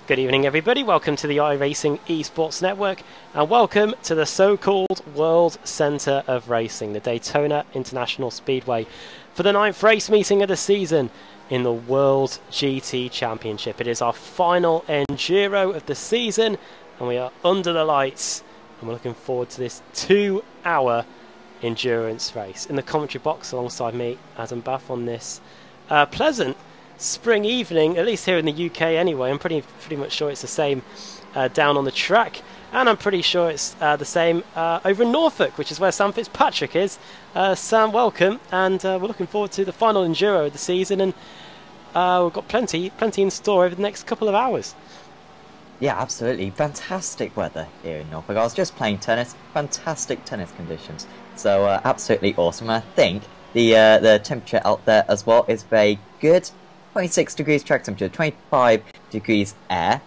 Good evening everybody, welcome to the iRacing Esports Network and welcome to the so-called World Centre of Racing, the Daytona International Speedway, for the 9th race meeting of the season in the World GT Championship. It is our final Enduro of the season and we are under the lights and we're looking forward to this 2-hour endurance race. In the commentary box alongside me, Adam Bath, on this pleasant spring evening, at least here in the UK anyway. I'm pretty much sure it's the same down on the track, and I'm pretty sure it's the same over in Norfolk, which is where Sam Fitzpatrick is. Sam, welcome, and we're looking forward to the final Enduro of the season, and we've got plenty in store over the next couple of hours. Yeah, absolutely. Fantastic weather here in Norfolk. I was just playing tennis, fantastic tennis conditions, so absolutely awesome. And I think the temperature out there as well is very good. 26 degrees track temperature, 25 degrees air.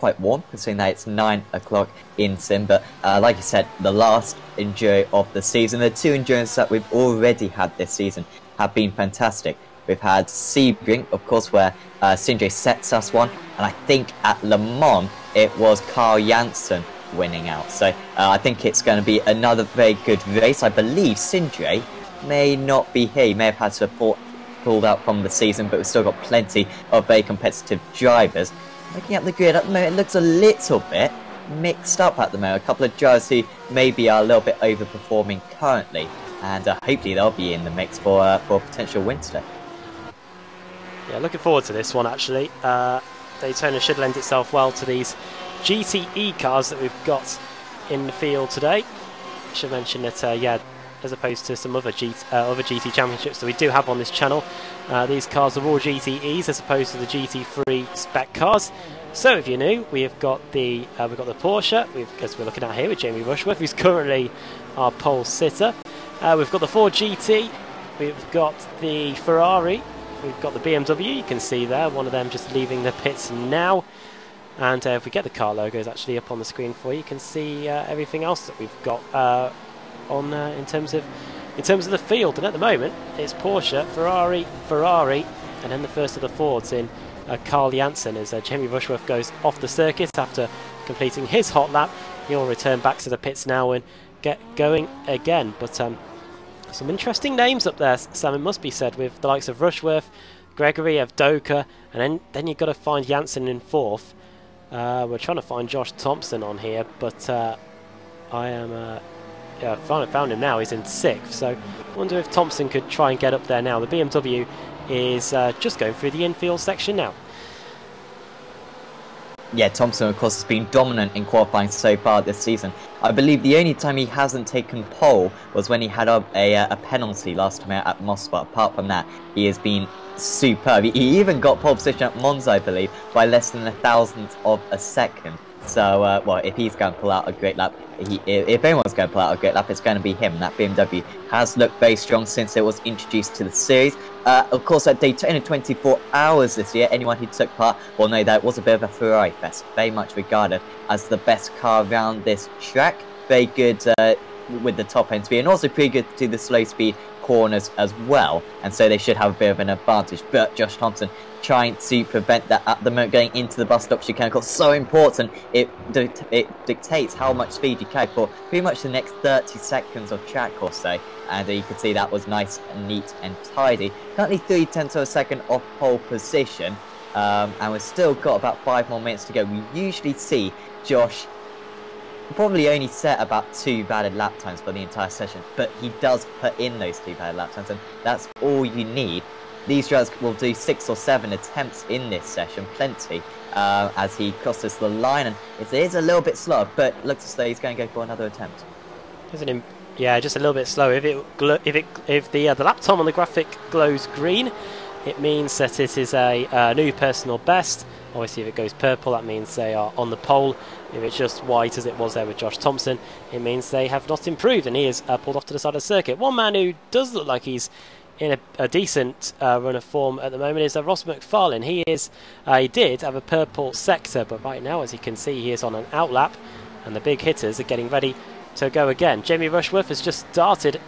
Quite warm, considering that it's 9 o'clock in Sim. But like you said, the last Enduro of the season, the two Endurances that we've already had this season have been fantastic. We've had Sebring, of course, where Sindre sets us one. And I think at Le Mans, it was Carl Janssen winning out. So I think it's going to be another very good race. I believe Sindre may not be here. He may have had support pulled out from the season, but we've still got plenty of very competitive drivers. Looking at the grid at the moment, it looks a little bit mixed up at the moment. A couple of drivers who maybe are a little bit overperforming currently, and hopefully they'll be in the mix for a potential win today. Yeah, looking forward to this one actually. Daytona should lend itself well to these GTE cars that we've got in the field today. I should mention that, yeah, as opposed to some other GT championships that we do have on this channel, these cars are all GTEs as opposed to the GT3 spec cars. So if you're new, we've got the Porsche, as we're looking at here with Jamie Rushworth, who's currently our pole sitter. We've got the Ford GT, we've got the Ferrari, we've got the BMW. You can see there, one of them just leaving the pits now. And if we get the car logos actually up on the screen for you, you can see everything else that we've got on in terms of the field. And at the moment it's Porsche, Ferrari, and then the first of the Fords in Carl Janssen as Jamie Rushworth goes off the circuit after completing his hot lap. He'll return back to the pits now and get going again. But some interesting names up there, Sam, it must be said, with the likes of Rushworth, Gregory, Avdoka, and then you've got to find Janssen in 4th. We're trying to find Josh Thompson on here, but I am yeah, found him now. He's in 6th, so I wonder if Thompson could try and get up there now. The BMW is just going through the infield section now. Yeah, Thompson, of course, has been dominant in qualifying so far this season. I believe the only time he hasn't taken pole was when he had a penalty last time out at Moss, but apart from that, he has been superb. He even got pole position at Monza, I believe, by less than 1,000th of a second. So, well, if he's going to pull out a great lap, if anyone's going to pull out a great lap, it's going to be him. That BMW has looked very strong since it was introduced to the series. Of course, at Daytona 24 Hours this year, anyone who took part will know that it was a bit of a Ferrari fest, very much regarded as the best car around this track. Very good with the top end speed, and also pretty good to the slow speed corners as well, and so they should have a bit of an advantage. But Josh Thompson trying to prevent that at the moment, going into the bus stop chicane. It's so important. It dictates how much speed you carry for pretty much the next 30 seconds of track or so, and you can see that was nice and neat and tidy. Currently 0.3 of a second off pole position, and we've still got about 5 more minutes to go. We usually see Josh probably only set about 2 valid lap times for the entire session, but he does put in those 2 valid lap times, and that's all you need. These drivers will do 6 or 7 attempts in this session, plenty, as he crosses the line, and it is a little bit slow, but looks as though he's going to go for another attempt. Yeah, just a little bit slow. If the lap time on the graphic glows green, it means that it is a new personal best. Obviously, if it goes purple, that means they are on the pole. If it's just white, as it was there with Josh Thompson, it means they have not improved, and he is pulled off to the side of the circuit. One man who does look like he's in a decent run of form at the moment is Ross McFarlane. He did have a purple sector, but right now, as you can see, he is on an outlap, and the big hitters are getting ready to go again. Jamie Rushworth has just started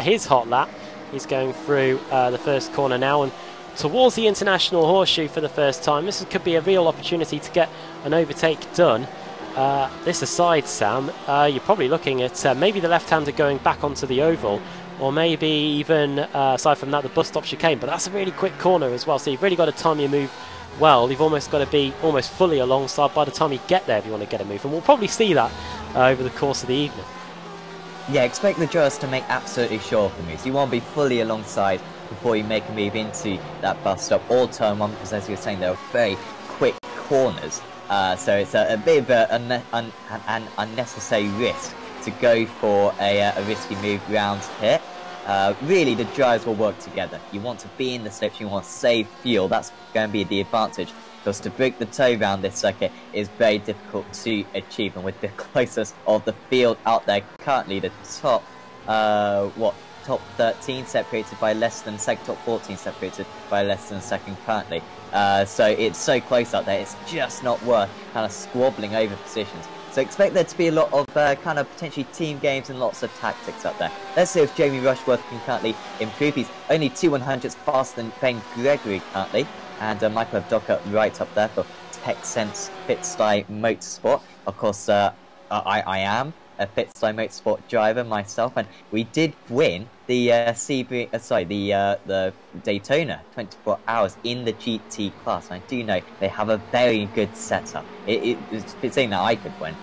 his hot lap. He's going through the first corner now, and towards the International Horseshoe for the first time. This could be a real opportunity to get an overtake done. This aside, Sam, you're probably looking at maybe the left-hander going back onto the oval, or maybe even, aside from that, the bus stop chicane. But that's a really quick corner as well, so you've really got to time your move well. You've almost got to be almost fully alongside by the time you get there if you want to get a move. And we'll probably see that over the course of the evening. Yeah, expect the drivers to make absolutely sure of the moves. You want to be fully alongside before you make a move into that bus stop or turn one, because as you were saying, there are very quick corners. So it's a bit of an unnecessary risk to go for a risky move round here. Really, the drivers will work together. You want to be in the slips, you want to save fuel. That's going to be the advantage, because to break the toe round this circuit is very difficult to achieve. And with the closest of the field out there currently, the top top 13 separated by less than second, top 14 separated by less than second currently. So it's so close out there, it's just not worth kind of squabbling over positions. So expect there to be a lot of kind of potentially team games and lots of tactics up there. Let's see if Jamie Rushworth can currently improve. He's only 2/100ths faster than Ben Gregory currently. And Michael Abdoka right up there for TechSense Pitstyle Motorsport. Of course, I am a Pitstyle Motorsport driver myself, and we did win the the Daytona 24 hours in the GT class. And I do know they have a very good setup. It's saying that I could win.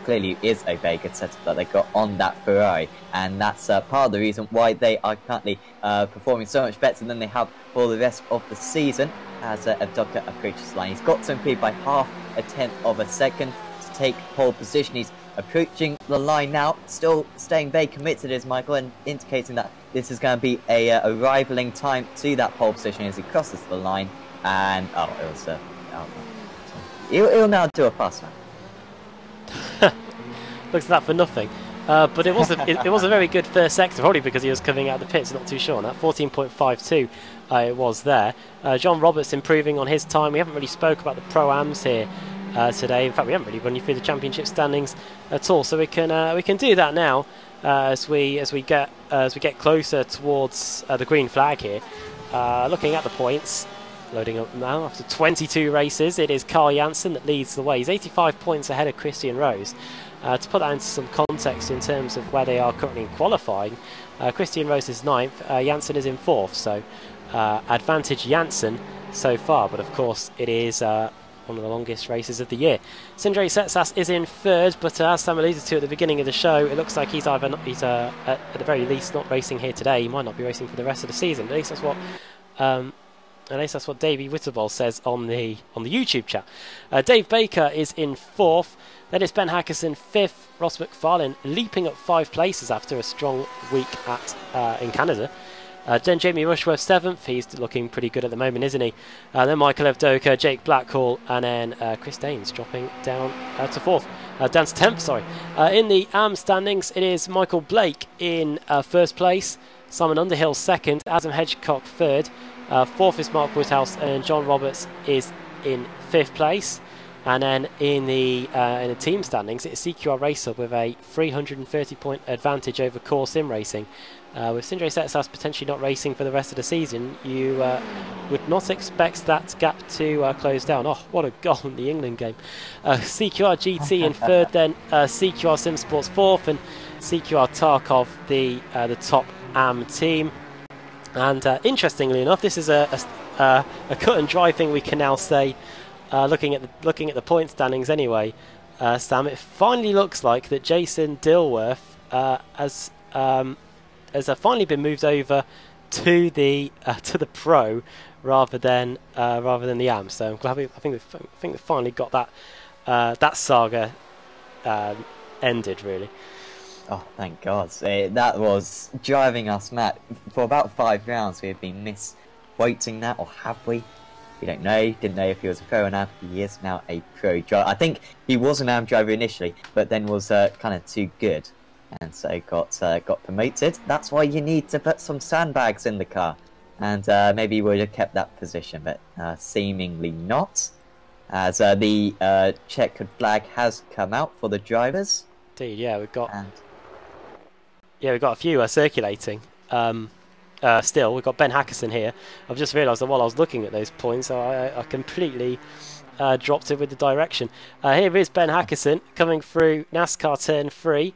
Clearly, it is a very good setup that they got on that Ferrari, and that's part of the reason why they are currently performing so much better than they have for the rest of the season. As Abdoka approaches the line, he's got to improve by 0.5 of a second to take pole position. He's approaching the line now, still staying very committed is Michael, and indicating that this is going to be a rivaling time to that pole position as he crosses the line. And he'll now do a pass now. Looks like that for nothing. But it was a very good first sector, probably because he was coming out of the pits, not too sure on that. 14.52 it was there. John Roberts improving on his time. We haven't really spoke about the Pro-Ams here today. In fact, we haven't really run you through the championship standings at all. So we can do that now as we get closer towards the green flag here. Looking at the points. Loading up now after 22 races, it is Carl Janssen that leads the way. He's 85 points ahead of Christian Rose. To put that into some context in terms of where they are currently in qualifying, Christian Rose is 9th, Janssen is in 4th, so advantage Janssen so far, but of course it is one of the longest races of the year. Sindre Setsas is in 3rd, but as Sam alluded to at the beginning of the show, it looks like he's at the very least not racing here today. He might not be racing for the rest of the season. At least that's what Davey Witterball says on the YouTube chat. Dave Baker is in 4th. Then it's Ben Hackerson 5th. Ross McFarlane leaping up 5 places after a strong week in Canada. Then Jamie Rushworth 7th. He's looking pretty good at the moment, isn't he? Then Michael Evdoka, Jake Blackhall, and then Chris Daines dropping down to 4th. Down to 10th, sorry. In the AM standings, it is Michael Blake in 1st place. Simon Underhill 2nd. Adam Hedgecock 3rd. 4th is Mark Woodhouse, and John Roberts is in 5th place. And then in the team standings, it's CQR Racer with a 330-point advantage over Core Sim Racing. With Sindre Setsas potentially not racing for the rest of the season, you would not expect that gap to close down. Oh, what a goal in the England game. CQR GT in 3rd, then CQR Sim Sports 4th, and CQR Tarkov the top AM team. And interestingly enough, this is a cut and dry thing we can now say. Looking at the point standings anyway, Sam, it finally looks like that Jason Dilworth has finally been moved over to the pro rather than the AM. So I'm glad I think we finally got that saga ended really. Oh, thank God! That was driving us mad. For about 5 rounds, we have been misquoting that, or have we? We don't know. Didn't know if he was a pro or not. He is now a pro driver. I think he was an AM driver initially, but then was kind of too good, and so got promoted. That's why you need to put some sandbags in the car, and maybe he would have kept that position, but seemingly not, as the checkered flag has come out for the drivers. Indeed, yeah, we've got a few circulating. still. We've got Ben Hackerson here. I've just realised that while I was looking at those points, I completely dropped it with the direction. Here is Ben Hackerson coming through NASCAR Turn 3.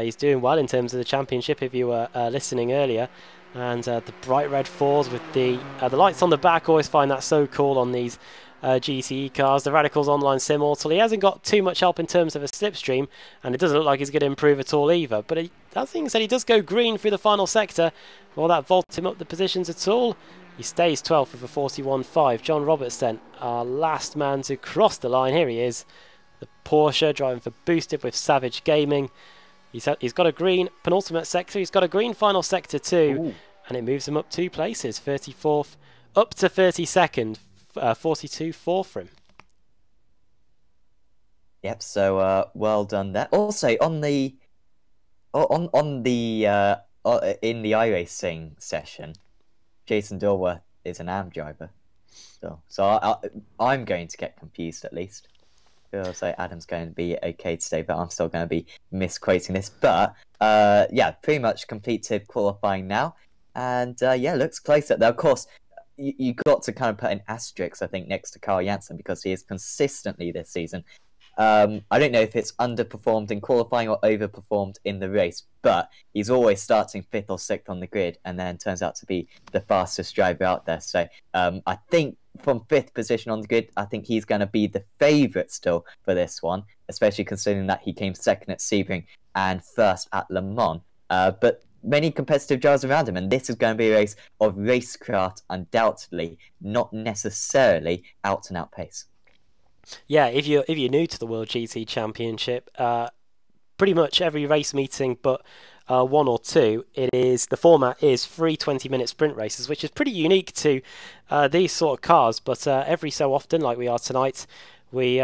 He's doing well in terms of the championship if you were listening earlier. And the bright red fours with the lights on the back, always find that so cool on these GTE cars. The Radicals Online Simmortal, he hasn't got too much help in terms of a slipstream, and it doesn't look like he's going to improve at all either. But that thing said, he does go green through the final sector. Will that vault him up the positions at all? He stays 12th with a 41.5. John Roberts then, our last man to cross the line. Here he is, the Porsche driving for Boosted with Savage Gaming. He's got a green penultimate sector. He's got a green final sector too. Ooh. And it moves him up 2 places, 34th up to 32nd, 42 4 for him. Yep. So well done there. Also in the iRacing session, Jason Dilworth is an AM driver. So I'm going to get confused at least. Feels like Adam's going to be okay today, but I'm still going to be misquoting this. But yeah, pretty much completed qualifying now, and yeah, looks closer. Now, of course, you got to kind of put an asterisk, I think, next to Carl Janssen because he is consistently this season. I don't know if it's underperformed in qualifying or overperformed in the race, but he's always starting 5th or 6th on the grid, and then turns out to be the fastest driver out there. So I think from 5th position on the grid, I think he's going to be the favourite still for this one, especially considering that he came 2nd at Sebring and 1st at Le Mans. But many competitive drivers around him, and this is going to be a race of racecraft, undoubtedly, not necessarily out-and-out pace. Yeah, if you're new to the World GT Championship, pretty much every race meeting but 1 or 2, the format is 3 20-minute sprint races, which is pretty unique to these sort of cars. But every so often, like we are tonight, we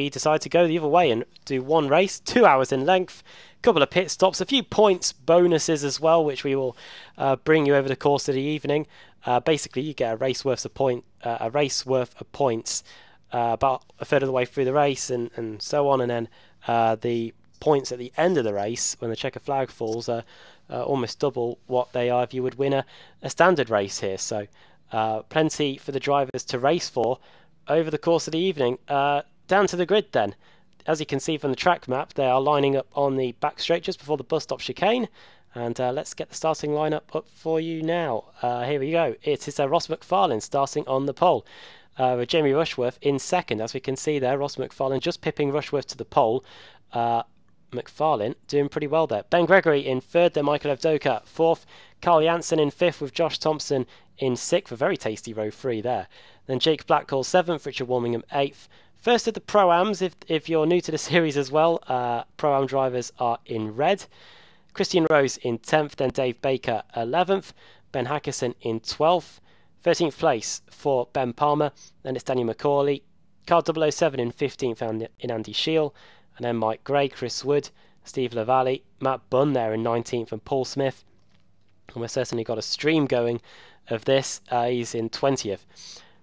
decide to go the other way and do 1 race, 2 hours in length, a couple of pit stops, a few points bonuses as well, which we will bring you over the course of the evening. Basically, you get a race worth of points. About a third of the way through the race and so on, and then the points at the end of the race when the checker flag falls are almost double what they are if you would win a standard race here. So plenty for the drivers to race for over the course of the evening. Down to the grid then. As you can see from the track map, they are lining up on the back straight just before the bus stop chicane, and let's get the starting lineup up for you now. Here we go. It is Ross McFarlane starting on the pole. With Jamie Rushworth in 2nd, as we can see there. Ross McFarlane just pipping Rushworth to the pole. McFarlane doing pretty well there. Ben Gregory in 3rd, then Michael Evdoka 4th. Carl Janssen in 5th with Josh Thompson in 6th. A very tasty row 3 there. Then Jake Blackhall 7th, Richard Warmingham 8th. First of the Pro-Ams, if you're new to the series as well, Pro-Am drivers are in red. Christian Rose in 10th, then Dave Baker 11th. Ben Hackerson in 12th. 13th place for Ben Palmer, then it's Daniel McCauley, Car 007 in 15th in Andy Scheel, and then Mike Gray, Chris Wood, Steve Lavalley, Matt Bunn there in 19th, and Paul Smith. And we've certainly got a stream going of this. He's in 20th.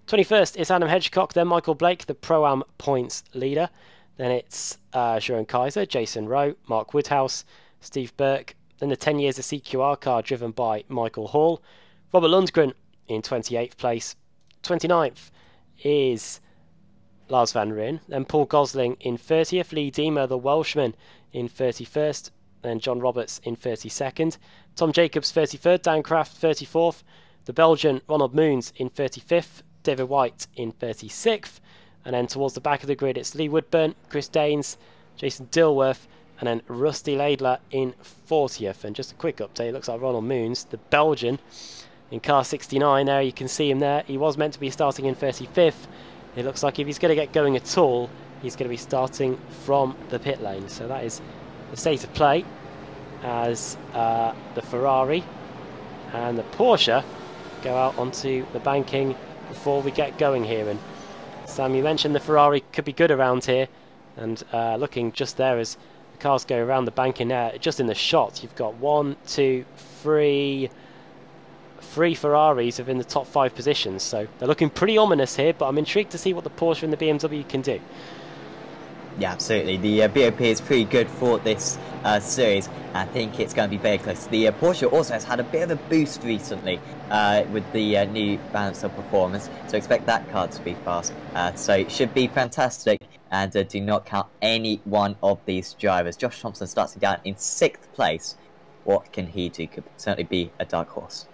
21st is Adam Hedgecock, then Michael Blake, the Pro-Am points leader. Then it's Jeroen Kaiser, Jason Rowe, Mark Woodhouse, Steve Burke. Then the 10 years of CQR car driven by Michael Hall. Robert Lundgren in 28th place. 29th is Lars van Rijn. Then Paul Gosling in 30th. Lee Deemer, the Welshman, in 31st. Then John Roberts in 32nd. Tom Jacobs 33rd. Dan Kraft 34th. The Belgian Ronald Moons in 35th. David White in 36th. And then towards the back of the grid it's Lee Woodburn, Chris Daines, Jason Dilworth, and then Rusty Laidler in 40th. And just a quick update, it looks like Ronald Moons, the Belgian, in car 69, there you can see him there. He was meant to be starting in 35th. It looks like if he's going to get going at all, he's going to be starting from the pit lane. So that is the state of play as the Ferrari and the Porsche go out onto the banking before we get going here. And Sam, you mentioned the Ferrari could be good around here, and looking just there as the cars go around the banking there, just in the shot, you've got 3 Ferraris within the top 5 positions, so they're looking pretty ominous here, but I'm intrigued to see what the Porsche and the BMW can do. Yeah, absolutely. The BOP is pretty good for this series. I think it's going to be very close. The Porsche also has had a bit of a boost recently with the new balance of performance, so expect that car to be fast. So it should be fantastic, and do not count any one of these drivers. Josh Thompson starting down in 6th place. What can he do? Could certainly be a dark horse.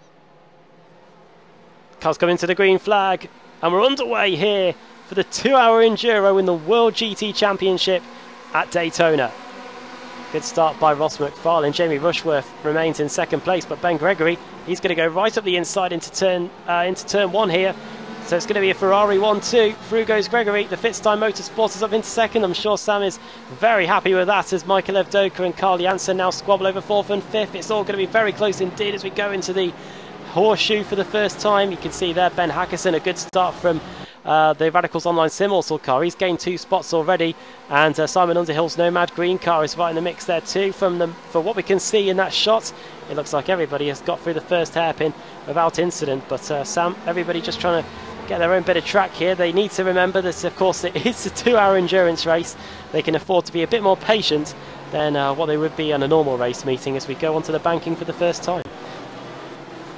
Car's coming to the green flag, and we're underway here for the 2-hour Enduro in the World GT Championship at Daytona. Good start by Ross McFarlane. Jamie Rushworth remains in 2nd place, but Ben Gregory, he's going to go right up the inside into turn 1 here. So it's going to be a Ferrari 1-2. Through goes Gregory. The Fitztime Motorsport is up into 2nd. I'm sure Sam is very happy with that, as Michael Evdoka and Carl Janssen now squabble over 4th and 5th. It's all going to be very close indeed as we go into the horseshoe for the first time. You can see there Ben Hackerson, a good start from the Radicals Online Simmortal car. He's gained 2 spots already, and Simon Underhill's Nomad Green car is right in the mix there too. For what we can see in that shot, it looks like everybody has got through the first hairpin without incident. But Sam, everybody just trying to get their own bit of track here. They need to remember that, of course, it is a 2-hour endurance race. They can afford to be a bit more patient than what they would be on a normal race meeting as we go onto the banking for the first time.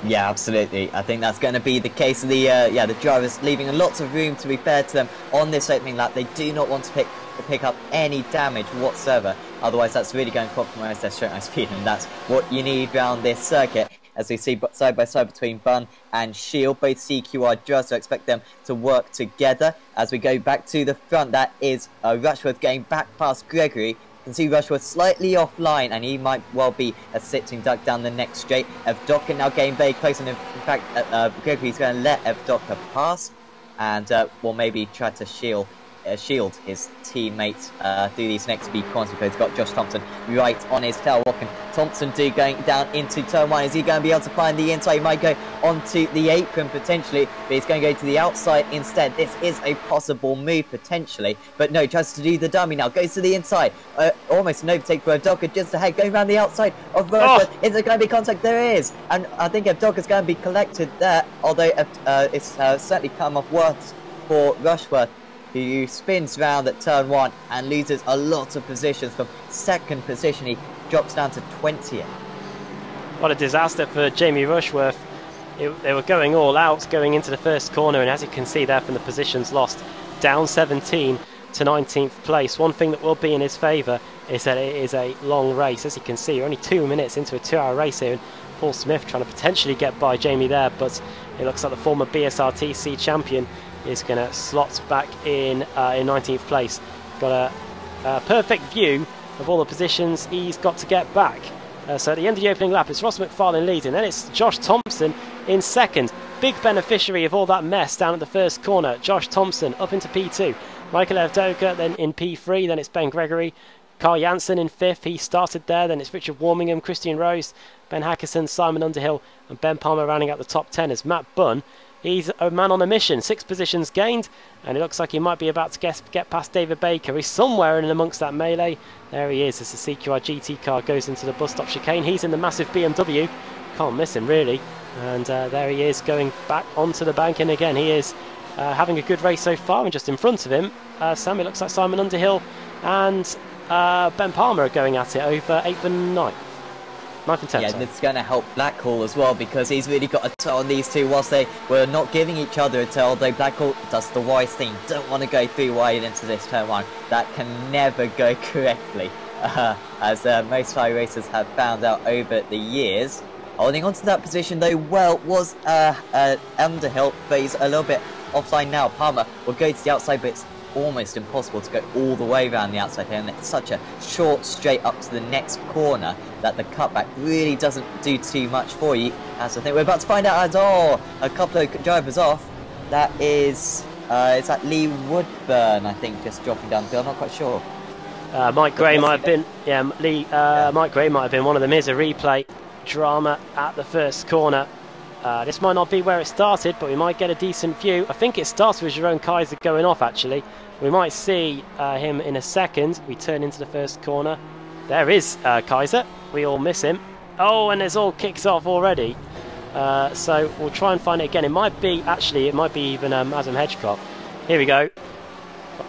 Yeah, absolutely. I think that's going to be the case. The drivers leaving lots of room, to be fair to them, on this opening lap. They do not want to pick up any damage whatsoever. Otherwise, that's really going to compromise their straight line speed, and that's what you need around this circuit. As we see side by side between Bunn and Shield, both CQR drivers, so expect them to work together. As we go back to the front, that is Rushworth getting back past Gregory. You can see Rushworth slightly offline, and he might well be a sitting duck down the next straight. Evdoka now getting very close, and in fact, Gregory's going to let Evdoka pass, and will maybe try to shield his teammates through these next few corners, because he's got Josh Thompson right on his tail. What can Thompson do going down into turn 1? Is he going to be able to find the inside? He might go onto the apron potentially, but he's going to go to the outside instead. This is a possible move potentially, but no, tries to do the dummy now, goes to the inside. Almost an overtake for Evdoka just ahead, going around the outside of Rushworth. Is there going to be contact? There is, and I think Evdoka's going to be collected there, although it's certainly come off worse for Rushworth, who spins round at turn 1 and loses a lot of positions. From 2nd position, he drops down to 20th. What a disaster for Jamie Rushworth. They were going all out going into the first corner, and as you can see there from the positions lost, down 17 to 19th place. One thing that will be in his favour is that it is a long race. As you can see, you're only 2 minutes into a 2-hour race here, and Paul Smith trying to potentially get by Jamie there, but it looks like the former BSRTC champion is going to slot back in 19th place. Got a perfect view of all the positions he's got to get back. So at the end of the opening lap, it's Ross McFarlane leading, then it's Josh Thompson in 2nd. Big beneficiary of all that mess down at the first corner. Josh Thompson up into P2. Michael Evdoka then in P3, then it's Ben Gregory. Carl Janssen in 5th, he started there. Then it's Richard Warmingham, Christian Rose, Ben Hackerson, Simon Underhill, and Ben Palmer rounding out the top 10 as Matt Bunn. He's a man on a mission, 6 positions gained, and it looks like he might be about to get past David Baker. He's somewhere in amongst that melee. There he is as the CQR GT car goes into the bus stop chicane. He's in the massive BMW. Can't miss him really. And there he is going back onto the bank, and again he is having a good race so far. And just in front of him, Sam, it looks like Simon Underhill and Ben Palmer are going at it over 8th and 9th. 9th and 10th. Yeah, it's going to help Blackhall as well, because he's really got a toe on these two whilst they were not giving each other a toe, although Blackhall does the wise thing. Don't want to go too wide into this turn 1. That can never go correctly, as most high racers have found out over the years. Holding on to that position though well was Underhill, but he's a little bit offline now. Palmer will go to the outside, but it's almost impossible to go all the way around the outside here, and it's such a short straight up to the next corner that the cutback really doesn't do too much for you. As I think we're about to find out, as a couple of drivers off. That is that Lee Woodburn, I think, just dropping down the field. I'm not quite sure. Mike Gray might have been, Mike Gray might have been one of them. Here's a replay drama at the first corner. This might not be where it started, but we might get a decent view. I think it starts with Jerome Kaiser going off, actually. We might see him in a second. We turn into the first corner. There is Kaiser. We all miss him. Oh, and there's all kicks off already. So we'll try and find it again. It might be, actually, it might be even Adam Hedgecock. Here we go.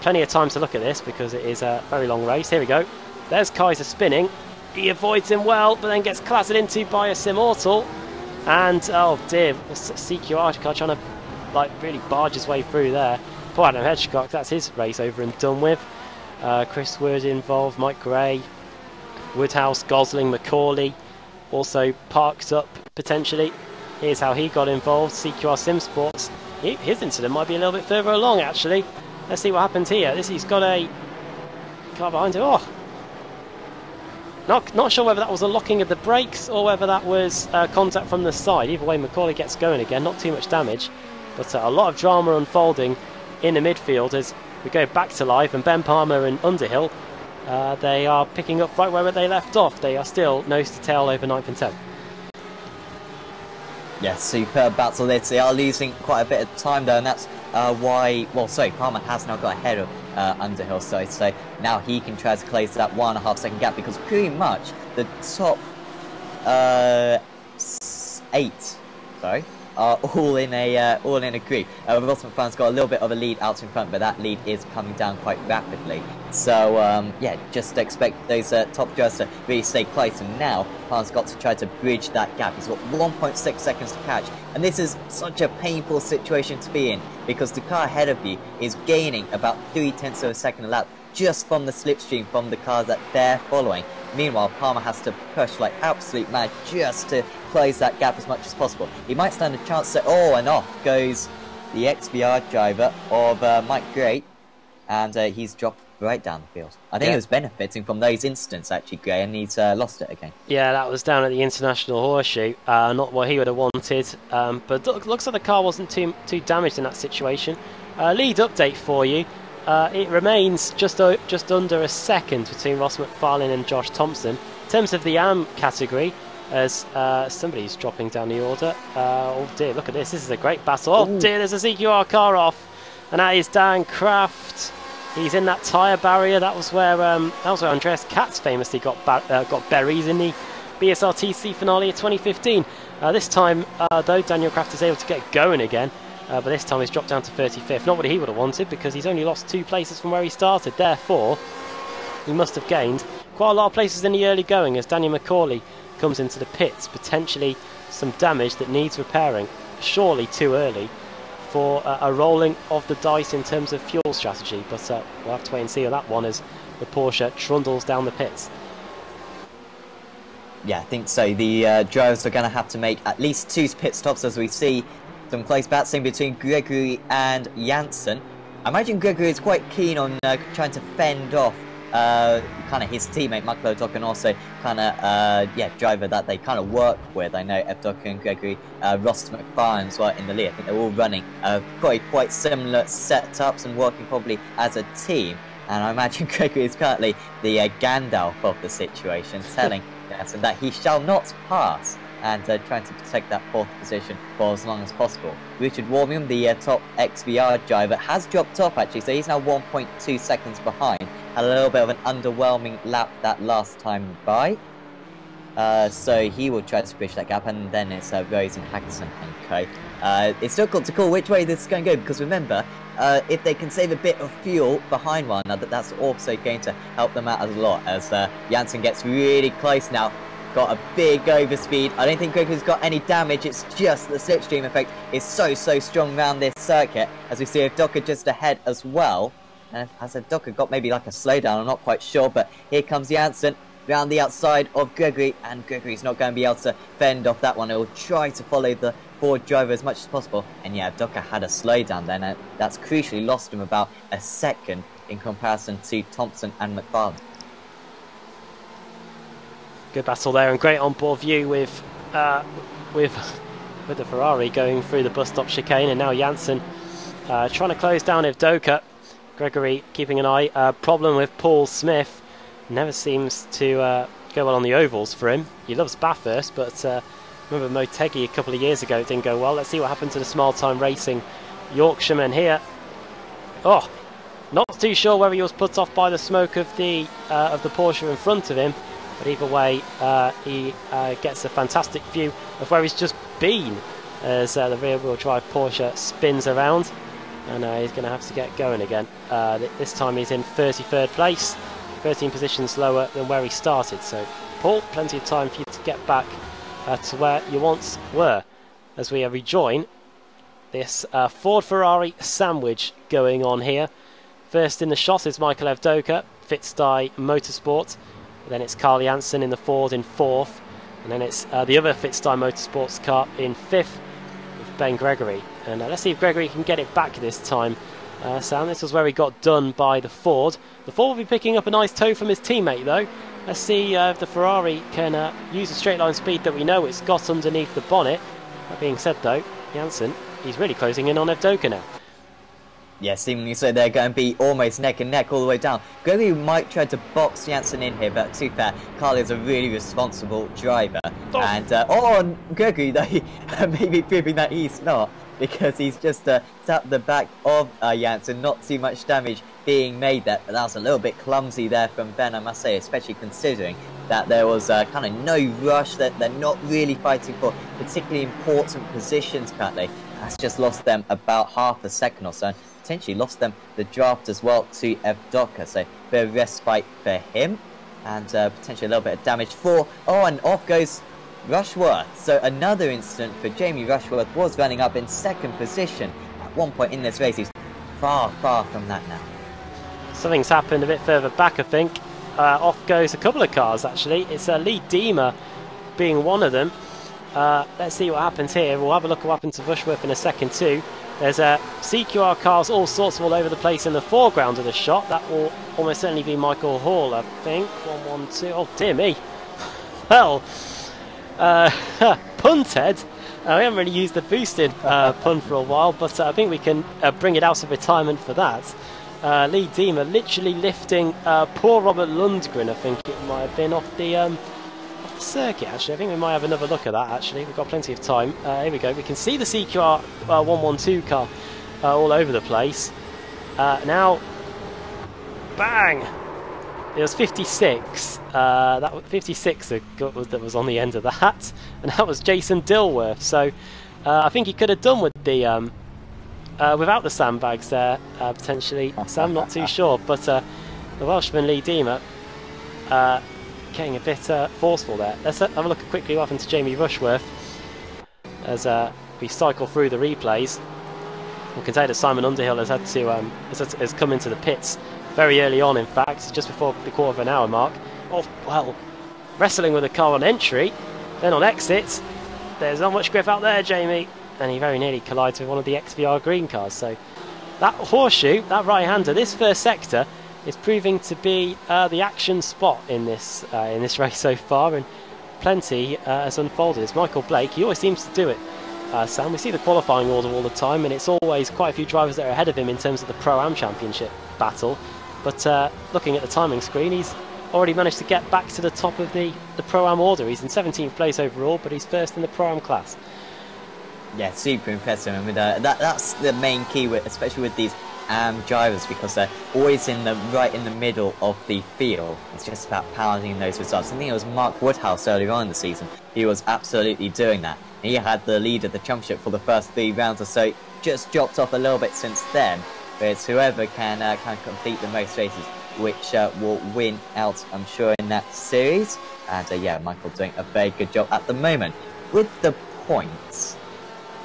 plenty of time to look at this because it is a very long race. Here we go. There's Kaiser spinning. He avoids him well, but then gets clattered into by a Simmortal. And, oh dear, CQR car trying to like really barge his way through there. Poor Adam Hedgecock, that's his race over and done with. Chris Wood involved, Mike Gray, Woodhouse, Gosling, McCauley also parked up potentially. Here's how he got involved. CQR Sim Sports. His incident might be a little bit further along actually. Let's see what happens here. He's got a car behind him. Oh, not sure whether that was a locking of the brakes or whether that was contact from the side. Either way, McCauley gets going again. Not too much damage, but a lot of drama unfolding in the midfield as we go back to life. And Ben Palmer and Underhill, they are picking up right where they left off. They are still nose to tail over 9th and 10th. Yeah, superb battle there. They are losing quite a bit of time though, and that's why, well, sorry, Palmer has now got ahead of Underhill, so now he can try to close that 1.5 second gap, because pretty much the top 8, sorry, are all in a group. Rosman Fan's got a little bit of a lead out in front, but that lead is coming down quite rapidly. So yeah, just expect those top drivers to really stay close. And now Fan's got to try to bridge that gap. He's got 1.6 seconds to catch, and this is such a painful situation to be in because the car ahead of you is gaining about 0.3 of a second a lap just from the slipstream from the cars that they're following. Meanwhile, Palmer has to push like absolute mad just to close that gap as much as possible. He might stand a chance to... Oh, and off goes the XBR driver of Mike Gray, and he's dropped right down the field. I think he was benefiting from those incidents, actually, Gray, and he's lost it again. Yeah, that was down at the International Horseshoe. Not what he would have wanted, but looks like the car wasn't too damaged in that situation. Lead update for you. It remains just under a second between Ross McFarlane and Josh Thompson. In terms of the AM category, as somebody's dropping down the order. Oh dear, look at this. This is a great battle. Oh dear, there's a CQR car off, and that is Dan Kraft. He's in that tyre barrier. That was where Andreas Katz famously got berries in the BSRTC finale of 2015. This time, though, Daniel Kraft is able to get going again. But this time he's dropped down to 35th. Not what he would have wanted, because he's only lost 2 places from where he started. Therefore, he must have gained quite a lot of places in the early going as Daniel McCauley comes into the pits. Potentially some damage that needs repairing. Surely too early for a rolling of the dice in terms of fuel strategy. But we'll have to wait and see on that one as the Porsche trundles down the pits. Yeah, I think so. The drivers are going to have to make at least 2 pit stops as we see some close battling between Gregory and Janssen. I imagine Gregory is quite keen on trying to fend off kind of his teammate Mark Lodock, and also kind of driver that they kind of work with. I know Evdoka and Gregory, Ross McFarlane as well in the lead. I think they're all running quite similar setups and working probably as a team. And I imagine Gregory is currently the Gandalf of the situation, telling Janssen that he shall not pass, and trying to protect that 4th position for as long as possible. Richard Warmium, the top XVR driver, has dropped off actually, so he's now 1.2 seconds behind. Had a little bit of an underwhelming lap that last time by. So he will try to bridge that gap, and then it's Rose and Hackerson and co. It's difficult to call which way this is going to go, because remember, if they can save a bit of fuel behind one another, that's also going to help them out a lot, as Janssen gets really close now. Got a big overspeed. I don't think Gregory's got any damage. It's just the slipstream effect is so strong around this circuit, as we see Evdoka just ahead as well. And has Evdoka got maybe like a slowdown? I'm not quite sure, but here comes Janssen round the outside of Gregory, and Gregory's not going to be able to fend off that one. He'll try to follow the forward driver as much as possible, and yeah, Evdoka had a slowdown then, and that's crucially lost him about a second in comparison to Thompson and McFarlane. Good battle there, and great on-board view with the Ferrari going through the bus stop chicane, and now Janssen trying to close down Evdoka. Gregory keeping an eye. Problem with Paul Smith, never seems to go well on the ovals for him. He loves Bathurst, but remember Motegi a couple of years ago, it didn't go well. Let's see what happened to the Small Time Racing Yorkshireman here. Oh, not too sure whether he was put off by the smoke of the Porsche in front of him. But either way, he gets a fantastic view of where he's just been as the rear-wheel drive Porsche spins around. and he's going to have to get going again. This time he's in 33rd place, 13 positions lower than where he started. So, Paul, plenty of time for you to get back to where you once were, as we rejoin this Ford-Ferrari sandwich going on here. First in the shot is Michael Evdoka, Fitzdie Motorsport. Then it's Carl Janssen in the Ford in 4th. And then it's the other Fitzdie Motorsports car in 5th with Ben Gregory. And let's see if Gregory can get it back this time. Sam, this was where he got done by the Ford. The Ford will be picking up a nice tow from his teammate though. Let's see if the Ferrari can use the straight line speed that we know it's got underneath the bonnet. That being said though, Janssen, he's really closing in on Evdoka now. Yeah, seemingly so. They're going to be almost neck and neck all the way down. Gregory might try to box Janssen in here, but to be fair, Carl is a really responsible driver. Oh. And Gregory, though, maybe proving that he's not, because he's just tapped the back of Janssen. Not too much damage being made there, but that was a little bit clumsy there from Ben, I must say, especially considering that there was kind of no rush, that they're not really fighting for particularly important positions currently. That's just lost them about half a second or so. Potentially lost them the draft as well to Evdoka, so a bit of respite for him, and potentially a little bit of damage for, and off goes Rushworth. So another incident for Jamie Rushworth. Was running up in 2nd position at one point in this race. He's far from that now. Something's happened a bit further back, I think. Off goes a couple of cars actually. It's Lee Diemer being one of them. Let's see what happens here. We'll have a look at what happened to Rushworth in a second too. There's CQR cars all sorts of all over the place in the foreground of the shot. That will almost certainly be Michael Hall, I think. 112. Oh, dear me. Well, punted. We haven't really used the boosted pun for a while, but I think we can bring it out of retirement for that. Lee Diemer literally lifting poor Robert Lundgren, I think it might have been, off the circuit. Actually, I think we might have another look at that. Actually, we've got plenty of time. Here we go. We can see the CQR 112 car all over the place. Now, bang! It was 56. That was 56 that was on the end of that, and that was Jason Dilworth. So I think he could have done with the without the sandbags there potentially. Sam, not too sure, but the Welshman Lee Diemer getting a bit forceful there. Let's have a look at quickly what happened to Jamie Rushworth as we cycle through the replays. We can say that Simon Underhill has had to has come into the pits very early on. In fact, just before the quarter of an hour mark. Oh well, wrestling with the car on entry, then on exit. There's not much grip out there, Jamie, and he very nearly collides with one of the XVR green cars. So that horseshoe, that right-hander, this first sector is proving to be the action spot in this race so far, and plenty has unfolded. It's Michael Blake. He always seems to do it, Sam. We see the qualifying order all the time, and it's always quite a few drivers that are ahead of him in terms of the Pro-Am Championship battle. But looking at the timing screen, he's already managed to get back to the top of the Pro-Am order. He's in 17th place overall, but he's first in the Pro-Am class. Yeah, super impressive, and that's the main key, especially with these drivers, because they're always right in the middle of the field. It's just about pounding those results. I think it was Mark Woodhouse earlier on in the season. He was absolutely doing that. He had the lead of the championship for the first 3 rounds or so. Just dropped off a little bit since then. But it's whoever can complete the most races, which will win out, I'm sure, in that series. And yeah, Michael doing a very good job at the moment. With the points,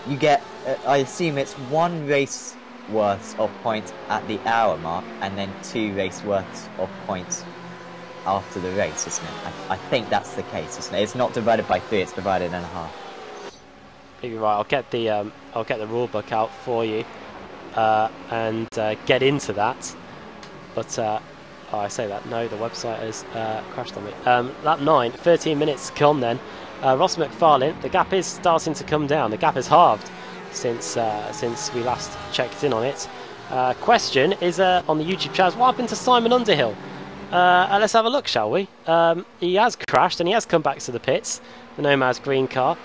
you get, I assume it's 1 race worth of points at the hour mark, and then 2 race worths of points after the race, isn't it? I think that's the case, isn't it? It's not divided by 3; it's divided in half. You're right. I'll get the rule book out for you and get into that. But I say that no, the website has crashed on me. Lap 9, 13 minutes gone. Then Ross McFarlane. The gap is starting to come down. The gap has halved since we last checked in on it. Question is on the YouTube channel, what happened to Simon Underhill? Let's have a look, shall we? He has crashed and he has come back to the pits, the Nomad's green car.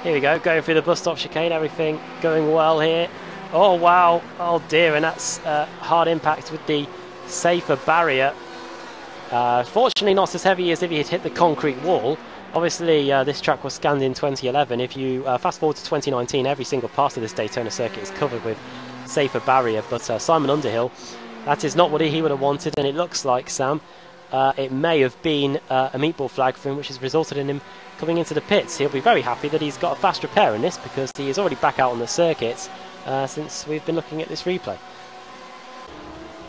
Here we go, going through the bus stop chicane, everything going well here. Oh wow, oh dear, and that's hard impact with the safer barrier. Fortunately not as heavy as if he had hit the concrete wall. Obviously, this track was scanned in 2011. If you fast forward to 2019, every single part of this Daytona circuit is covered with safer barrier, but Simon Underhill, that is not what he would have wanted, and it looks like, Sam, it may have been a meatball flag for him, which has resulted in him coming into the pits. He'll be very happy that he's got a fast repair in this, because he is already back out on the circuit since we've been looking at this replay.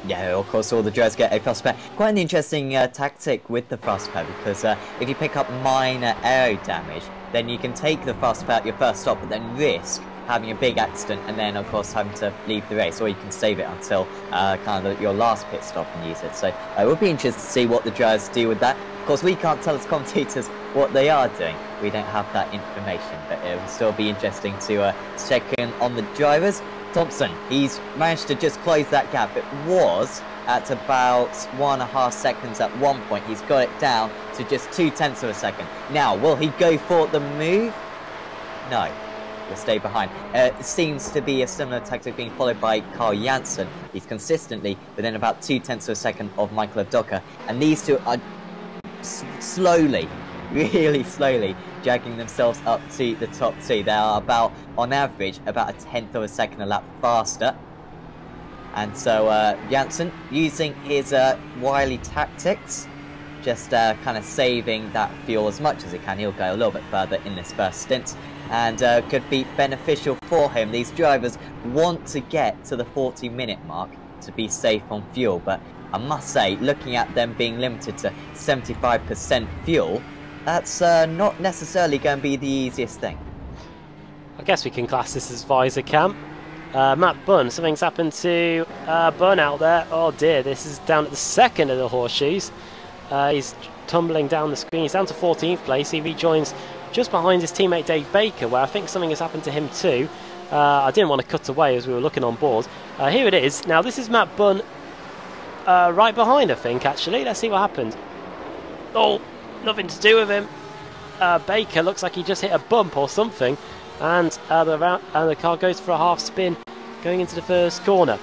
Yeah, of course, all the drivers get a fast repair. Quite an interesting tactic with the fast repair, because if you pick up minor aero damage, then you can take the fast repair at your first stop, but then risk having a big accident and then, of course, having to leave the race, or you can save it until kind of your last pit stop and use it. So we'll be interested to see what the drivers do with that. Of course, we can't tell as commentators what they are doing. We don't have that information, but it will still be interesting to check in on the drivers. Thompson, he's managed to just close that gap. It was at about 1.5 seconds at one point. He's got it down to just 0.2 of a second. Now, will he go for the move? No. Will stay behind. It seems to be a similar tactic being followed by Carl Janssen. He's consistently within about 0.2 of a second of Michael Avdoka, and these two are slowly, really slowly, dragging themselves up to the top two. They are about, on average, about a 1/10 of a second a lap faster. And so Janssen, using his wily tactics, just kind of saving that fuel as much as he can. He'll go a little bit further in this first stint, and could be beneficial for him. These drivers want to get to the 40-minute mark to be safe on fuel, but I must say, looking at them being limited to 75% fuel, that's not necessarily going to be the easiest thing. I guess we can class this as visor cam. Matt Bunn, something's happened to Bunn out there. Oh dear, this is down at the second of the horseshoes. He's tumbling down the screen. He's down to 14th place. He rejoins just behind his teammate Dave Baker, where I think something has happened to him too. I didn't want to cut away as we were looking on board. Here it is. Now this is Matt Bunn right behind, I think, actually. Let's see what happened. Oh, nothing to do with him. Baker looks like he just hit a bump or something, and the car goes for a half spin going into the first corner.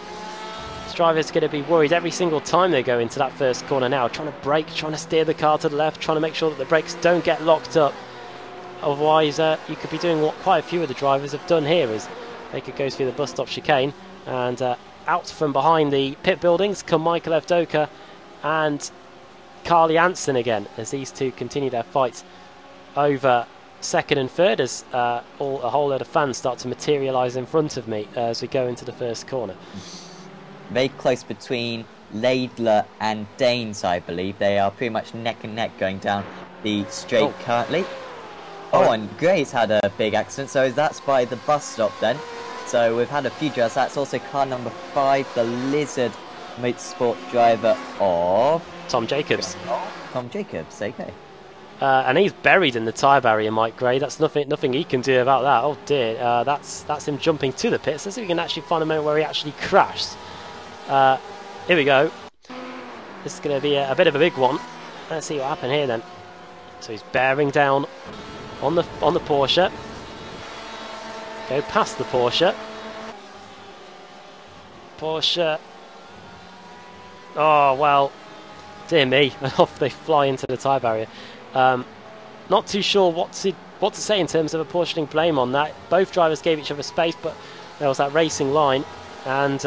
This driver's going to be worried every single time they go into that first corner now, trying to brake, trying to steer the car to the left, trying to make sure that the brakes don't get locked up. Otherwise, you could be doing what quite a few of the drivers have done here, as Baker goes through the bus stop chicane, and out from behind the pit buildings come Michael Avdoka and Carl Janssen again, as these two continue their fight over second and third, as a whole load of fans start to materialise in front of me as we go into the first corner. Very close between Laidler and Danes, I believe. They are pretty much neck and neck going down the straight currently. Oh, and Gray's had a big accident, so that's by the bus stop then. So we've had a few drivers. That's also car number 5, the Lizard Motorsport driver of Tom Jacobs. Tom Jacobs, okay. And he's buried in the tyre barrier, Mike Gray. That's nothing he can do about that. Oh dear, that's him jumping to the pits. Let's see if we can actually find a moment where he actually crashed. Here we go. This is going to be a bit of a big one. Let's see what happened here then. So he's bearing down on the Porsche. Go past the Porsche. Oh well, dear me! Off they fly into the tyre barrier. Not too sure what to say in terms of apportioning blame on that. Both drivers gave each other space, but there was that racing line, and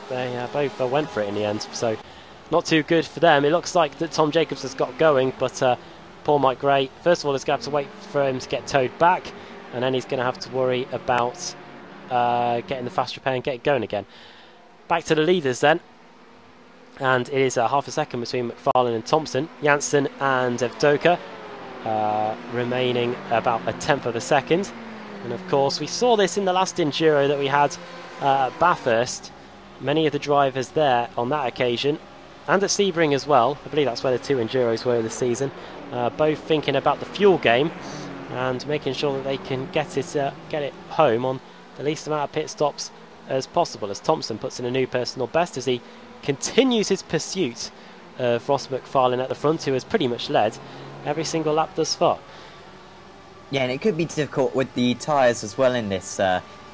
they both went for it in the end. So not too good for them. It looks like that Tom Jacobs has got going, but poor Mike Gray. First of all, he's going to have to wait for him to get towed back, and then he's going to have to worry about getting the fast repair and get it going again. Back to the leaders then. And it is half a second between McFarlane and Thompson. Janssen and Avdoka remaining about a 1/10 of a second. And of course, we saw this in the last Enduro that we had at Bathurst. Many of the drivers there on that occasion, and at Sebring as well. I believe that's where the 2 Enduros were this season. Both thinking about the fuel game and making sure that they can get it home on the least amount of pit stops as possible, as Thompson puts in a new personal best as he continues his pursuit of Ross McFarlane at the front, who has pretty much led every single lap thus far. Yeah, and it could be difficult with the tyres as well in this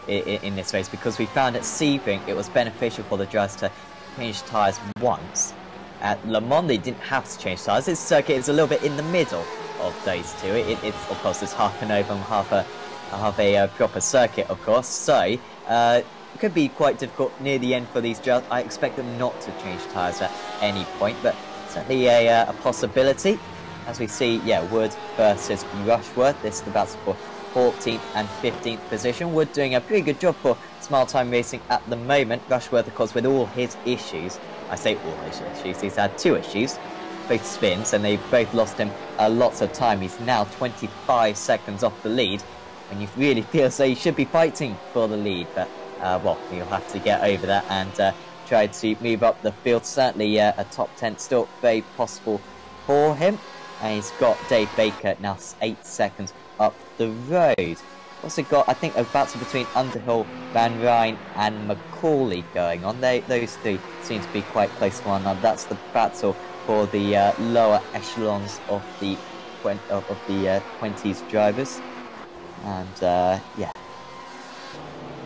race, because we found at Sebring it was beneficial for the drivers to change tyres once. At Le Mans they didn't have to change tyres. This circuit is a little bit in the middle of those two. It's of course it's half an oval and half a of a proper circuit, of course. So it could be quite difficult near the end for these drivers. I expect them not to change tyres at any point, but certainly a possibility. As we see, yeah, Wood versus Rushworth. This is the battle for 14th and 15th position. Wood doing a pretty good job for Smile Time Racing at the moment. Rushworth, of course, with all his issues. I say all his issues. He's had 2 issues, both spins, and they both lost him lots of time. He's now 25 seconds off the lead, and you really feel so he should be fighting for the lead. But, well, he'll have to get over that and try to move up the field. Certainly a top 10 still very possible for him. And he's got Dave Baker now 8 seconds up the road. Also got, I think, a battle between Underhill, Van Rijn and Macaulay going on. Those 3 seem to be quite close to one another. That's the battle for the lower echelons of the 20s drivers. And yeah.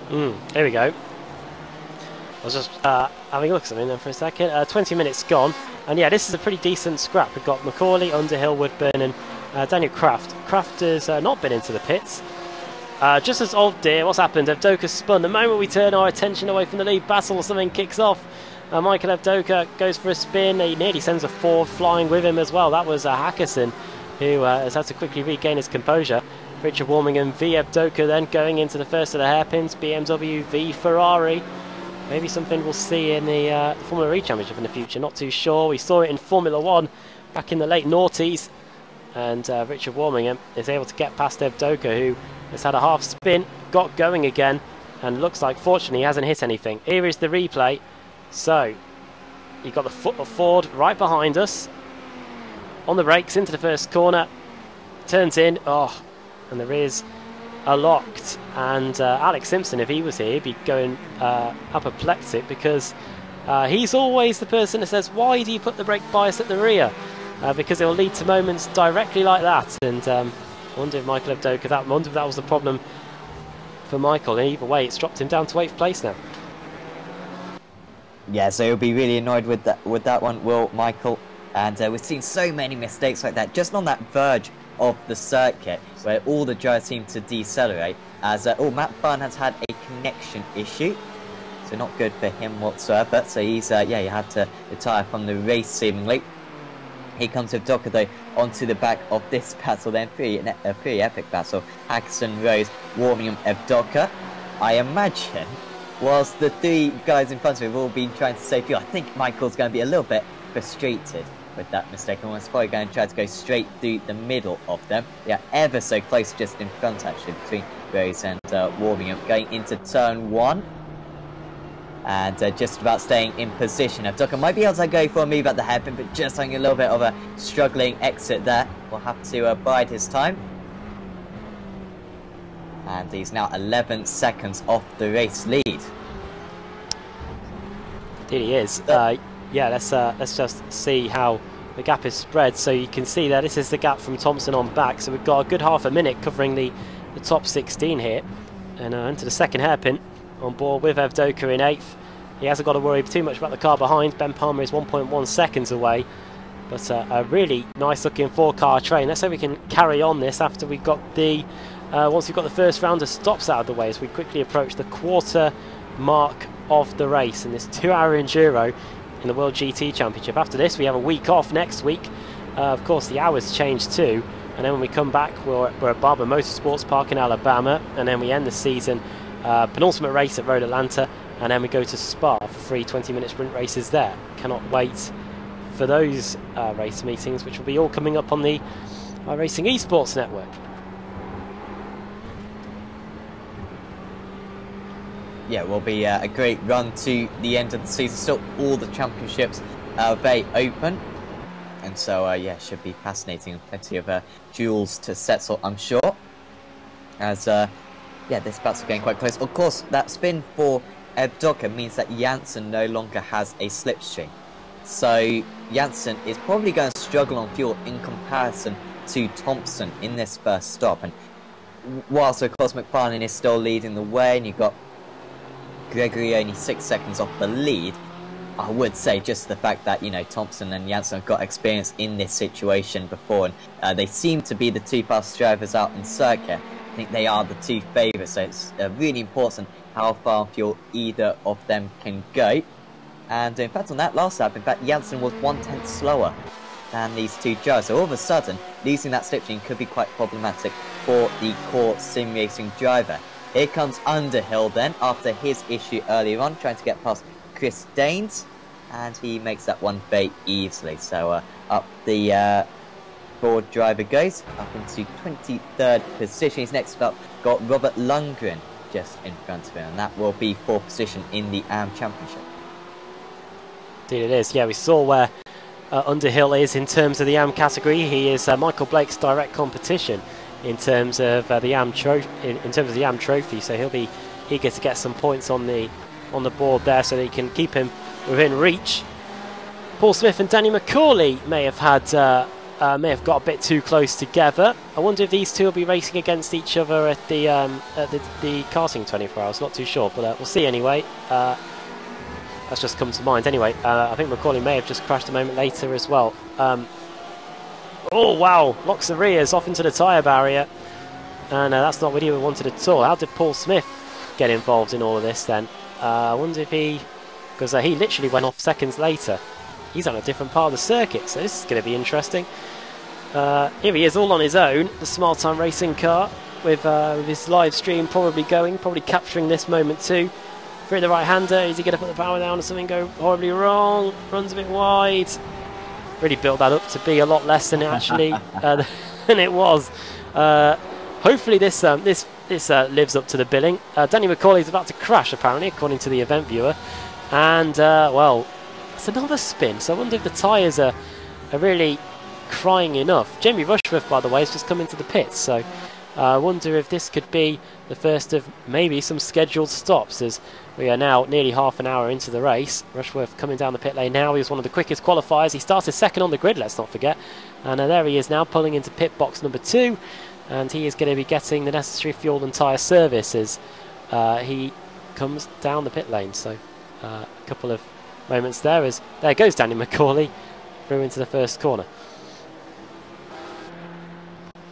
Here we go. I was just having a look at something then for a second. 20 minutes gone. And yeah, this is a pretty decent scrap. We've got Macaulay, Underhill, Woodburn and Daniel Kraft. Kraft has not been into the pits. Just as old dear, what's happened? Evdoka spun. The moment we turn our attention away from the lead battle, something kicks off. Michael Evdoka goes for a spin. He nearly sends a Ford flying with him as well. That was Hackerson, who has had to quickly regain his composure. Richard Warmingham v Evdoka then going into the first of the hairpins. BMW v Ferrari. Maybe something we'll see in the Formula E Championship in the future, not too sure. We saw it in Formula 1 back in the late noughties. And Richard Warmingham is able to get past Evdoka, who has had a half spin, got going again, and looks like, fortunately, he hasn't hit anything. Here is the replay. So, you've got the Ford right behind us. On the brakes into the first corner. Turns in. Oh, and the rears are locked. And Alex Simpson, if he was here, he'd be going apoplectic, because he's always the person that says, why do you put the brake bias at the rear? Because it will lead to moments directly like that. And I wonder if Michael Evdoka, I wonder if that was the problem for Michael. And either way, it's dropped him down to 8th place now. Yeah, so he'll be really annoyed with that one, will Michael. And we've seen so many mistakes like that, just on that verge of the circuit, where all the drivers seem to decelerate. As Matt Bunn has had a connection issue, so not good for him whatsoever. So he's yeah, he had to retire from the race seemingly. Here comes Evdoka though onto the back of this battle then, a pretty epic battle. Hackerson, Rose, Warmingham, Evdoka. I imagine, whilst the 3 guys in front of him have all been trying to save fuel, I think Michael's going to be a little bit frustrated with that mistake, and was probably going to try to go straight through the middle of them. Yeah, ever so close just in front actually between Rose and Warmingham, going into turn 1. And just about staying in position. Evdoka might be able to go for a move at the hairpin, but just having a little bit of a struggling exit there. We'll have to bide his time. And he's now 11 seconds off the race lead. Indeed he is. Yeah, let's just see how the gap is spread. So you can see there, this is the gap from Thompson on back. So we've got a good half a minute covering the top 16 here. And into the second hairpin. On board with Evdoka in 8th. He hasn't got to worry too much about the car behind. Ben Palmer is 1.1 seconds away. But a really nice looking 4-car train. Let's hope we can carry on this after we've got the once we've got the first round of stops out of the way, as we quickly approach the quarter mark of the race in this 2-hour enduro in the World GT Championship. After this we have a week off next week. Of course the hours change too. And then when we come back we're at Barber Motorsports Park in Alabama. And then we end the season penultimate race at Road Atlanta, and then we go to Spa for 3 20-minute sprint races there. Cannot wait for those race meetings, which will be all coming up on the Racing Esports Network. Yeah, it will be a great run to the end of the season. Still, all the championships are very open, and so yeah, should be fascinating, and plenty of duels to settle, I'm sure. As yeah, this battle's getting quite close. Of course, that spin for Evdoka means that Janssen no longer has a slipstream. So Janssen is probably going to struggle on fuel in comparison to Thompson in this first stop. And whilst, of course, McFarlane is still leading the way, and you've got Gregory only 6 seconds off the lead, I would say just the fact that, you know, Thompson and Janssen have got experience in this situation before, and they seem to be the 2 fastest drivers out in circuit. think they are the two favourites, so it's really important how far on fuel either of them can go. And in fact, on that last lap, in fact, Janssen was 1/10 slower than these two drivers. So all of a sudden, losing that slipstream could be quite problematic for the core sim racing driver. Here comes Underhill then, after his issue earlier on, trying to get past Chris Danes. And he makes that one very easily. So up the board driver goes, up into 23rd position. He's next up got Robert Lundgren just in front of him. And that will be 4th position in the AM Championship. Indeed it is. Yeah, we saw where Underhill is in terms of the AM category. He is Michael Blake's direct competition in terms of the AM trophy. So he'll be eager to get some points on the board there, so that he can keep him within reach. Paul Smith and Danny McCauley may have got a bit too close together. I wonder if these two will be racing against each other at the karting 24 hours. Not too sure, but we'll see anyway. That's just come to mind. Anyway, I think McCauley may have just crashed a moment later as well. Oh wow, locks the rears off into the tyre barrier, and that's not what he wanted at all. How did Paul Smith get involved in all of this then? I wonder if because he literally went off seconds later. He's on a different part of the circuit, so this is going to be interesting. Here he is all on his own, the Smart Time Racing car, with his live stream probably capturing this moment too. Through the right-hander, is he going to put the power down or something go horribly wrong? Runs a bit wide. Really built that up to be a lot less than it actually than it was. Hopefully this lives up to the billing. Danny McCauley's about to crash apparently, according to the event viewer. And well, it's another spin. So I wonder if the tyres are really crying enough. Jamie Rushworth, by the way, has just come into the pits. So I wonder if this could be the first of maybe some scheduled stops, as we are now nearly half an hour into the race. Rushworth coming down the pit lane now. He was one of the quickest qualifiers. He started second on the grid, let's not forget. And there he is now, pulling into pit box number 2. And he is going to be getting the necessary fuel and tyre service as he comes down the pit lane. So a couple of moments there as there goes Danny McCauley through into the first corner.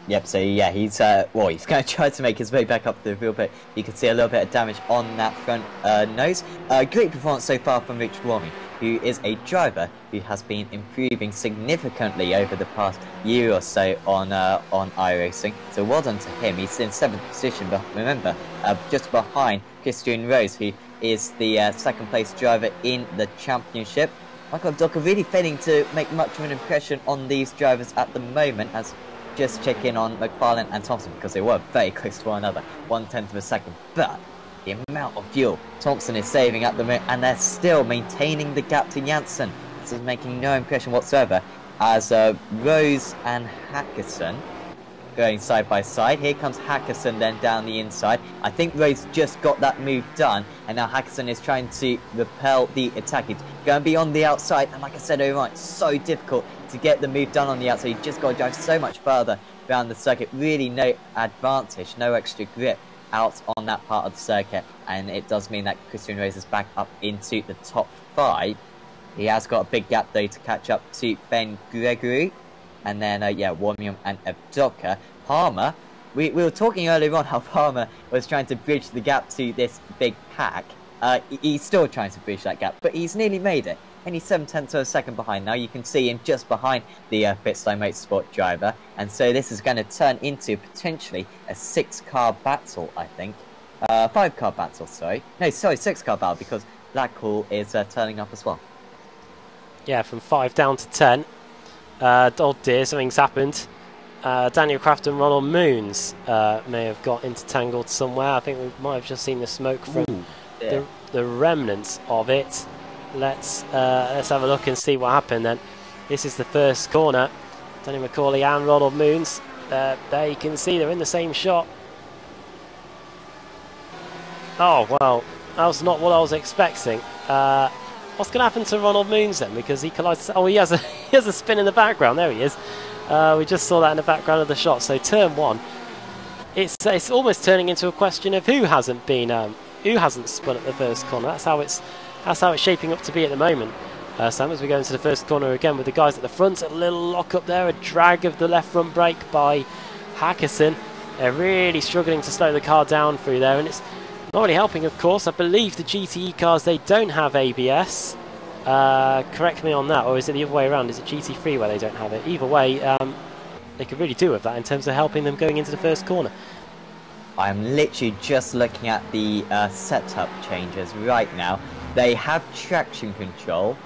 Yep, so yeah, he's going to try to make his way back up to the field, but you can see a little bit of damage on that front nose. Great performance so far from Richard Warming, who is a driver who has been improving significantly over the past year or so on iRacing. So well done to him. He's in 7th position, but remember, just behind Christian Rose, who is the 2nd place driver in the championship. Michael Docker really failing to make much of an impression on these drivers at the moment, as just check in on McFarlane and Thompson, because they were very close to one another, 1/10 of a second. But the amount of fuel Thompson is saving at the moment, and they're still maintaining the gap to Janssen. This is making no impression whatsoever, as Rose and Hackerson going side by side. Here comes Hackerson then down the inside. I think Rose just got that move done, and now Hackerson is trying to repel the attack. He's going to be on the outside, and like I said earlier on, it's so difficult to get the move done on the outside. You just got to drive so much further around the circuit. Really no advantage, no extra grip out on that part of the circuit, and it does mean that Christian Rose is back up into the top 5. He has got a big gap though to catch up to Ben Gregory, and then yeah, Wormium and Evdoka. Palmer, we were talking earlier on how Palmer was trying to bridge the gap to this big pack. He's still trying to bridge that gap, but he's nearly made it. Only 7/10 of a second behind now. You can see him just behind the Pitstone Motorsport driver. And so this is going to turn into potentially a 6-car battle, I think. 5-car battle, sorry. No, sorry, 6-car battle, because Blackhall is turning up as well. Yeah, from 5 down to 10. Oh dear, something's happened. Daniel Craft and Ronald Moons may have got intertangled somewhere. I think we might have just seen the smoke from the remnants of it. Let's have a look and see what happened then. This is the first corner. Danny McCauley and Ronald Moons. There you can see they're in the same shot. Oh well, that was not what I was expecting. What's going to happen to Ronald Moons then? Because he collides. Oh, he has a spin in the background. There he is. We just saw that in the background of the shot. So turn 1, it's almost turning into a question of who hasn't spun at the first corner. That's how it's shaping up to be at the moment. Sam, as we go into the first corner again with the guys at the front, a little lock up there, a drag of the left front brake by Hackerson. They're really struggling to slow the car down through there, and it's not really helping, of course. I believe the GTE cars, they don't have ABS. Correct me on that, or is it the other way around? Is it GT3 where they don't have it? Either way, they could really do with that in terms of helping them going into the first corner. I'm literally just looking at the setup changes right now. They have traction control,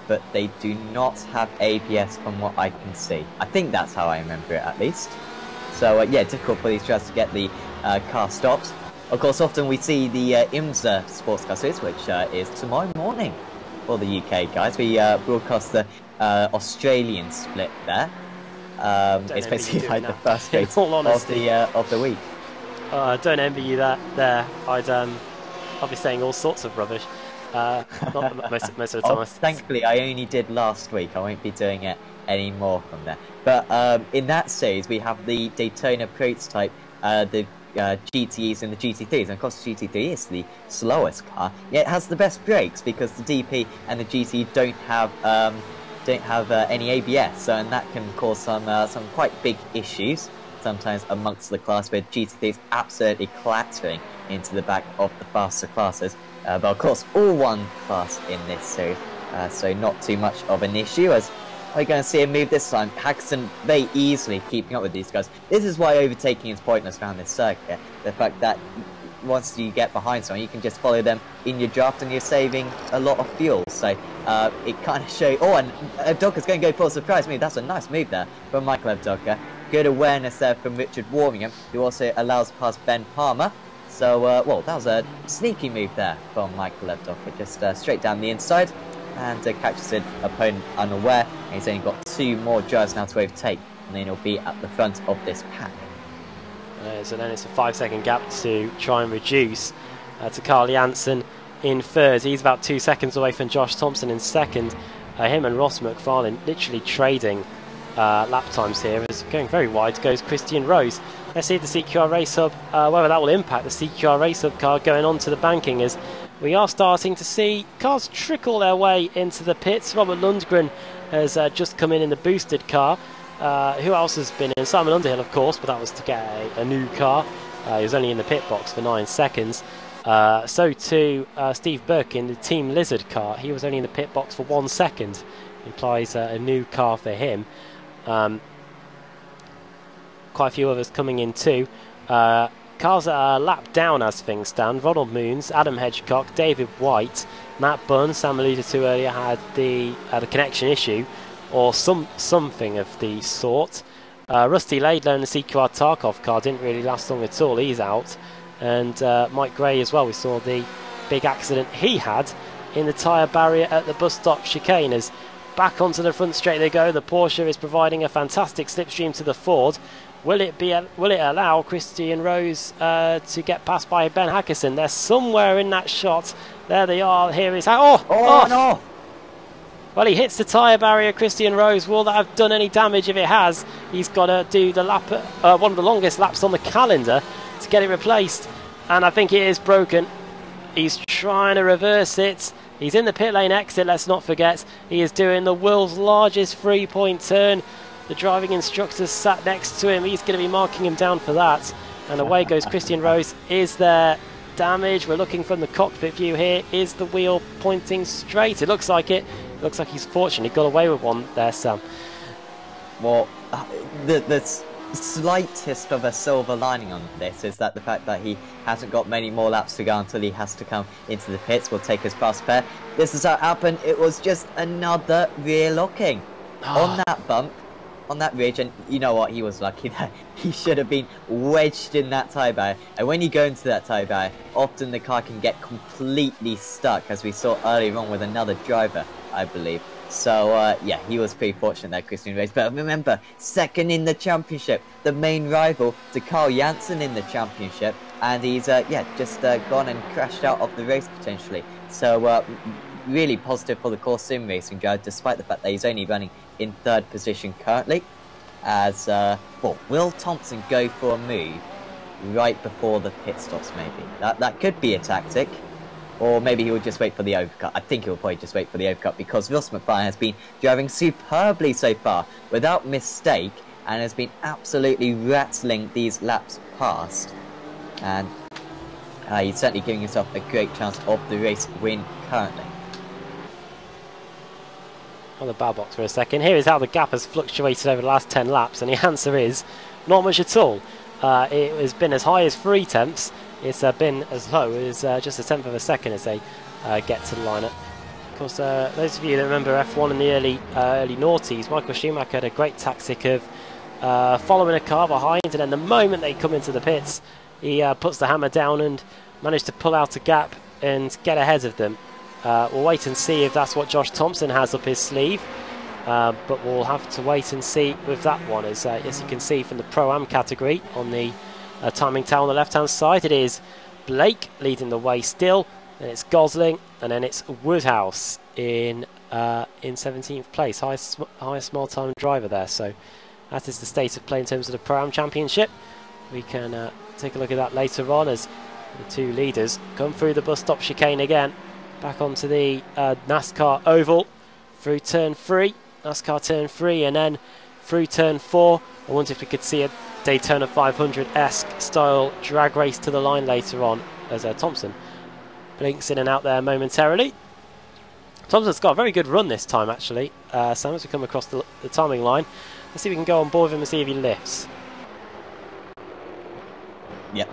but they do not have ABS from what I can see. I think that's how I remember it, at least. So yeah, difficult for these drivers to get the car stopped. Of course, often we see the IMSA Sports Car Series, which is tomorrow morning for the UK guys. We broadcast the Australian split there. It's basically like the first race of the week. Don't envy you that there. I'll be saying all sorts of rubbish. Not most of the time. Thankfully, I only did last week. I won't be doing it anymore from there. But in that series, we have the Daytona prototype, the GTEs and the GT3s. And of course, the GT3 is the slowest car. Yet it has the best brakes because the DP and the GT don't have any ABS, and that can cause some quite big issues sometimes amongst the class, where GT3 is absolutely clattering into the back of the faster classes. But of course, all one class in this series, so not too much of an issue, as we're going to see a move this time. Haxton very easily keeping up with these guys. This is why overtaking is pointless around this circuit. The fact that once you get behind someone, you can just follow them in your draft and you're saving a lot of fuel. So it kind of shows... Oh, and Evdoka's going to go for a surprise move. That's a nice move there from Michael Evdoka. Good awareness there from Richard Warmingham, who also allows past Ben Palmer. So, well, that was a sneaky move there from Michael Evdoka. Just straight down the inside and catches an opponent unaware. And he's only got 2 more drivers now to overtake, and then he'll be at the front of this pack. So then it's a 5-second gap to try and reduce to Carl Janssen in third. He's about 2 seconds away from Josh Thompson in second. Him and Ross McFarlane literally trading lap times here. As going very wide goes Christian Rose. Let's see if the CQR Race Hub, whether that will impact the CQR Race Hub car going on to the banking, as we are starting to see cars trickle their way into the pits. Robert Lundgren has just come in the boosted car. Who else has been in? Simon Underhill, of course, but that was to get a new car. He was only in the pit box for 9 seconds. So too Steve Burke in the Team Lizard car. He was only in the pit box for 1 second. Implies a new car for him. Quite a few others coming in too. Cars that are lapped down as things stand. Ronald Moons, Adam Hedgecock, David White, Matt Bunn, Sam alluded to earlier, had a connection issue or something of the sort. Rusty Laidler in the CQR Tarkov car didn't really last long at all. He's out. And Mike Gray as well. We saw the big accident he had in the tyre barrier at the bus stop chicane. As back onto the front straight they go. The Porsche is providing a fantastic slipstream to the Ford. Will it allow Christian Rose to get past by Ben Hackerson? They're somewhere in that shot. There they are. Here is... Oh no! Well, he hits the tyre barrier, Christian Rose. Will that have done any damage? If it has, he's got to do the lap, one of the longest laps on the calendar to get it replaced. And I think it is broken. He's trying to reverse it. He's in the pit lane exit, let's not forget. He is doing the world's largest 3-point turn. The driving instructor sat next to him. He's going to be marking him down for that. And away goes Christian Rose. Is there damage? We're looking from the cockpit view here. Is the wheel pointing straight? It looks like it. It looks like he's fortunately got away with one there, Sam. Well, the slightest of a silver lining on this is that the fact that he hasn't got many more laps to go until he has to come into the pits will take his past pair. This is how it happened. It was just another rear locking on that bump, on that ridge, and you know what, he was lucky that he should have been wedged in that tyre barrier. And when you go into that tyre barrier, often the car can get completely stuck, as we saw earlier on with another driver, I believe. So yeah, he was pretty fortunate there, Christian Rose. But remember, second in the championship, the main rival to Carl Janssen in the championship, and he's yeah, just gone and crashed out of the race potentially. So really positive for the Core Sim Racing driver, despite the fact that he's only running in 3rd position currently. As well, will Thompson go for a move right before the pit stops? Maybe that could be a tactic. Or maybe he will just wait for the overcut. I think he'll probably just wait for the overcut, because Ross McFarlane has been driving superbly so far. Without mistake, and has been absolutely rattling these laps past. And he's certainly giving himself a great chance of the race win currently. On the bow box for a second. Here is how the gap has fluctuated over the last 10 laps, and the answer is not much at all. It has been as high as 3 tenths. It's been as low as just a tenth of a second as they get to the lineup. Of course, those of you that remember F1 in the early noughties, Michael Schumacher had a great tactic of following a car behind, and then the moment they come into the pits, he puts the hammer down and managed to pull out a gap and get ahead of them. We'll wait and see if that's what Josh Thompson has up his sleeve, but we'll have to wait and see with that one. As you can see from the Pro-Am category on the timing tower on the left-hand side, it is Blake leading the way still, then it's Gosling, and then it's Woodhouse in 17th place, highest small time driver there. So that is the state of play in terms of the Pro-Am Championship. We can take a look at that later on as the 2 leaders come through the bus stop chicane again, back onto the NASCAR oval, through turn 3, NASCAR turn 3, and then through turn 4. I wonder if we could see a Daytona 500-esque style drag race to the line later on, as Thompson blinks in and out there momentarily. Thompson's got a very good run this time, actually, Sam, as we come across the timing line. Let's see if we can go on board with him and see if he lifts. Yep,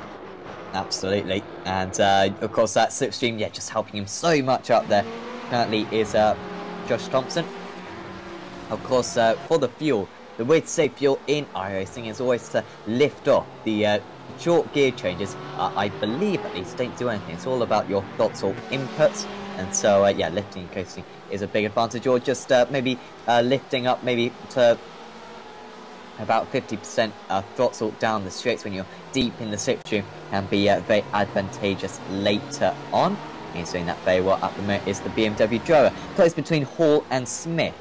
absolutely. And of course that slipstream, just helping him so much up there currently is Josh Thompson. Of course, for the fuel, the way to save fuel in iRacing is always to lift off. The short gear changes, I believe at least, don't do anything. It's all about your throttle inputs, and so lifting and coasting is a big advantage, or just maybe lifting up maybe to about 50% throttle down the straights when you're deep in the slipstream can be very advantageous later on. He's doing that very well at the moment is the BMW driver. Close between Hall and Smith.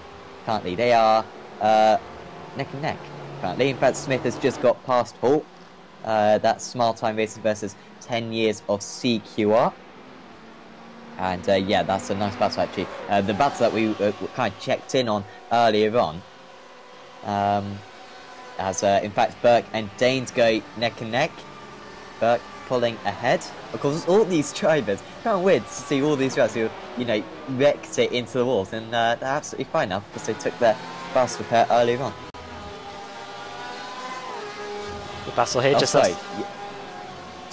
Currently they are neck and neck. Currently, in fact, Smith has just got past Hall. That's Small Time Racing versus 10 years of CQR. And that's a nice battle actually. The battle that we kind of checked in on earlier on. As in fact Burke and Danes go neck and neck. Burke pulling ahead. Of course, all these drivers, can't wait to see all these drivers who, wrecked it into the walls, and they're absolutely fine now because they took their fast repair earlier on. The battle here So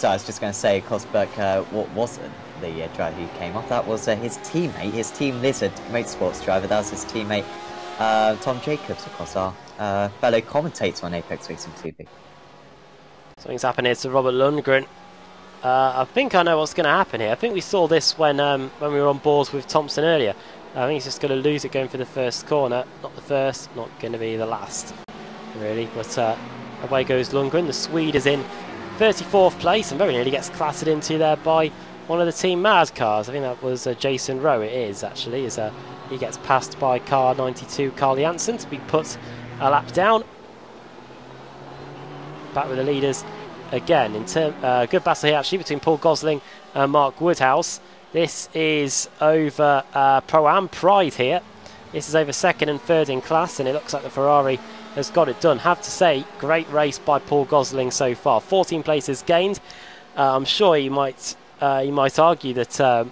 I was just going to say, of course, Burke, what wasn't the driver who came off? That was his teammate, his Team Lizard Motorsports driver. That was his teammate, Tom Jacobs, of course, our fellow commentator on Apex Racing TV. Something's happened here to Robert Lundgren. I think I know what's going to happen here. I think we saw this when we were on boards with Thompson earlier. I think he's just going to lose it going for the first corner. Not the first, not going to be the last, really. But away goes Lundgren. The Swede is in 34th place and very nearly gets clattered into there by one of the Team Mad cars. I think that was Jason Rowe. It is, actually. As he gets passed by car 92, Carl Janssen, to be put a lap down. Back with the leaders again. Good battle here actually between Paul Gosling and Mark Woodhouse. This is over Pro-Am Pride here. This is over second and third in class, and it looks like the Ferrari has got it done. Have to say, great race by Paul Gosling so far. 14 places gained. I'm sure you might argue that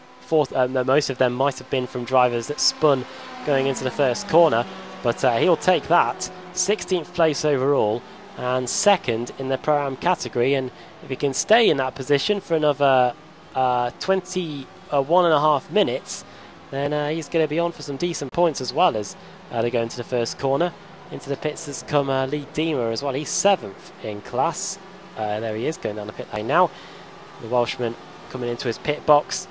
most of them might have been from drivers that spun going into the first corner, but he'll take that. 16th place overall and second in the Pro-Am category, and if he can stay in that position for another 21.5 minutes, then he's going to be on for some decent points as well as they go into the first corner. Into the pits has come Lee Deemer as well. He's 7th in class. There he is, going down the pit lane now. The Welshman coming into his pit box,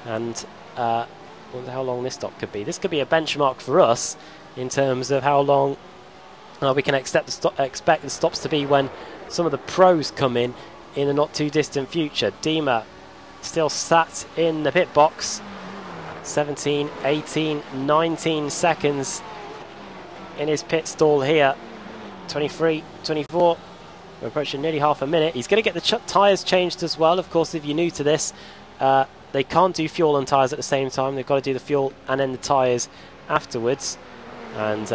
and I wonder how long this stop could be. This could be a benchmark for us in terms of how long we can expect the stops to be when some of the pros come in the not too distant future. Deemer still sat in the pit box. 17, 18, 19 seconds in his pit stall here. 23, 24. We're approaching nearly half a minute. He's going to get the tyres changed as well. Of course, if you're new to this, they can't do fuel and tyres at the same time. They've got to do the fuel and then the tyres afterwards. And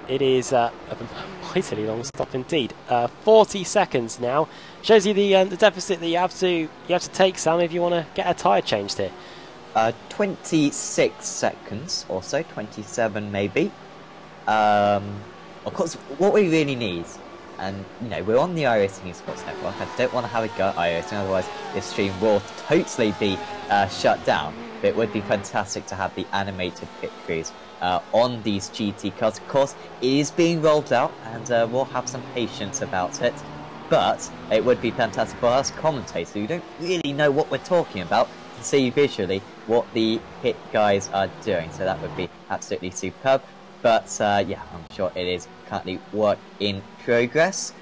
It is a mightily long stop indeed. 40 seconds now. Shows you the deficit that you have to take, Sam, if you want to get a tyre changed here. 26 seconds or so, 27 maybe. Of course, what we really need, and you know, we're on the iRacing Esports Network. I don't want to have a go at iRacing, otherwise this stream will totally be shut down. But it would be fantastic to have the animated pit crews on these GT cars. Of course, it is being rolled out, and we'll have some patience about it. But it would be fantastic for us commentators who don't really know what we're talking about to see visually what the pit guys are doing. So that would be absolutely superb. But yeah, I'm sure it is currently work in progress.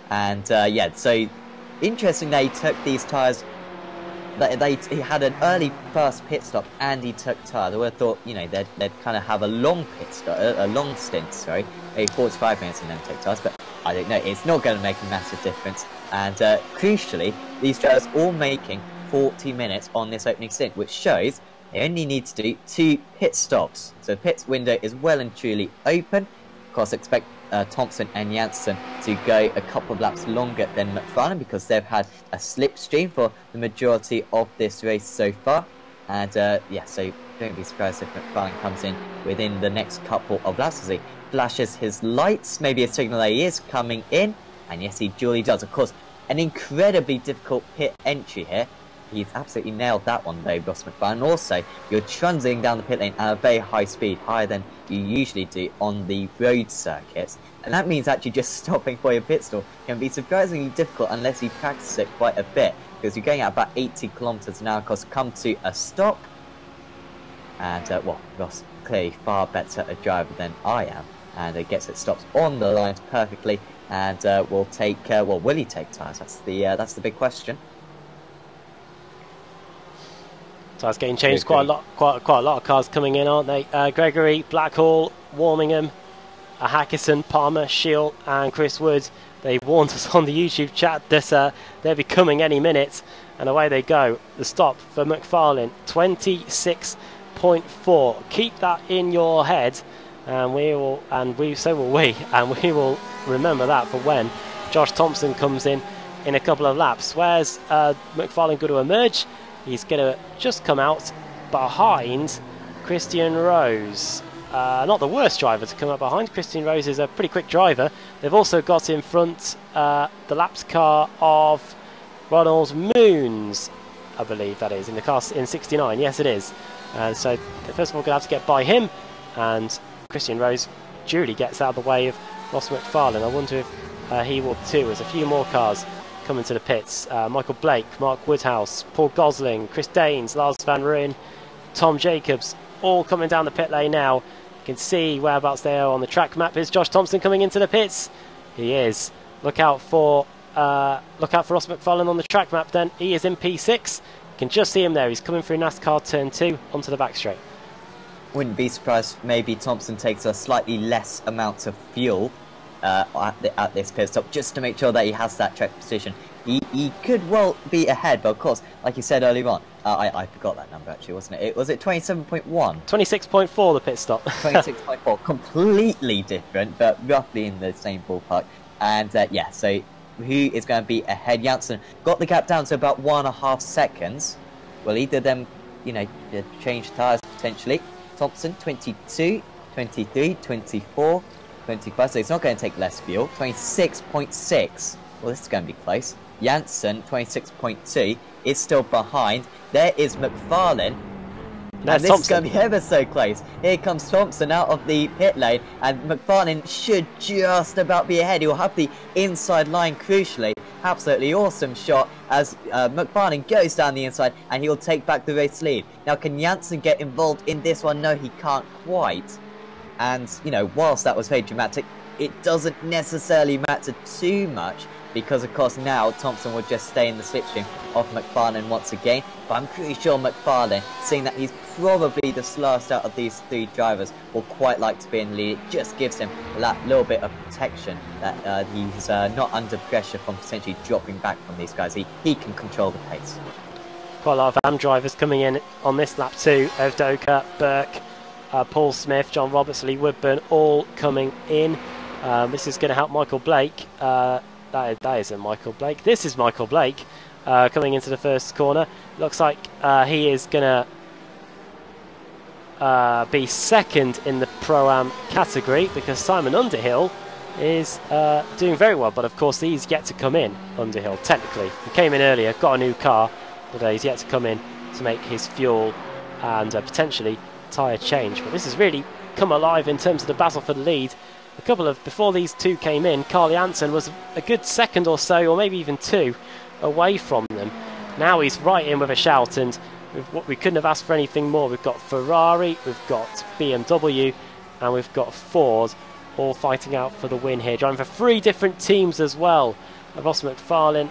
And yeah, so interesting that he took these tyres. He had an early first pit stop and he took tyres. I would have thought, you know, they'd kind of have a long pit stop, a long stint, sorry, maybe 45 minutes and then take tyres. But I don't know, it's not going to make a massive difference. And crucially, these drivers all making 40 minutes on this opening stint, which shows they only need to do 2 pit stops. So the pit window is well and truly open. Of course, expect Thompson and Janssen to go a couple of laps longer than McFarlane because they've had a slipstream for the majority of this race so far. And yeah, so don't be surprised if McFarlane comes in within the next couple of laps as he flashes his lights, maybe a signal that he is coming in. And yes, he duly does. Of course, an incredibly difficult pit entry here. He's absolutely nailed that one though, Ross McFarlane. Also, you're trundling down the pit lane at a very high speed, higher than you usually do on the road circuits. And that means actually just stopping for your pit stop can be surprisingly difficult unless you practice it quite a bit. Because you're going at about 80 kilometers an hour, of course, come to a stop. And, well, Ross clearly far better a driver than I am. And it gets it stops on the lines perfectly. And will take, well, will he take tyres? That's the big question. Tyres getting changed, quite a lot of cars coming in, aren't they? Gregory, Blackhall, Warmingham, Hackison, Palmer, Shield and Chris Wood. They warned us on the YouTube chat that they'll be coming any minute, and away they go. The stop for McFarlane, 26.4. Keep that in your head, and so will we, and we will remember that for when Josh Thompson comes in a couple of laps. Where's McFarlane going to emerge? He's going to just come out behind Christian Rose. Not the worst driver to come up behind. Christian Rose is a pretty quick driver. They've also got in front the laps car of Ronald Moons, I believe that is, in the car in 69. Yes, it is. So first of all, going to have to get by him, and Christian Rose duly gets out of the way of Ross McFarlane. I wonder if he will too. There's a few more cars coming to the pits. Michael Blake, Mark Woodhouse, Paul Gosling, Chris Daines, Lars Van Rooyen, Tom Jacobs, all coming down the pit lane now. You can see whereabouts they are on the track map. Is Josh Thompson coming into the pits? He is. Look out for Ross McFarlane on the track map then. He is in P6. You can just see him there. He's coming through NASCAR turn 2 onto the back straight. Wouldn't be surprised if maybe Thompson takes a slightly less amount of fuel at this pit stop just to make sure that he has that track position. He could well be ahead, but of course, like you said earlier on, I forgot that number actually, wasn't it? Was it 27.1? 26.4 the pit stop. 26.4, completely different, but roughly in the same ballpark. And yeah, so who is going to be ahead? Janssen got the gap down to about 1.5 seconds. Well, either them, you know, change tyres potentially. Thompson, 22, 23, 24, 25, so it's not going to take less fuel. 26.6. Well, this is going to be close. Janssen, 26.2, is still behind. There is McFarlane. And this is going to be ever so close. Here comes Thompson out of the pit lane, and McFarlane should just about be ahead. He'll have the inside line crucially. Absolutely awesome shot as McFarlane goes down the inside, and he'll take back the race lead. Now, can Janssen get involved in this one? No, he can't quite. And, you know, whilst that was very dramatic, it doesn't necessarily matter too much because, of course, now Thompson will just stay in the slipstream of McFarlane once again. But I'm pretty sure McFarlane, seeing that he's probably the slowest out of these 3 drivers, will quite like to be in the lead. It just gives him that little bit of protection that he's not under pressure from potentially dropping back from these guys. He can control the pace. Quite a lot of AM drivers coming in on this lap too. Ovdoka, Burke, Paul Smith, John Roberts, Lee Woodburn, all coming in. This is going to help Michael Blake. That isn't Michael Blake. This is Michael Blake coming into the first corner. Looks like he is going to be second in the Pro-Am category because Simon Underhill is doing very well. But of course, he's yet to come in, Underhill, technically. He came in earlier, got a new car, but he's yet to come in to make his fuel and potentially tyre change. But this has really come alive in terms of the battle for the lead. A couple of, before these two came in, Carl Janssen was a good second or so, or maybe even two, away from them. Now he's right in with a shout, and we couldn't have asked for anything more. We've got Ferrari, we've got BMW, and we've got Ford, all fighting out for the win here. Driving for 3 different teams as well. Ross McFarlane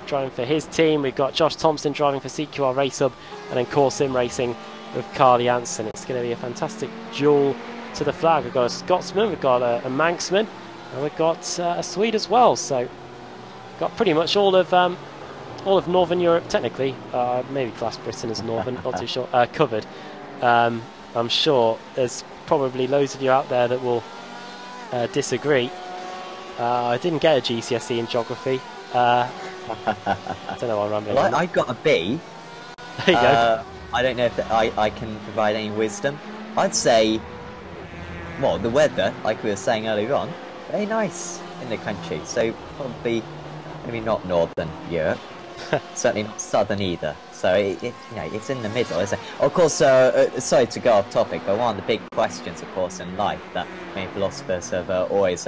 driving for his team. We've got Josh Thompson driving for CQR Race Hub, and then Core Sim Racing with Carl Janssen. It's going to be a fantastic duel to the flag. We've got a Scotsman, we've got a Manxman, and we've got a Swede as well. So got pretty much all of Northern Europe, technically, maybe class Britain as Northern, not too sure, covered. I'm sure there's probably loads of you out there that will disagree. I didn't get a GCSE in geography. I don't know why I'm rambling. Well, I got a B. There you go. I don't know if I can provide any wisdom. I'd say, well, the weather, like we were saying earlier on, very nice in the country. So probably maybe not Northern Europe, certainly not Southern either. So it's in the middle, isn't it? Of course, sorry to go off topic, but one of the big questions, of course, in life that many philosophers have always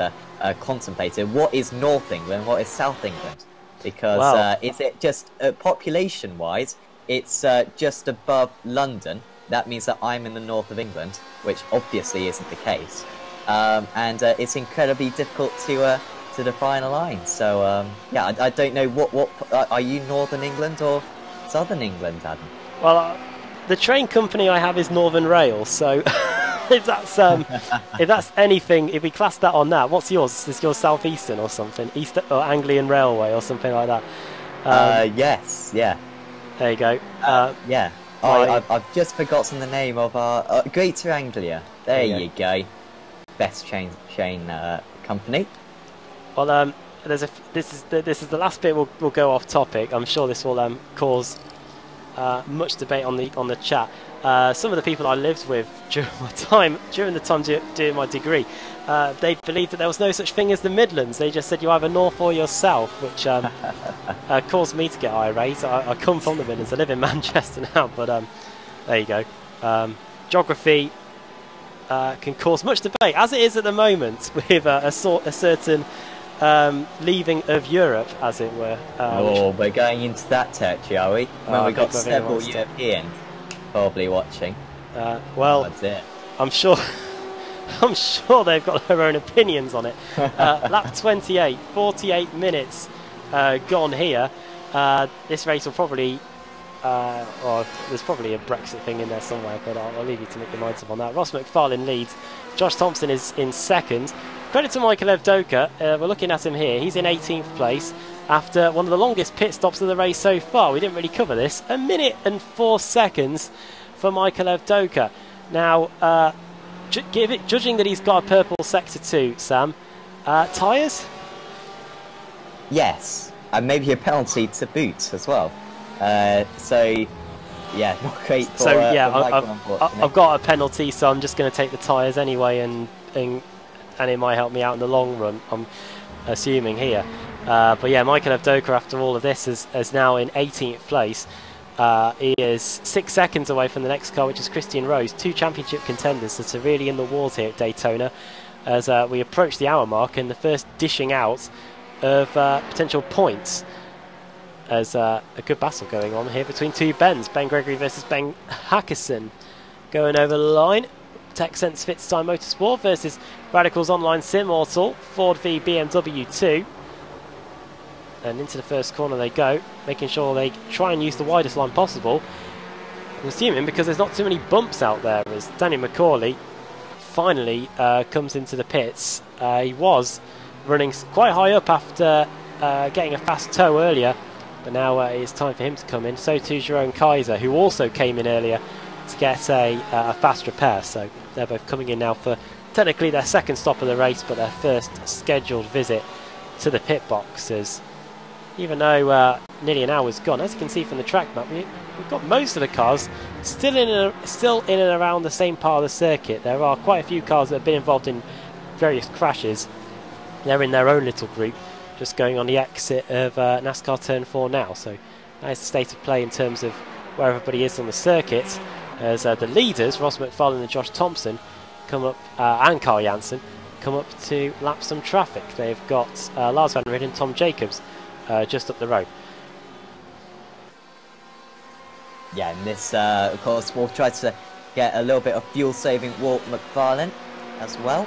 contemplated: what is North England? What is South England? Because wow. Is it just population-wise? It's just above London. That means that I'm in the north of England, which obviously isn't the case, and it's incredibly difficult to define a line. So yeah, I don't know what are you, Northern England or Southern England, Adam? Well, the train company I have is Northern Rail, so if that's anything, if we class that on that, what's yours? Is yours Southeastern or something? East or Anglian Railway or something like that? Yes, yeah. There you go. Yeah. I've just forgotten the name of our Greater Anglia. There you go. Best chain company. Well, this is the last bit. We'll go off topic. I'm sure this will cause much debate on the chat. Some of the people I lived with during the time doing my degree, they believed that there was no such thing as the Midlands. They just said you either north or you're south, which caused me to get irate. I come from the Midlands. I live in Manchester now, but there you go. Geography can cause much debate, as it is at the moment, with a certain leaving of Europe, as it were. We're going into that territory, are we? When we've got several Europeans probably watching. Well, that's it. I'm sure they've got their own opinions on it. Lap 28, 48 minutes gone here. This race will probably, or there's probably a Brexit thing in there somewhere, but I'll leave you to make your minds up on that. Ross McFarlane leads. Josh Thompson is in second. Credit to Michael Evdoka. We're looking at him here. He's in 18th place after one of the longest pit stops of the race so far. We didn't really cover this. 1 minute and 4 seconds for Michael Evdoka. Now, judging that he's got a purple sector 2, Sam, tyres? Yes, and maybe a penalty to boot as well. So, yeah, not great for, so yeah, for I've got a penalty, so I'm just going to take the tyres anyway, and it might help me out in the long run, I'm assuming here. But yeah, Michael Evdoka, after all of this, is now in 18th place. He is 6 seconds away from the next car, which is Christian Rose, 2 championship contenders that are really in the wars here at Daytona as we approach the hour mark and the first dishing out of potential points. As a good battle going on here between two Bens. Ben Gregory versus Ben Hackerson going over the line. TechSense Fitztime Motorsport versus Radicals Online Simmortal. Ford v BMW 2. And into the first corner they go, making sure they try and use the widest line possible. I'm assuming because there's not too many bumps out there, as Danny McCauley finally comes into the pits. He was running quite high up after getting a fast tow earlier, but now it's time for him to come in. So too Jerome Kaiser, who also came in earlier to get a fast repair. So they're both coming in now for technically their second stop of the race, but their first scheduled visit to the pit boxes. Even though nearly an hour's gone, as you can see from the track map, we've got most of the cars still in and around the same part of the circuit. There are quite a few cars that have been involved in various crashes. They're in their own little group, just going on the exit of NASCAR Turn 4 now. So that is the state of play in terms of where everybody is on the circuit, as the leaders, Ross McFarlane and Josh Thompson, come up, and Carl Janssen, come up to lap some traffic. They've got Lars Van Ridden and Tom Jacobs just up the road. Yeah, and this, of course, will try to get a little bit of fuel saving Walt McFarlane as well.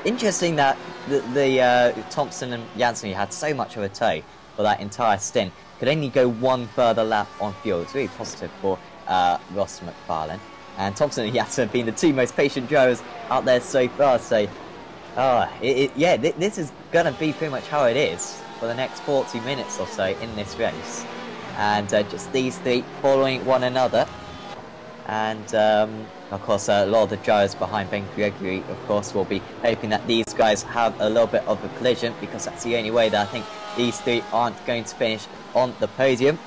Interesting that the Thompson and Janssen had so much of a tow for that entire stint. Could only go one further lap on fuel. It's really positive for Ross McFarlane. And Thompson and Janssen have been the two most patient drivers out there so far. So, yeah, this is going to be pretty much how it is for the next 40 minutes or so in this race. And just these three following one another. And, of course, a lot of the drivers behind Ben Gregory, of course, will be hoping that these guys have a little bit of a collision, because that's the only way that I think these three aren't going to finish on the podium.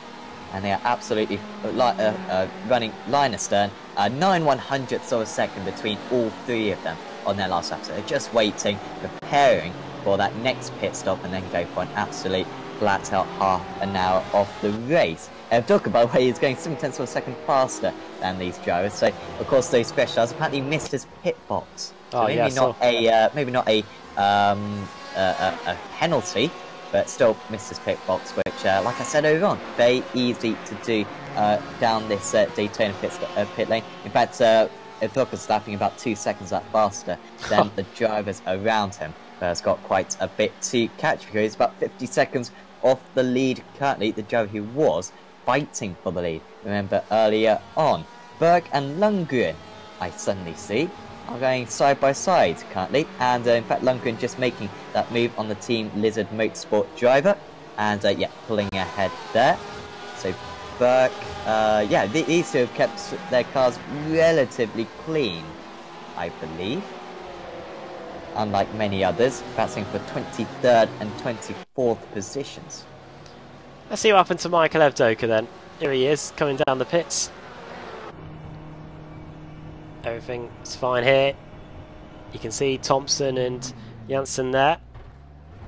And they are absolutely running line astern, 9/100ths of a second between all three of them on their last lap. So they're just waiting, preparing for that next pit stop, and then go for an absolute flat out half an hour of the race. Doka, by the way, is going 7/10 of a second faster than these drivers. So, of course, those specials apparently missed his pit box. So maybe not a penalty, but still missed his pit box, which, like I said earlier on, very easy to do down this Daytona pit lane. In fact, Doka's lapping about 2 seconds faster than the drivers around him. Has got quite a bit to catch, because he's about 50 seconds off the lead currently, the driver who was fighting for the lead. Remember earlier on, Berg and Lundgren, I suddenly see, are going side by side currently, and in fact Lundgren just making that move on the Team Lizard Motorsport driver, and yeah, pulling ahead there. So Berg, yeah, these two have kept their cars relatively clean, I believe, unlike many others, battling for 23rd and 24th positions. Let's see what happened to Michael Evdoka then. Here he is, coming down the pits. Everything's fine here. You can see Thompson and Janssen there.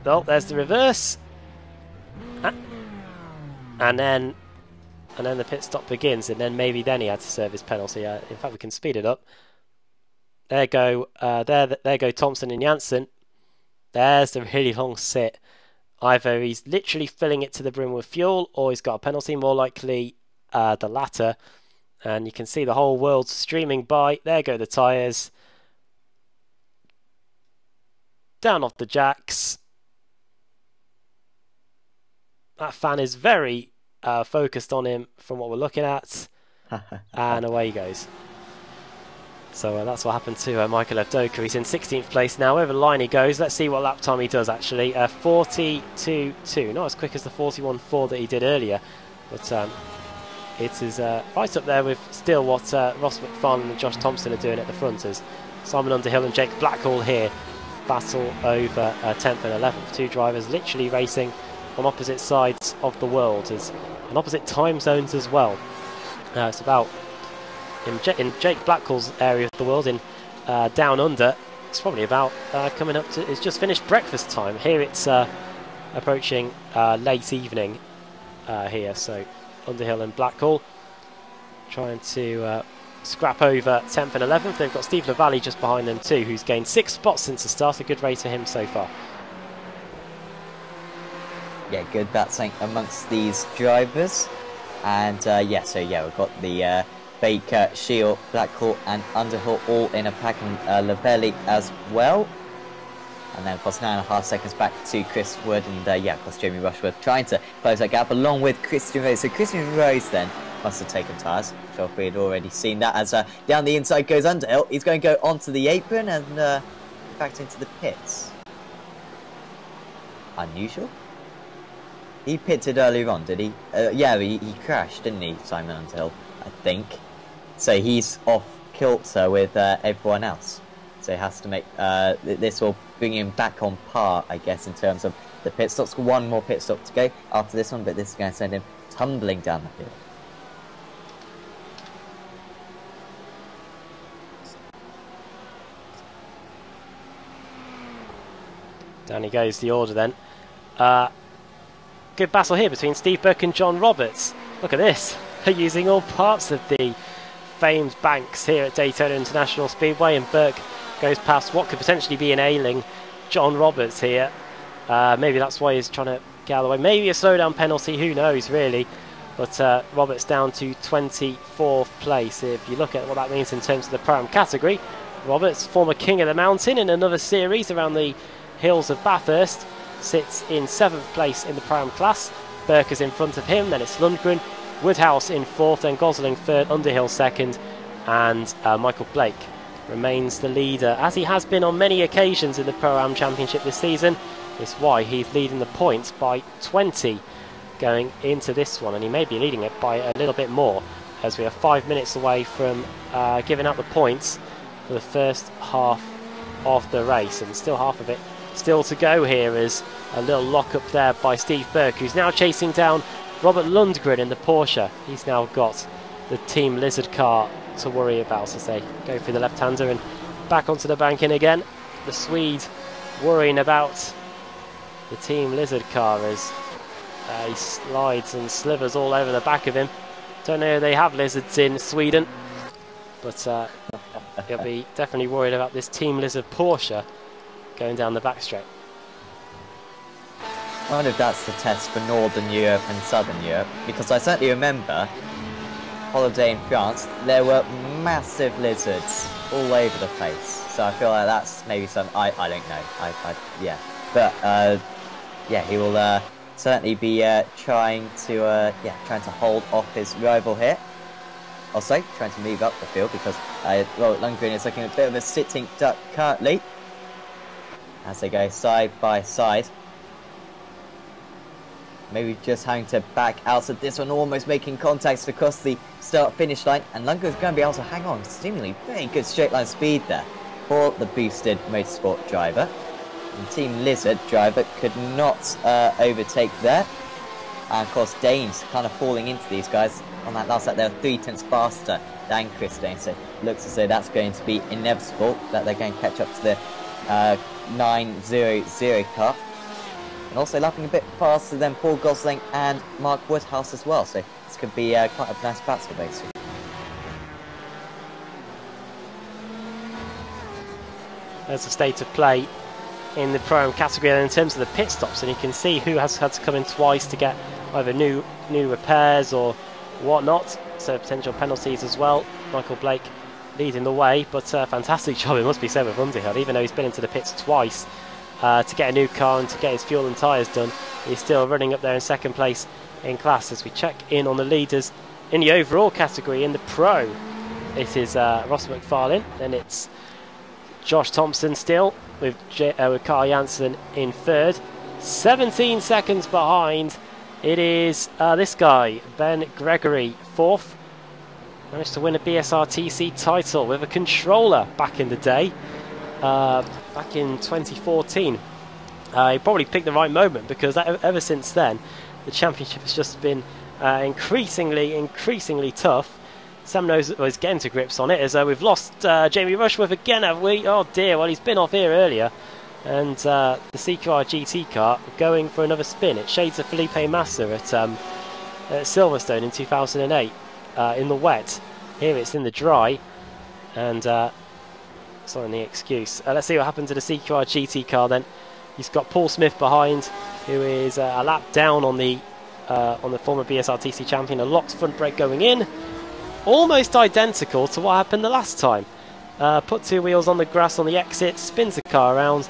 Oh, there's the reverse. And then the pit stop begins, and then maybe then he had to serve his penalty. In fact, we can speed it up. There go Thompson and Janssen. There's the really long sit. Either he's literally filling it to the brim with fuel, or he's got a penalty, more likely the latter. And you can see the whole world streaming by. There go the tyres. Down off the jacks. That fan is very focused on him from what we're looking at. And away he goes. So that's what happened to Michael Evdoka. He's in 16th place now. Over the line he goes. Let's see what lap time he does actually. 42.2. Not as quick as the 41.4 that he did earlier. But it is right up there with still what Ross McFarlane and Josh Thompson are doing at the front, as Simon Underhill and Jake Blackhall here battle over 10th and 11th. Two drivers literally racing on opposite sides of the world, and opposite time zones as well. It's about... In Jake Blackhall's area of the world, in Down Under, it's probably about coming up to... It's just finished breakfast time. Here it's approaching late evening here, so Underhill and Blackhall trying to scrap over 10th and 11th. They've got Steve Lavalley just behind them too, who's gained 6 spots since the start. A good race for him so far. Yeah, good battling amongst these drivers. And yeah, so yeah, we've got the... Baker, Shield, Blackhall and Underhill all in a pack, and Lavalley as well. And then of course 9.5 seconds back to Chris Wood, and yeah, of course Jamie Rushworth trying to close that gap along with Christian Rose. So Christian Rose then must have taken tyres. Sure, if we had already seen that, as down the inside goes Underhill. He's going to go onto the apron and back into the pits. Unusual. He pitted earlier on, did he? Yeah, he crashed, didn't he, Simon Underhill? I think. So he's off kilter with everyone else. So he has to make this will bring him back on par, I guess, in terms of the pit stops. One more pit stop to go after this one, but this is going to send him tumbling down the field. Down he goes, the order then. Good battle here between Steve Burke and John Roberts. Look at this. They're using all parts of the famed banks here at Daytona International Speedway, and Burke goes past what could potentially be an ailing John Roberts here. Maybe that's why he's trying to get out of the way. Maybe a slowdown penalty, who knows really. But Roberts down to 24th place. If you look at what that means in terms of the Pro-Am category, Roberts, former king of the mountain in another series around the hills of Bathurst, sits in 7th place in the Pro-Am class. Burke is in front of him, then it's Lundgren, Woodhouse in 4th, then Gosling 3rd, Underhill 2nd, and Michael Blake remains the leader, as he has been on many occasions in the Pro-Am Championship this season. It's why he's leading the points by 20 going into this one, and he may be leading it by a little bit more, as we are 5 minutes away from giving out the points for the first half of the race, and still half of it still to go here. Is a little lock up there by Steve Burke, who's now chasing down Robert Lundgren in the Porsche. He's now got the Team Lizard car to worry about as they go through the left-hander and back onto the banking again. The Swede worrying about the Team Lizard car as he slides and slivers all over the back of him. Don't know if they have lizards in Sweden, but he'll be definitely worried about this Team Lizard Porsche going down the back straight. I wonder if that's the test for Northern Europe and Southern Europe, because I certainly remember holiday in France, there were massive lizards all over the place. So I feel like that's maybe some, I don't know, yeah. But yeah, he will certainly be trying to hold off his rival here. Also trying to move up the field because well, Lundgren is looking a bit of a sitting duck currently as they go side by side. Maybe just having to back out, so this one almost making contact across the start-finish line, and Lundgren's going to be able to hang on. Seemingly very good straight line speed there for the boosted motorsport driver. And Team Lizard driver could not overtake there. And of course Dane's kind of falling into these guys. On that last lap they were 3/10 faster than Chris Dane, so it looks as though that's going to be inevitable, that they're going to catch up to the 900 car. And also lapping a bit faster than Paul Gosling and Mark Woodhouse as well, so this could be quite a nice battle basically. There's the state of play in the Pro-Am category in terms of the pit stops, and you can see who has had to come in twice to get either new repairs or whatnot, so potential penalties as well. Michael Blake leading the way, but fantastic job it must be said with Underhill, even though he's been into the pits twice to get a new car and to get his fuel and tyres done. He's still running up there in 2nd place in class. As we check in on the leaders in the overall category in the Pro, it is Ross McFarlane, then it's Josh Thompson still with Carl Janssen in 3rd. 17 seconds behind, it is this guy, Ben Gregory, 4th. Managed to win a BSRTC title with a controller back in the day, back in 2014. He probably picked the right moment, because ever since then the championship has just been increasingly tough. Sam knows he's getting to grips on it, as we've lost Jamie Rushworth again, have we? Oh dear, well he's been off here earlier. And the CQR GT car going for another spin. It shades of Felipe Massa at Silverstone in 2008 in the wet. Here it's in the dry, and sorry on the excuse. Let's see what happened to the CQR GT car then. He's got Paul Smith behind, who is a lap down on the former BSRTC champion. A locked front brake going in, almost identical to what happened the last time. Put 2 wheels on the grass on the exit, spins the car around,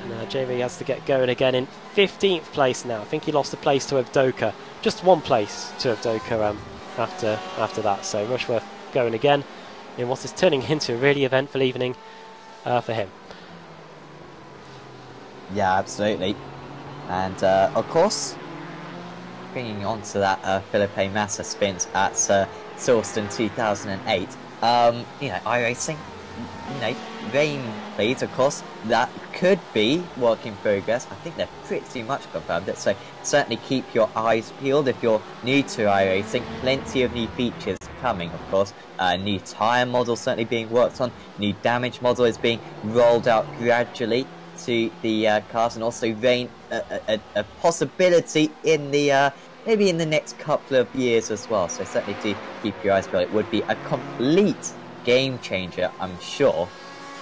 and JV has to get going again in 15th place now. I think he lost a place to Evdoka, just 1 place to Evdoka after that. So Rushworth going again in what is turning into a really eventful evening for him. Yeah, absolutely. And of course, bringing on to that Felipe Massa sprint at Silverstone 2008. You know, iRacing, you know, rain please, of course, that could be work in progress. I think they're pretty much confirmed it, so certainly keep your eyes peeled if you're new to iRacing. Plenty of new features coming, of course. New tyre model certainly being worked on, new damage model is being rolled out gradually to the cars, and also rain a possibility in the maybe in the next couple of years as well, so certainly do keep your eyes peeled. It would be a complete game changer, I'm sure,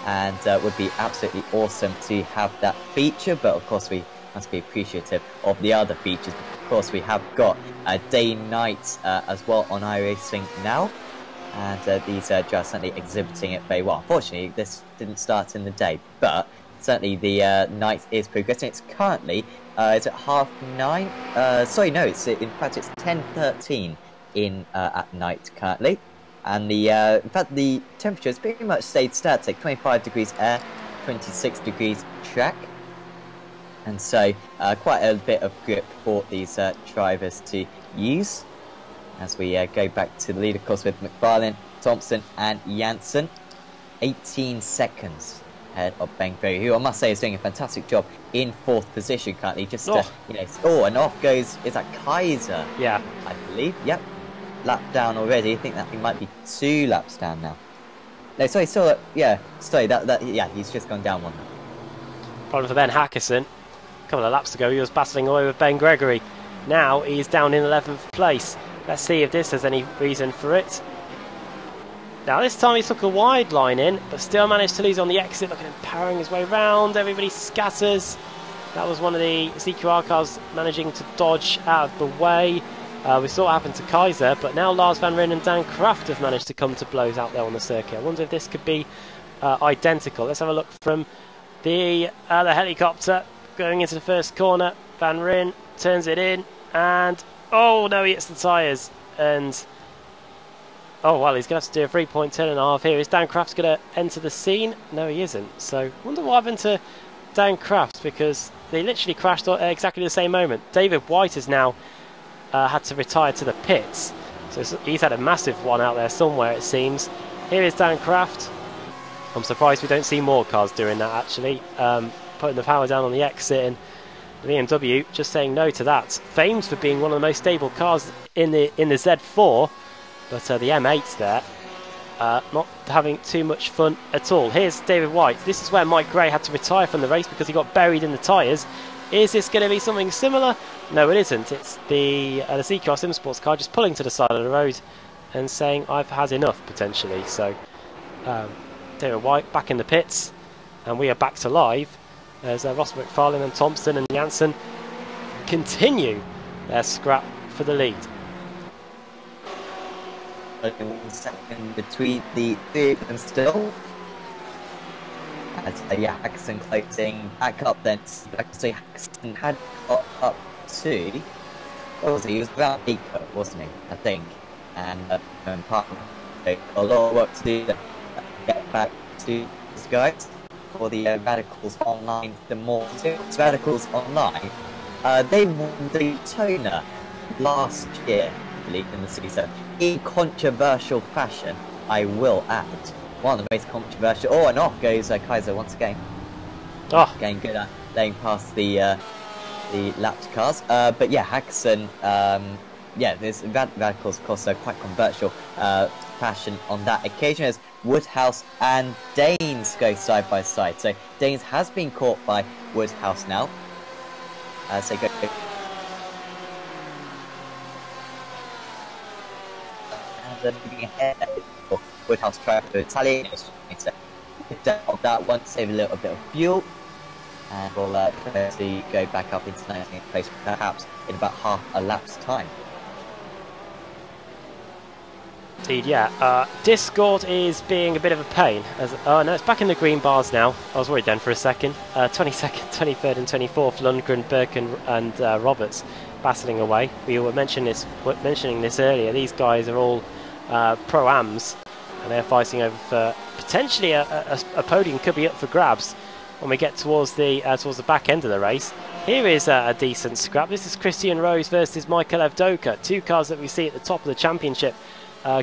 and would be absolutely awesome to have that feature, but of course we must be appreciative of the other features. Of course, we have got day and night as well on iRacing now, and these drivers certainly exhibiting it very well. Unfortunately, this didn't start in the day, but certainly the night is progressing. It's currently is it 9:30? Sorry, no, it's in fact it's 10:13 in at night currently. And the in fact the temperature has pretty much stayed static, 25 degrees air, 26 degrees track, and so quite a bit of grip for these drivers to use. As we go back to the lead, of course, with McFarlane, Thompson and Janssen, 18 seconds ahead of Ben Gregory, who I must say is doing a fantastic job in 4th position currently. Just you know, and off goes, is that Kaiser? Yeah, I believe. Yep. Lap down already. I think that thing might be 2 laps down now. No, sorry, still, yeah, sorry, yeah, he's just gone down 1. Problem for Ben Hackerson. A couple of laps ago, he was battling away with Ben Gregory. Now he's down in 11th place. Let's see if this has any reason for it. Now this time he took a wide line in, but still managed to lose on the exit. Look at him powering his way round. Everybody scatters. That was one of the CQR cars managing to dodge out of the way. We saw what happened to Kaiser, but now Lars van Ryn and Dan Kraft have managed to come to blows out there on the circuit. I wonder if this could be identical. Let's have a look from the helicopter going into the first corner. Van Ryn turns it in, and oh no, he hits the tyres, and oh well, he's going to have to do a 3-point turn and a half here. Is Dan Kraft going to enter the scene? No, he isn't. So I wonder what happened to Dan Kraft, because they literally crashed at exactly the same moment. David White has now had to retire to the pits, so he's had a massive one out there somewhere, it seems. Here is Dan Kraft. I'm surprised we don't see more cars doing that, actually, putting the power down on the exit, and the BMW just saying no to that. Famed for being one of the most stable cars in the Z4, but the M8's there not having too much fun at all. Here's David White. This is where Mike Gray had to retire from the race because he got buried in the tyres. Is this going to be something similar? No, it isn't. It's the CQR Sim Sports car just pulling to the side of the road and saying, I've had enough, potentially. So, David White back in the pits, and we are back to live as Ross McFarlane and Thompson and Janssen continue their scrap for the lead. 1 second between the 3 of them still. As yeah, Hackerson closing back up then. Actually, Hackerson had got up to, what was he? He was around 8, wasn't he? I think. And part of a lot of work to do to get back to these guys for the Radicals Online. The more Radicals Online, they won Daytona last year, I believe, in the season, in controversial fashion, I will add. One of the most controversial. Oh, and off goes Kaiser once again. Oh, getting good at laying past the lapped cars. But yeah, Hackerson. Yeah, there's Radicals, of course, quite controversial fashion on that occasion as Woodhouse and Danes go side by side. So Danes has been caught by Woodhouse now as they go. And moving ahead. Woodhouse trying to retaliate of that one, save a little bit of fuel, and we'll to go back up into 19th place, perhaps in about half a lap's time. Indeed, yeah. Discord is being a bit of a pain. As no, it's back in the green bars now. I was worried then for a second. 22nd, 23rd and 24th, Lundgren, Birkin and Roberts battling away. We were mentioning this earlier. These guys are all Pro-Ams, and they're fighting over potentially a podium could be up for grabs when we get towards the back end of the race. Here is a decent scrap. This is Christian Rose versus Michael Evdoka, two cars that we see at the top of the championship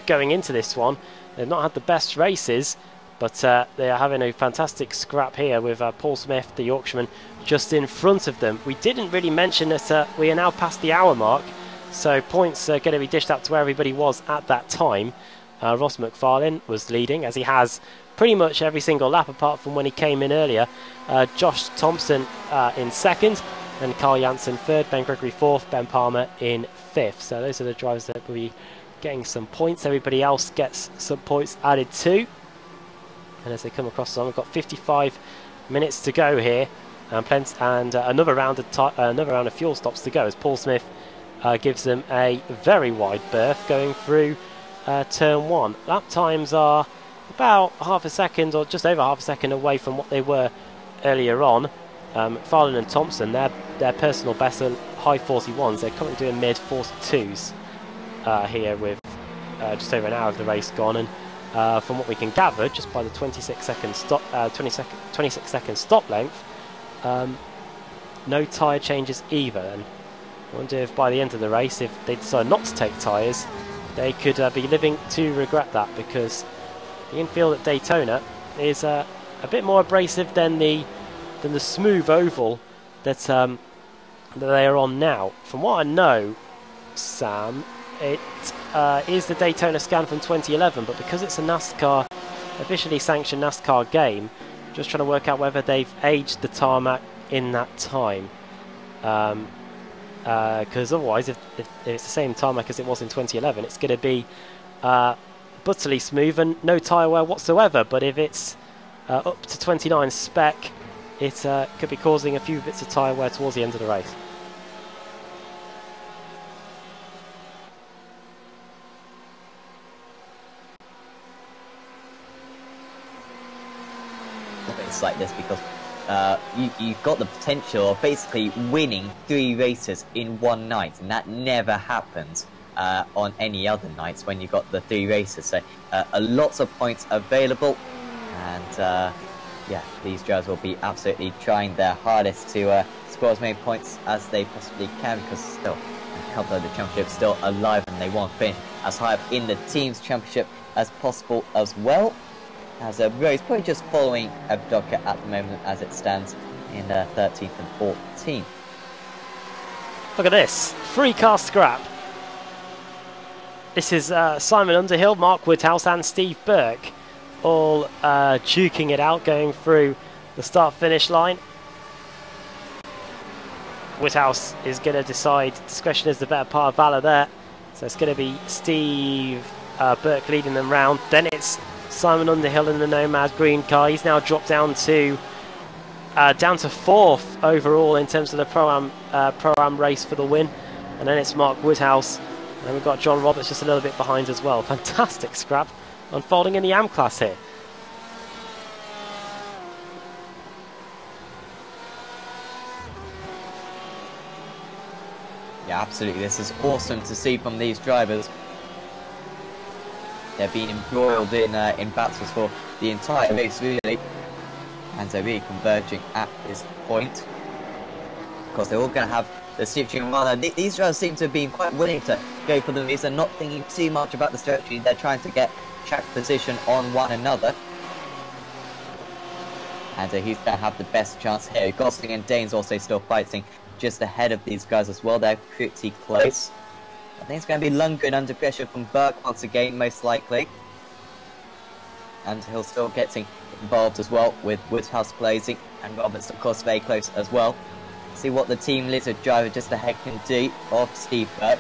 going into this one. They've not had the best races, but they are having a fantastic scrap here with Paul Smith, the Yorkshireman, just in front of them. We didn't really mention that we are now past the hour mark, so points are going to be dished out to where everybody was at that time. Ross McFarlane was leading, as he has pretty much every single lap apart from when he came in earlier. Josh Thompson in second, and Carl Janssen third, Ben Gregory fourth, Ben Palmer in fifth. So those are the drivers that will be getting some points. Everybody else gets some points added too. And as they come across the line, we've got 55 minutes to go here, and another round of fuel stops to go as Paul Smith gives them a very wide berth going through turn one. Lap times are about half a second or just over half a second away from what they were earlier on. McFarlane and Thompson, their personal best are high 41s. They're currently doing mid 42s here with just over an hour of the race gone, and from what we can gather, just by the 26 second stop length, no tyre changes either. And I wonder if by the end of the race, if they decide not to take tyres, they could be living to regret that, because the infield at Daytona is a bit more abrasive than the smooth oval that they are on now. From what I know, Sam, it is the Daytona scan from 2011, but because it's a NASCAR, officially sanctioned NASCAR game, just trying to work out whether they've aged the tarmac in that time. Because otherwise, if it's the same tarmac as it was in 2011, it's going to be butterly smooth and no tyre wear whatsoever. But if it's up to 29 spec, it could be causing a few bits of tyre wear towards the end of the race. It's like this because you've got the potential of basically winning 3 races in one night, and that never happens on any other nights when you've got the 3 races. So lots of points available, and yeah, these drivers will be absolutely trying their hardest to score as many points as they possibly can, because still a couple of the championships still alive, and they want to finish as high up in the team's championship as possible as well. As Rose probably just following Evdoka at the moment as it stands in 13th and 14th. Look at this, 3-car scrap. This is Simon Underhill, Mark Woodhouse and Steve Burke all duking it out going through the start-finish line. Woodhouse is going to decide discretion is the better part of valour there. So it's going to be Steve Burke leading them round. Then it's Simon Underhill in the Nomad green car. He's now dropped down to 4th overall in terms of the Pro-Am race for the win. And then it's Mark Woodhouse. And we've got John Roberts just a little bit behind as well. Fantastic scrap unfolding in the AM class here. Yeah, absolutely. This is awesome to see from these drivers. They're being embroiled in battles for the entire race, really, and they're really converging at this point. Of course, they're all going to have the strategy in mind. These drivers seem to have been quite willing to go for the leads. They're not thinking too much about the strategy. They're trying to get track position on one another. And who's going to have the best chance here? Gosling and Dane's also still fighting just ahead of these guys as well. They're pretty close. I think it's going to be Lundgren under pressure from Burke once again, most likely. And he'll still getting involved as well with Woodhouse blazing, and Roberts, of course, very close as well. See what the Team Lizard driver just ahead can do of Steve Burke.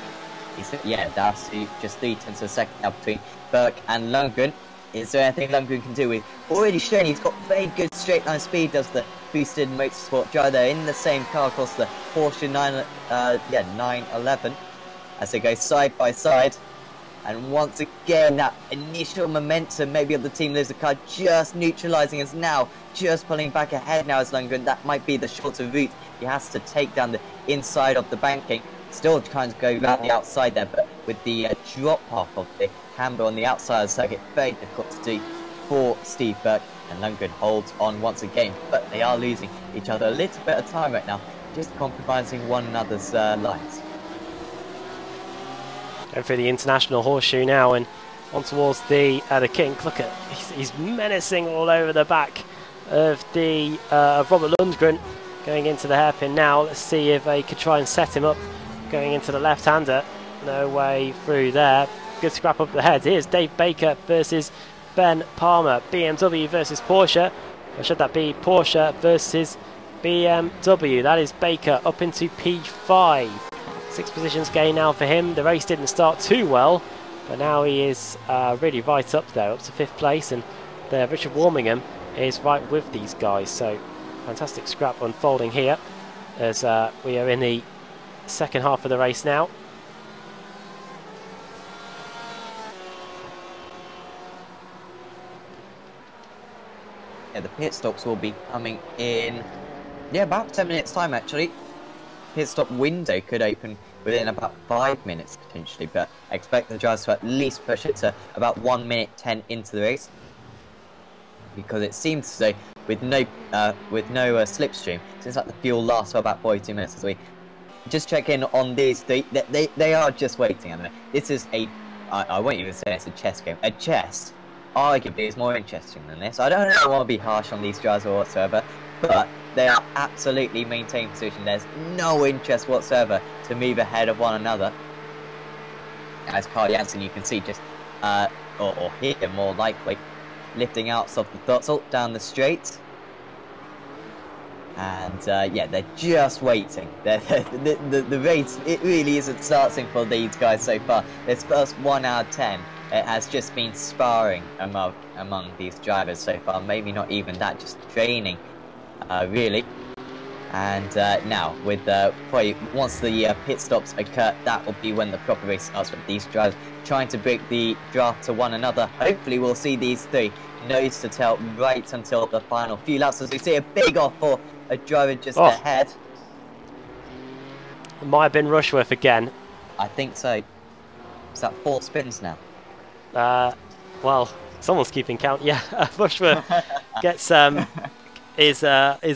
Yeah, that's just 3/10 of a second now between Burke and Lundgren. Is there anything Lundgren can do with? Already shown he's got very good straight line speed, does the boosted motorsport driver. They're in the same car, of course, the Porsche 911. As they go side by side, and once again that initial momentum maybe of the Team Lizard car just neutralising us now, just pulling back ahead now as Lundgren. That might be the shorter route. He has to take down the inside of the banking, still trying to go around the outside there, but with the drop off of the camber on the outside of the circuit, very difficult to do for Steve Burke. And Lundgren holds on once again, but they are losing each other a little bit of time right now, just compromising one another's lines. Going through the international horseshoe now and on towards the kink. Look at, he's menacing all over the back of the Robert Lundgren going into the hairpin now. Let's see if they could try and set him up going into the left-hander. No way through there. Good scrap up the head. Here's Dave Baker versus Ben Palmer. BMW versus Porsche. Or should that be Porsche versus BMW? That is Baker up into P5. 6 positions gain now for him. The race didn't start too well, but now he is really right up there, up to 5th place, and Richard Warmingham is right with these guys. So fantastic scrap unfolding here as we are in the second half of the race now. Yeah, the pit stops will be coming in, yeah, about 10 minutes time actually. Pit stop window could open within about 5 minutes potentially, but I expect the drivers to at least push it to about 1 minute 10 into the race, because it seems as though with no slipstream, it seems like the fuel lasts for about 42 minutes. As we just check in on these, they are just waiting. I mean, this is a, I won't even say it's a chess game. A chess arguably is more interesting than this. I don't want to be harsh on these drivers or whatsoever, but they are absolutely maintaining position. There's no interest whatsoever to move ahead of one another. As Carl Jansen, you can see just, or hear him more likely, lifting out of the throttle down the straight. And yeah, they're just waiting. The race, it really isn't starting for these guys so far. This first 1 hour 10, it has just been sparring among these drivers so far. Maybe not even that, just training, really. And now, with probably once the pit stops occur, that will be when the proper race starts, with these drivers trying to break the draft to one another. Hopefully, we'll see these three nose to tail right until the final few laps, as we see a big off for a driver just ahead. It might have been Rushworth again. I think so. Is that 4 spins now? Well, someone's keeping count. Yeah, Rushworth gets is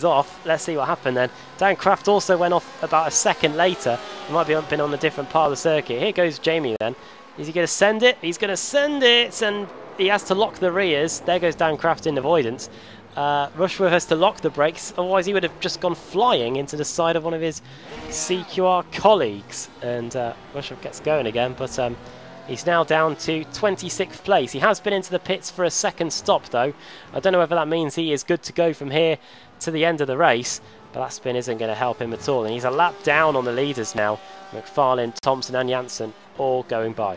off. Let's see what happened then. Dan Kraft also went off about a second later. He might be been on a different part of the circuit. Here goes Jamie then. Is he going to send it? He's going to send it, and he has to lock the rears. There goes Dan Kraft in avoidance. Rushworth has to lock the brakes, otherwise he would have just gone flying into the side of one of his CQR colleagues. And Rushworth gets going again, but he's now down to 26th place. He has been into the pits for a second stop though. I don't know whether that means he is good to go from here to the end of the race, but that spin isn't going to help him at all. And he's a lap down on the leaders now. McFarlane, Thompson and Jansen all going by.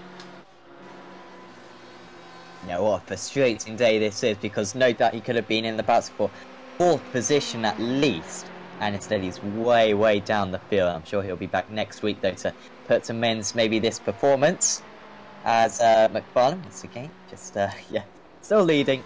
Yeah, what a frustrating day this is, because no doubt he could have been in the battle for 4th position at least, and instead he's way down the field. I'm sure he'll be back next week though to put to men's maybe this performance, as McFarlane once again just yeah, still leading.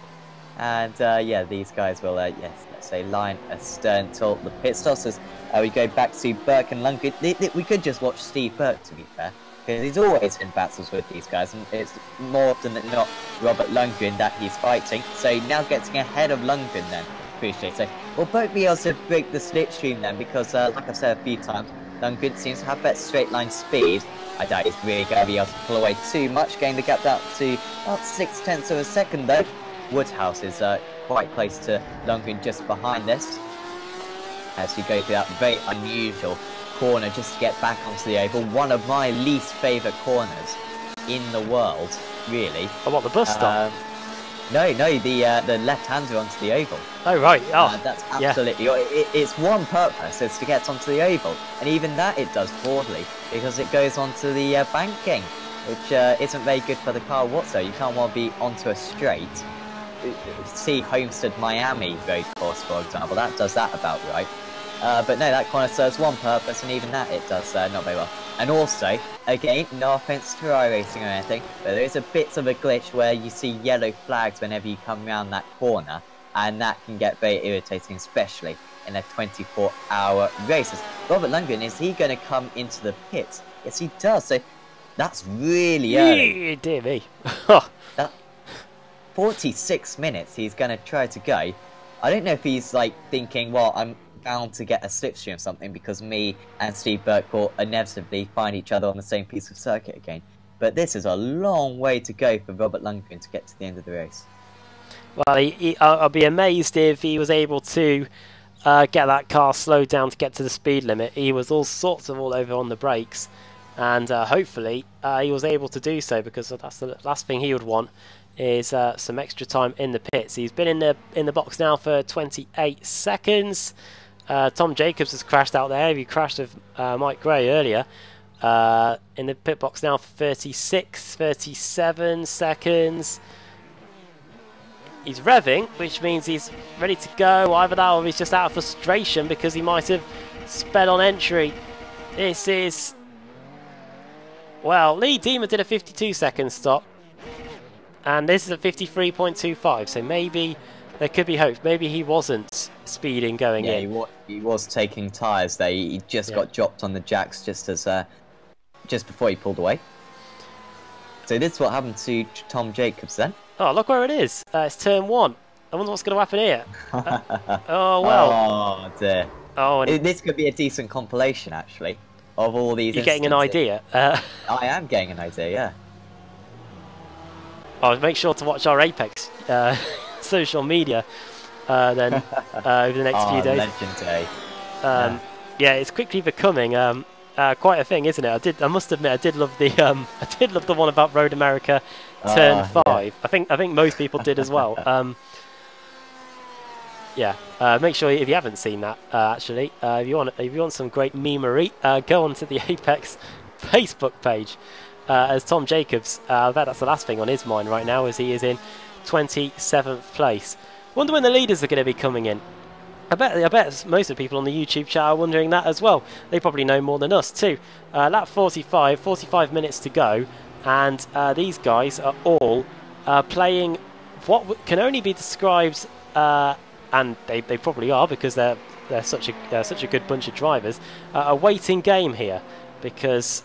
And yeah, these guys will yes, let's say line astern till the pit stops, as we go back to Burke and Lundgren. We could just watch Steve Burke, to be fair, because he's always in battles with these guys, and it's more often than not Robert Lundgren that he's fighting. So now getting ahead of Lundgren then, appreciate. So will Burke be able to break the slipstream then, because like I've said a few times, Lundgren seems to have better straight line speed. I doubt he's really going to be able to pull away too much, getting the gap down to about 0.6 of a second though. Woodhouse is quite close to Lundgren just behind this, as you go through that very unusual corner just to get back onto the oval. One of my least favourite corners in the world, really. Oh, what, the bus stop? No, the left-hander onto the oval. Oh, right. Oh, that's absolutely... Yeah. It's one purpose, it's to get onto the oval. And even that it does poorly, because it goes onto the banking, which isn't very good for the car whatsoever. You can't want to be onto a straight. See Homestead Miami road course, for example. That does that about right. But no, that corner serves one purpose, and even that it does not very well. And also, again, no offence to iRacing or anything, but there is a bit of a glitch where you see yellow flags whenever you come around that corner, and that can get very irritating, especially in a 24-hour race. Robert Lundgren, is he going to come into the pits? Yes, he does. So that's really early. Dear me. 46 minutes he's going to try to go. I don't know if he's like thinking, well, I'm bound to get a slipstream or something because me and Steve Burke will inevitably find each other on the same piece of circuit again. But this is a long way to go for Robert Lundgren to get to the end of the race. Well, I'll be amazed if he was able to get that car slowed down to get to the speed limit. He was all sorts of all over on the brakes, and hopefully he was able to do so, because that's the last thing he would want is some extra time in the pits. He's been in the box now for 28 seconds. Tom Jacobs has crashed out there. He crashed with Mike Gray earlier. In the pit box now for 36, 37 seconds. He's revving, which means he's ready to go. Either that or he's just out of frustration because he might have sped on entry. This is... Well, Lee Deemer did a 52-second stop, and this is a 53.25, so maybe there could be hope. Maybe he wasn't speeding going in. Yeah, he was taking tyres there. He just got dropped on the jacks just before he pulled away. So this is what happened to Tom Jacobs then. Oh, look where it is. It's turn 1. I wonder what's going to happen here. Oh, well. Oh, dear. Oh, and this could be a decent compilation, actually, of all these You're getting an idea. I am getting an idea, yeah. Oh, make sure to watch our Apex social media then over the next few days. Legendary. Yeah, it's quickly becoming quite a thing, isn't it? I must admit, I did love the one about Road America Turn 5. Yeah. I think most people did as well. Yeah, make sure if you haven't seen that, actually, if you want some great memery, go onto the Apex Facebook page. As Tom Jacobs, I bet that's the last thing on his mind right now, as he is in 27th place. Wonder when the leaders are going to be coming in. I bet most of the people on the YouTube chat are wondering that as well. They probably know more than us too. Lap 45 minutes to go, and these guys are all playing what can only be described, and they probably are, because they're such a good bunch of drivers. A waiting game here, because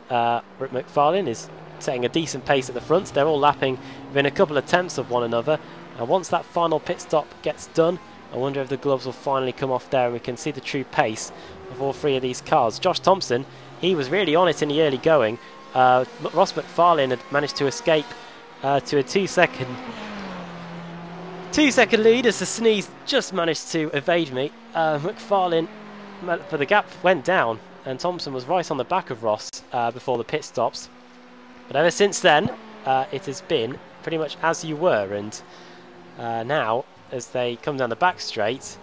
Rick McFarlane is setting a decent pace at the front. They're all lapping within a couple of tenths of one another, and once that final pit stop gets done, I wonder if the gloves will finally come off there and we can see the true pace of all three of these cars. Josh Thompson, he was really on it in the early going. Ross McFarlane had managed to escape to a 2-second lead, as the sneeze just managed to evade me. McFarlane, but the gap went down, and Thompson was right on the back of Ross before the pit stops. But ever since then, it has been pretty much as you were, and now, as they come down the back straight,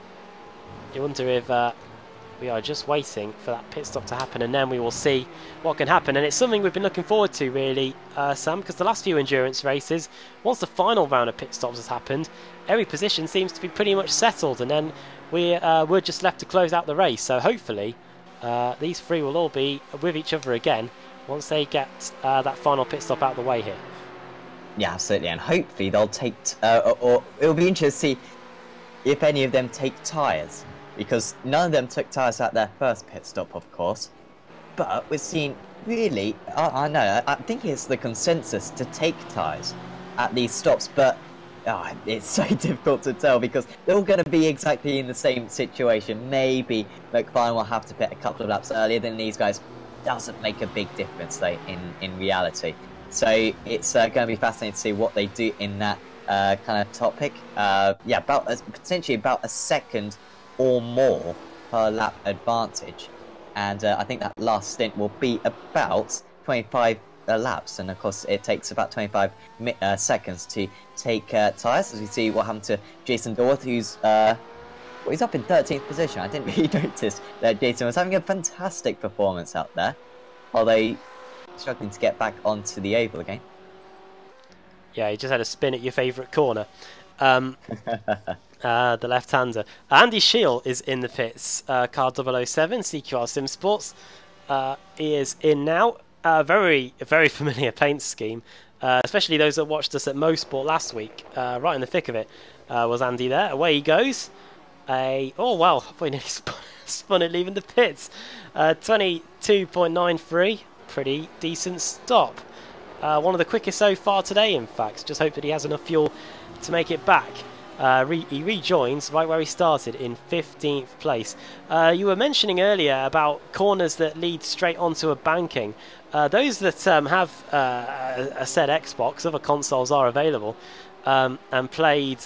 you wonder if we are just waiting for that pit stop to happen, and then we will see what can happen. And it's something we've been looking forward to, really, Sam, because the last few endurance races, once the final round of pit stops has happened, every position seems to be pretty much settled, and then we're just left to close out the race. So hopefully these three will all be with each other again once they get that final pit stop out of the way here. Yeah, absolutely, and hopefully they'll take, or it'll be interesting to see if any of them take tyres, because none of them took tyres at their first pit stop, of course, but we've seen, really, I know, I think it's the consensus to take tyres at these stops, but it's so difficult to tell, because they're all going to be exactly in the same situation. Maybe McFarlane will have to pit a couple of laps earlier than these guys. Doesn't make a big difference, though, in reality. So it's going to be fascinating to see what they do in that kind of topic. Yeah, potentially about a second or more per lap advantage. And I think that last stint will be about 25 laps. And of course, it takes about 25 seconds to take tyres. As we see what happened to Jason Dorth, who's he's up in 13th position. I didn't really notice that Jason was having a fantastic performance out there, although struggling to get back onto the oval again. Yeah, he just had a spin at your favourite corner. The left-hander. Andy Scheel is in the pits. Car 007, CQR Sim Sports. He is in now. Very familiar paint scheme, especially those that watched us at Mosport last week. Right in the thick of it was Andy there. Away he goes. Oh, well, I thought he nearly spun it leaving the pits. 22.93. Pretty decent stop. one of the quickest so far today, in fact. Just hope that he has enough fuel to make it back. He rejoins right where he started in 15th place. You were mentioning earlier about corners that lead straight onto a banking. Those that have a said Xbox, other consoles are available, and played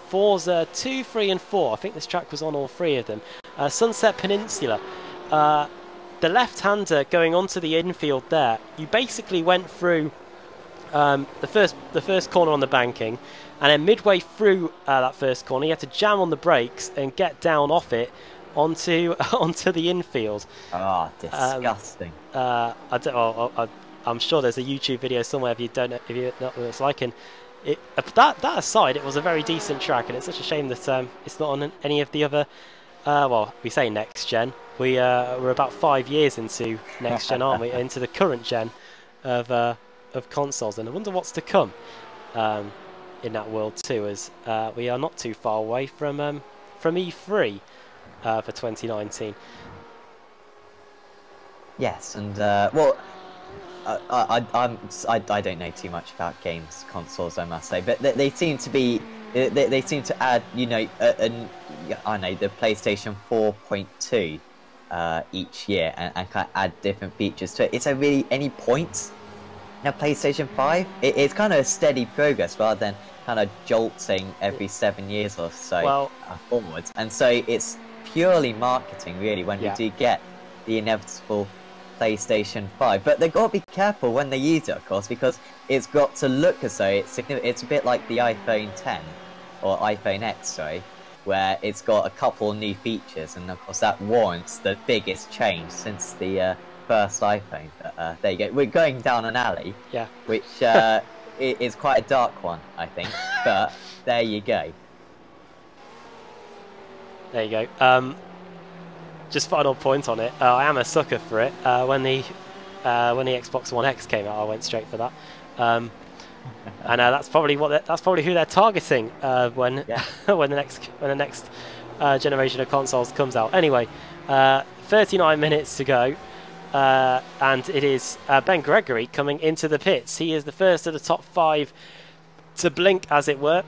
Forza 2, 3 and 4. I think this track was on all three of them. Sunset Peninsula. The left-hander going onto the infield there, you basically went through the first corner on the banking, and then midway through that first corner, you had to jam on the brakes and get down off it onto the infield. Ah, disgusting. I'm sure there's a YouTube video somewhere if you don't know what it's like. And that aside, it was a very decent track, and it's such a shame that it's not on any of the other. Well, we say next gen. We're about 5 years into next gen, aren't we? Into the current gen of consoles, and I wonder what's to come in that world too, as we are not too far away from E3 for 2019. Yes, and well, I don't know too much about games consoles, I must say, but they seem to be they seem to add, you know, I know the PlayStation 4.2 each year, and kind of add different features to it. Is there really any points in a PlayStation 5? It's kind of steady progress rather than kind of jolting every 7 years or so forwards, and so it's purely marketing really when we do get the inevitable PlayStation 5. But they've got to be careful when they use it, of course, because it's got to look as though it's significant. It's a bit like the iPhone 10 or iPhone X, sorry, where it's got a couple of new features, and of course that warrants the biggest change since the first iPhone. But there you go. We're going down an alley, which is quite a dark one, I think. But there you go. There you go. Just final point on it. I am a sucker for it. When the Xbox One X came out, I went straight for that. And that's probably who they're targeting when the next generation of consoles comes out. Anyway, 39 minutes to go, and it is Ben Gregory coming into the pits. He is the first of the top 5 to blink, as it were,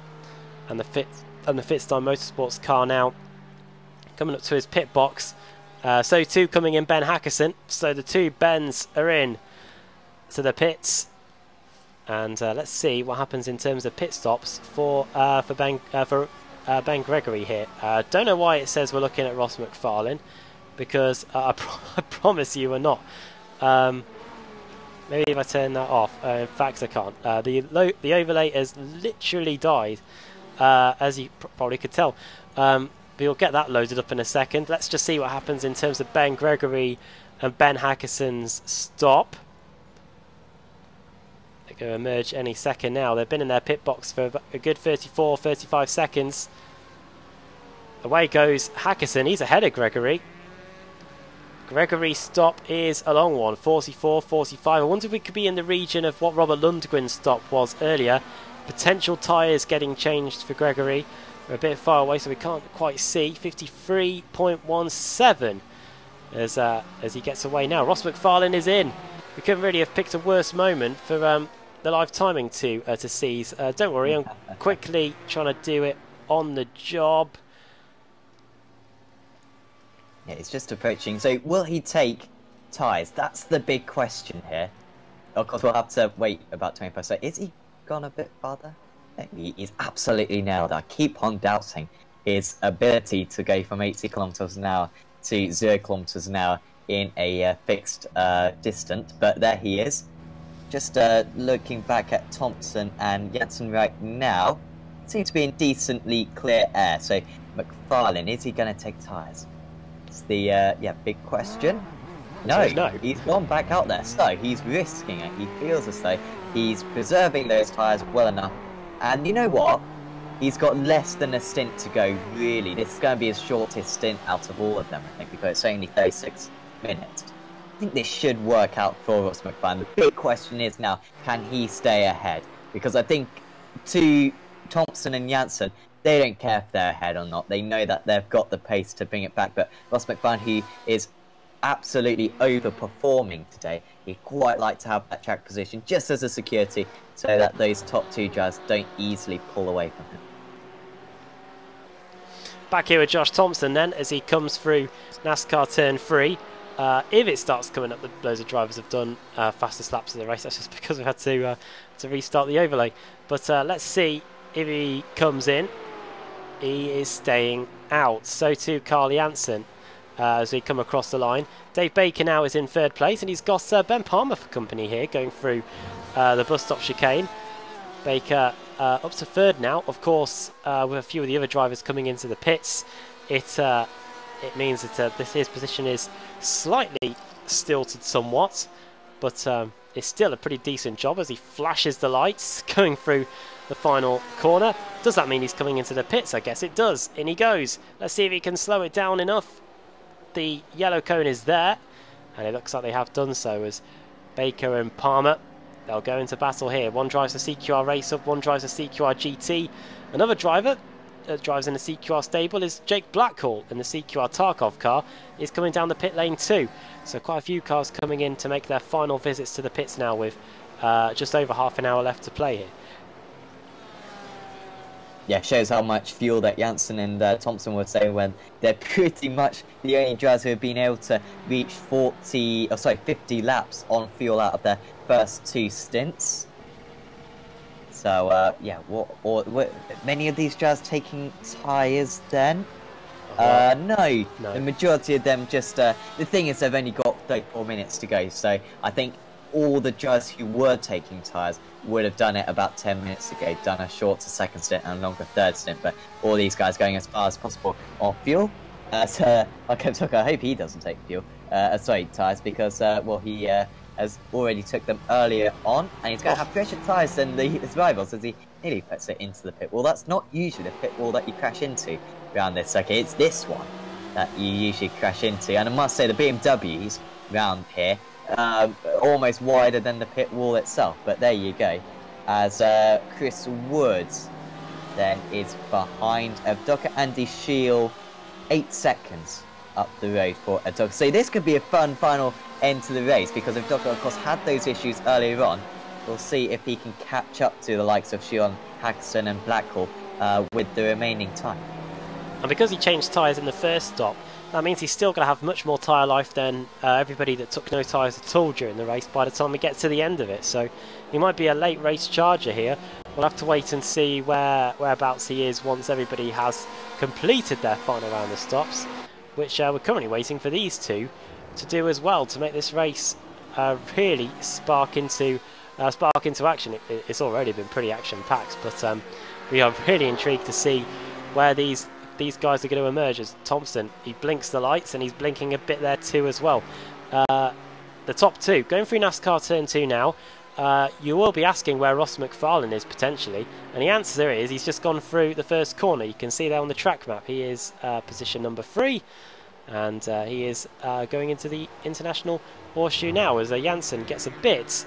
and the Fitstime Motorsports car now coming up to his pit box. So too coming in Ben Hackerson. So the two Bens are in to the pits, and let's see what happens in terms of pit stops for Ben Gregory here. Don't know why it says we're looking at Ross McFarlane, because I promise you we're not. Maybe if I turn that off. In fact, I can't. The overlay has literally died, as you probably could tell. But you'll get that loaded up in a second. Let's just see what happens in terms of Ben Gregory and Ben Hackerson's stop. They're going to emerge any second now. They've been in their pit box for a good 35 seconds. Away goes Hackerson. He's ahead of Gregory. Gregory's stop is a long one, 44-45. I wonder if we could be in the region of what Robert Lundgren's stop was earlier. Potential tyres getting changed for Gregory. We're a bit far away, so we can't quite see. 53.17 as he gets away now. Ross McFarlane is in. We couldn't really have picked a worse moment for the live timing to seize. Don't worry, I'm quickly trying to do it on the job. Yeah, it's just approaching. So will he take tyres? That's the big question here. Of course, we'll have to wait about 25 seconds. Is he gone a bit farther? He's absolutely nailed. I keep on doubting his ability to go from 80 kilometers an hour to 0 kilometers an hour in a fixed distance, but there he is. Just looking back at Thompson and Jensen right now, seems to be in decently clear air. So McFarlane, is he going to take tyres? It's the big question. No, he's gone back out there, so he's risking it. He feels as though he's preserving those tyres well enough. And you know what? He's got less than a stint to go, really. This is going to be his shortest stint out of all of them, I think, because it's only 36 minutes. I think this should work out for Ross McFarlane. The big question is now, can he stay ahead? Because I think to Thompson and Janssen, they don't care if they're ahead or not. They know that they've got the pace to bring it back. But Ross McFarlane, who is absolutely overperforming today, he'd quite like to have that track position just as a security so that those top 2 drivers don't easily pull away from him. Back here with Josh Thompson then as he comes through NASCAR turn 3. If it starts coming up, loads of drivers have done fastest laps of the race. That's just because we had to restart the overlay. But let's see if he comes in. He is staying out. So too Carl Janssen as we come across the line. Dave Baker now is in 3rd place, and he's got Ben Palmer for company here going through the bus stop chicane. Baker up to 3rd now. Of course, with a few of the other drivers coming into the pits, it means that his position is slightly stilted somewhat, but it's still a pretty decent job as he flashes the lights going through the final corner. Does that mean he's coming into the pits? I guess it does. In he goes. Let's see if he can slow it down enough. The yellow cone is there, and it looks like they have done so as Baker and Palmer, they'll go into battle here. One drives the CQR Race Up, one drives the CQR GT. Another driver drives in the CQR stable is Jake Blackhall in the CQR Tarkov car. He's coming down the pit lane too. So quite a few cars coming in to make their final visits to the pits now with just over half an hour left to play here. Yeah, shows how much fuel that Janssen and Thompson were saying when they're pretty much the only drivers who have been able to reach 50 laps on fuel out of their first 2 stints. So, yeah, what many of these drivers taking tyres then? No, the majority of them just, the thing is they've only got 34 minutes to go, so I think all the drivers who were taking tyres would have done it about 10 minutes ago, done a shorter 2nd stint and a longer 3rd stint, but all these guys going as far as possible on fuel. So, I hope he doesn't take fuel, tyres, because, well, he has already took them earlier on, and he's going to have fresher tyres than his rivals as he nearly puts it into the pit wall. That's not usually the pit wall that you crash into around this circuit, it's this one that you usually crash into, and I must say the BMWs around here almost wider than the pit wall itself, but there you go, as Chris Woods then is behind Dr. Andy Shield 8 seconds up the road for Dr. So this could be a fun final end to the race, because if Dr. of course had those issues earlier on, we'll see if he can catch up to the likes of Shield, Hagson and Blackhall with the remaining time. And because he changed tyres in the first stop, that means he's still going to have much more tyre life than everybody that took no tyres at all during the race by the time we get to the end of it. So he might be a late race charger here. We'll have to wait and see whereabouts he is once everybody has completed their final round of stops, which we're currently waiting for these two to do as well to make this race really spark into action. It's already been pretty action-packed, but we are really intrigued to see where these guys are going to emerge. As Thompson, he blinks the lights and he's blinking a bit there too as well. The top 2 going through NASCAR turn 2 now. You will be asking where Ross McFarlane is potentially, and the answer is he's just gone through the first corner. You can see there on the track map he is position number 3, and he is going into the International Horseshoe now as Janssen gets a bit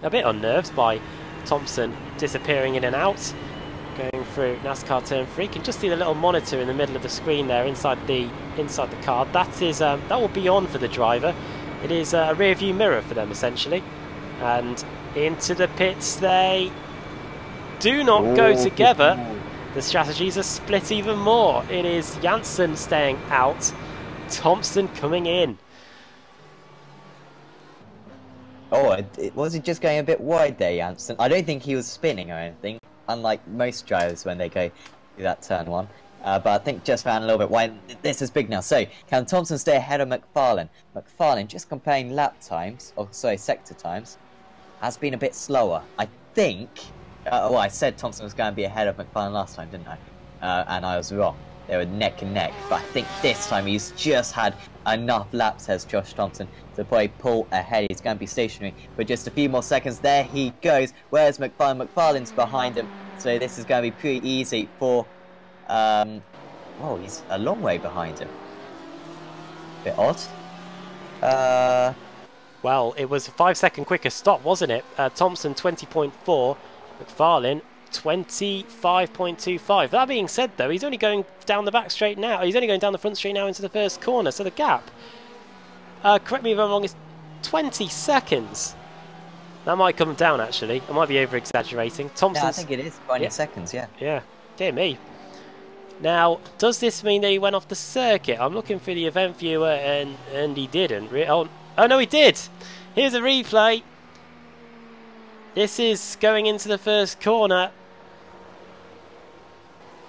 unnerved by Thompson disappearing in and out. Going through NASCAR turn 3, you can just see the little monitor in the middle of the screen there inside the car. That is that will be on for the driver. It is a rear view mirror for them essentially, and into the pits they do not go together. The strategies are split even more. It is Janssen staying out, Thompson coming in. Oh, was he just going a bit wide there, Janssen? I don't think he was spinning or anything, unlike most drivers when they go through that turn 1. But I think just ran a little bit wide. This is big now. So, can Thompson stay ahead of McFarlane? McFarlane, just comparing lap times, or sorry, sector times, has been a bit slower. I think, well, I said Thompson was going to be ahead of McFarlane last time, didn't I? And I was wrong. They were neck and neck. But I think this time he's just had enough laps, says Josh Thompson, to probably pull ahead. He's going to be stationary for just a few more seconds. There he goes. Where's McFarlane? McFarlane's behind him. So this is going to be pretty easy for... oh, he's a long way behind him. Bit odd. Well, it was a 5-second quicker stop, wasn't it? Thompson 20.4, McFarlane 25.25. That being said, though, he's only going down the back straight now. He's only going down the front straight now into the first corner. So the gap, correct me if I'm wrong, is 20 seconds. That might come down, actually. I might be over-exaggerating. Thompson's... Yeah, I think it is 20 seconds, yeah. Yeah, dear me. Now, does this mean that he went off the circuit? I'm looking for the event viewer, and he didn't. Oh, no, he did. Here's a replay. This is going into the first corner.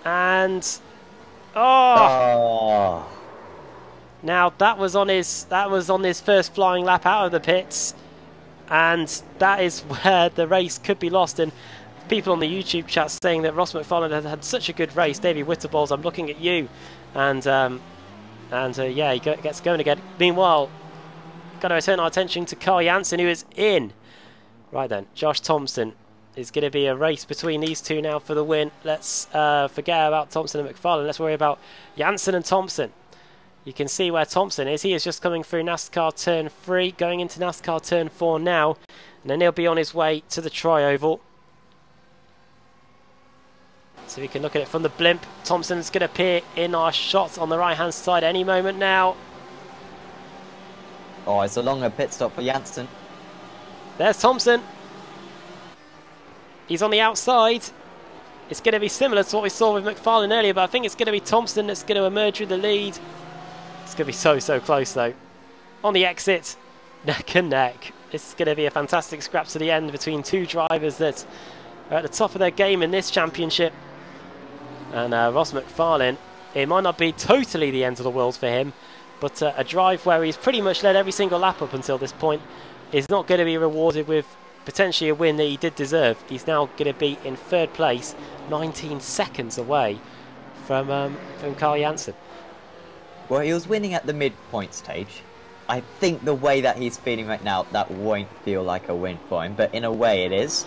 And... Oh! Now, that was on his first flying lap out of the pits. And that is where the race could be lost. And people on the YouTube chat saying that Ross McFarlane had such a good race. David Witterballs, I'm looking at you. And yeah, he gets going again. Meanwhile, got to return our attention to Carl Janssen, who is in. Right then, Josh Thompson. It's going to be a race between these two now for the win. Let's forget about Thompson and McFarlane. Let's worry about Janssen and Thompson. You can see where Thompson is. He is just coming through NASCAR Turn 3, going into NASCAR Turn 4 now. And then he'll be on his way to the Tri-Oval. So we can look at it from the blimp. Thompson's going to appear in our shot on the right-hand side any moment now. Oh, it's a longer pit stop for Janssen. There's Thompson. He's on the outside. It's going to be similar to what we saw with McFarlane earlier, but I think it's going to be Thompson that's going to emerge with the lead. It's going to be so close, though. On the exit, neck and neck. This is going to be a fantastic scrap to the end between two drivers that are at the top of their game in this championship. And Ross McFarlane, it might not be totally the end of the world for him, but a drive where he's pretty much led every single lap up until this point is not going to be rewarded with potentially a win that he did deserve. He's now going to be in third place, 19 seconds away from Carl Janssen. Well, he was winning at the midpoint stage. I think the way that he's feeling right now, that won't feel like a win for him, but in a way it is.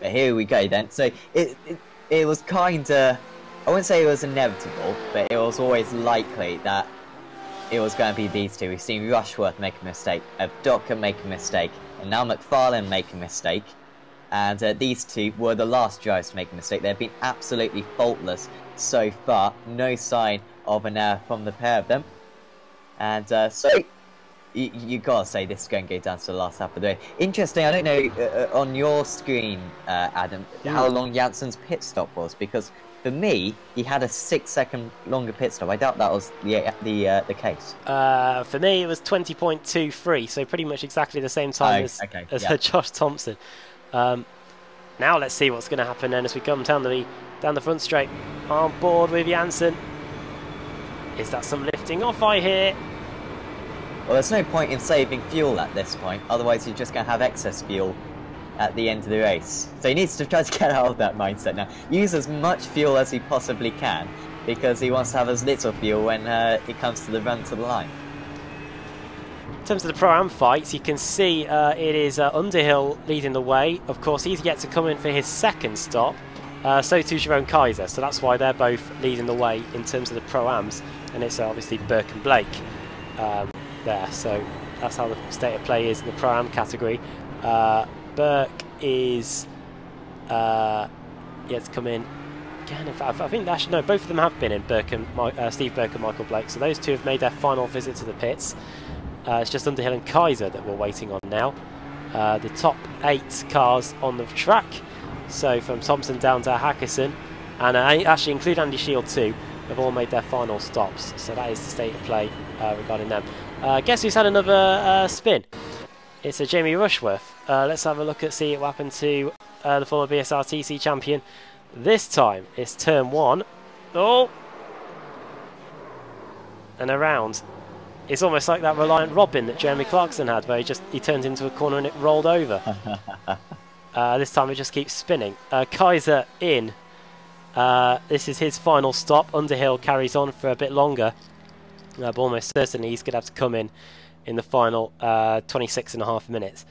But here we go then. So it was kind of, I wouldn't say it was inevitable, but it was always likely that it was going to be these two. We've seen Rushworth make a mistake, Docker make a mistake, and now McFarlane make a mistake. And these two were the last drivers to make a mistake. They've been absolutely faultless so far. No sign of an error from the pair of them. And so you gotta say this is going to go down to the last lap of the day. Interesting, I don't know on your screen, Adam, how long Janssen's pit stop was, because for me, he had a 6-second longer pit stop. I doubt that was the case. For me, it was 20.23, so pretty much exactly the same time as Josh Thompson. Now let's see what's going to happen then as we come down the front straight. On board with Janssen. Is that some lifting off I hear? Well, there's no point in saving fuel at this point, otherwise you're just going to have excess fuel at the end of the race. So he needs to try to get out of that mindset now. Use as much fuel as he possibly can, because he wants to have as little fuel when it comes to the run to the line. In terms of the Pro-Am fights, you can see it is Underhill leading the way. Of course, he's yet to come in for his second stop. So too Jerome Kaiser, so that's why they're both leading the way in terms of the Pro-Ams. And it's obviously Burke and Blake there. So that's how the state of play is in the Pro-Am category. Burke is yet to come in. Again, in fact, I think actually, no, both of them have been in, Steve Burke and Michael Blake. So those two have made their final visit to the pits. It's just Underhill and Kaiser that we're waiting on now. The top 8 cars on the track. So from Thompson down to Hackerson, and actually include Andy Shield too, have all made their final stops. So that is the state of play regarding them. Guess who's had another spin? It's a Jamie Rushworth. Let's have a look at see what happened to the former BSRTC champion. This time it's turn 1. Oh! And around. It's almost like that Reliant Robin that Jeremy Clarkson had, where he turned into a corner and it rolled over. This time it just keeps spinning. Kaiser in. This is his final stop. Underhill carries on for a bit longer. But almost certainly he's going to have to come in the final 26.5 minutes.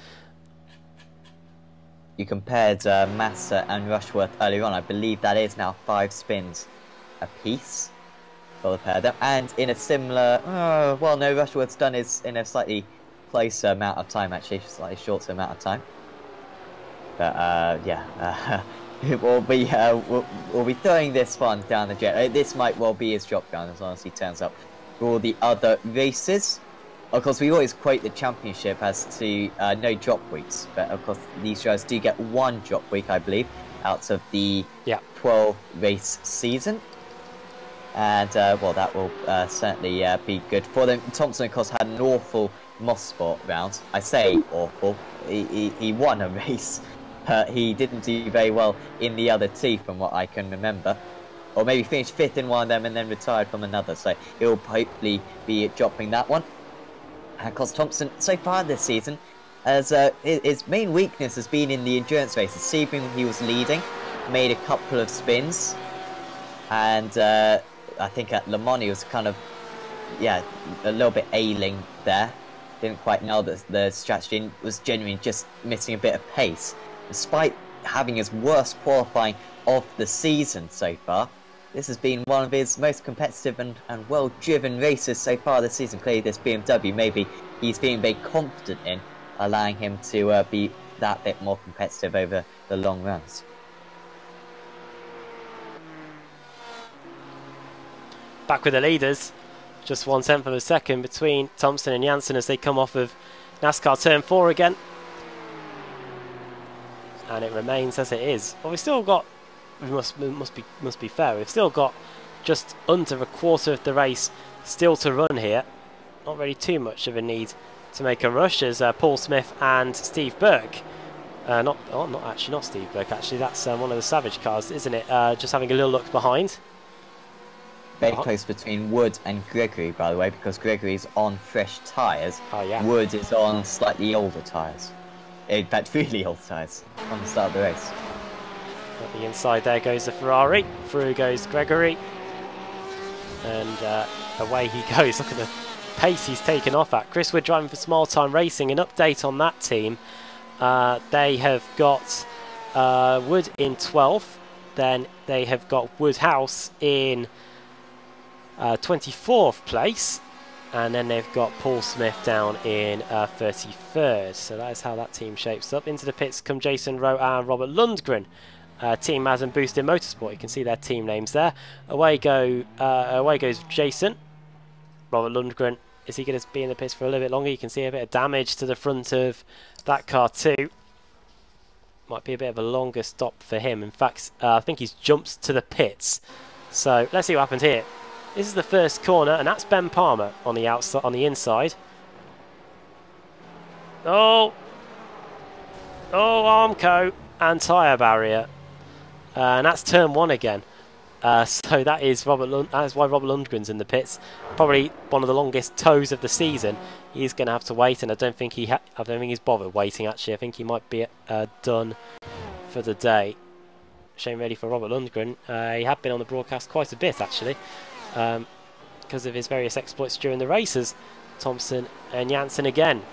You compared Massa and Rushworth earlier on. I believe that is now 5 spins apiece for the pair of them. And in a similar... well, no, Rushworth's done is in a slightly closer amount of time, actually. Slightly shorter amount of time. But, yeah. we'll be throwing this one down the jet. This might well be his drop down as long as he turns up for all the other races. Of course, we always quote the championship as to no drop weeks, but of course these drivers do get one drop week, I believe, out of the 12 race season. And well, that will certainly be good for them. Thompson, of course, had an awful Mosport round. I say awful. He won a race, but he didn't do very well in the other two, from what I can remember. Or maybe finished 5th in one of them and then retired from another. So he'll hopefully be dropping that one. And of course, Thompson, so far this season, as his main weakness has been in the endurance races. Sebring, he was leading, made a couple of spins, and I think at Le Mans he was kind of, a little bit ailing there. Didn't quite know the strategy, and was genuinely just missing a bit of pace. Despite having his worst qualifying of the season so far, this has been one of his most competitive and well-driven races so far this season. Clearly this BMW, maybe he's feeling very confident in, allowing him to be that bit more competitive over the long runs. Back with the leaders, just 1/10 of a second between Thompson and Janssen as they come off of NASCAR Turn 4 again. And it remains as it is. Well, we've still got, we must be fair, we've still got just under a quarter of the race still to run here. Not really too much of a need to make a rush as Paul Smith and Steve Burke. Not Steve Burke, actually, that's one of the Savage cars, isn't it? Just having a little look behind. Very close between Wood and Gregory, by the way, because Gregory's on fresh tyres. Oh, yeah. Wood is on slightly older tyres. In fact, really old tyres on the start of the race. At the inside there goes the Ferrari. Through goes Gregory. And away he goes. Look at the pace he's taken off at. Chris Wood driving for Small Time Racing. An update on that team. They have got Wood in 12th. Then they have got Woodhouse in 24th place, and then they've got Paul Smith down in 33rd. So that is how that team shapes up. Into the pits come Jason Rowe and Robert Lundgren. Team Maz and Boosted Motorsport. You can see their team names there. Away goes Jason. Robert Lundgren, is he going to be in the pits for a little bit longer? You can see a bit of damage to the front of that car too. Might be a bit of a longer stop for him. In fact, I think he's jumped to the pits. So let's see what happens here. This is the first corner, and that's Ben Palmer on the outside, on the inside. Oh, Armco and tyre barrier, and that's turn 1 again. So that is that's why Robert Lundgren's in the pits. Probably one of the longest tows of the season. He's going to have to wait, and I don't think he's bothered waiting. Actually, I think he might be done for the day. Shame really for Robert Lundgren. He had been on the broadcast quite a bit actually. Because of his various exploits during the races. Thompson and Janssen again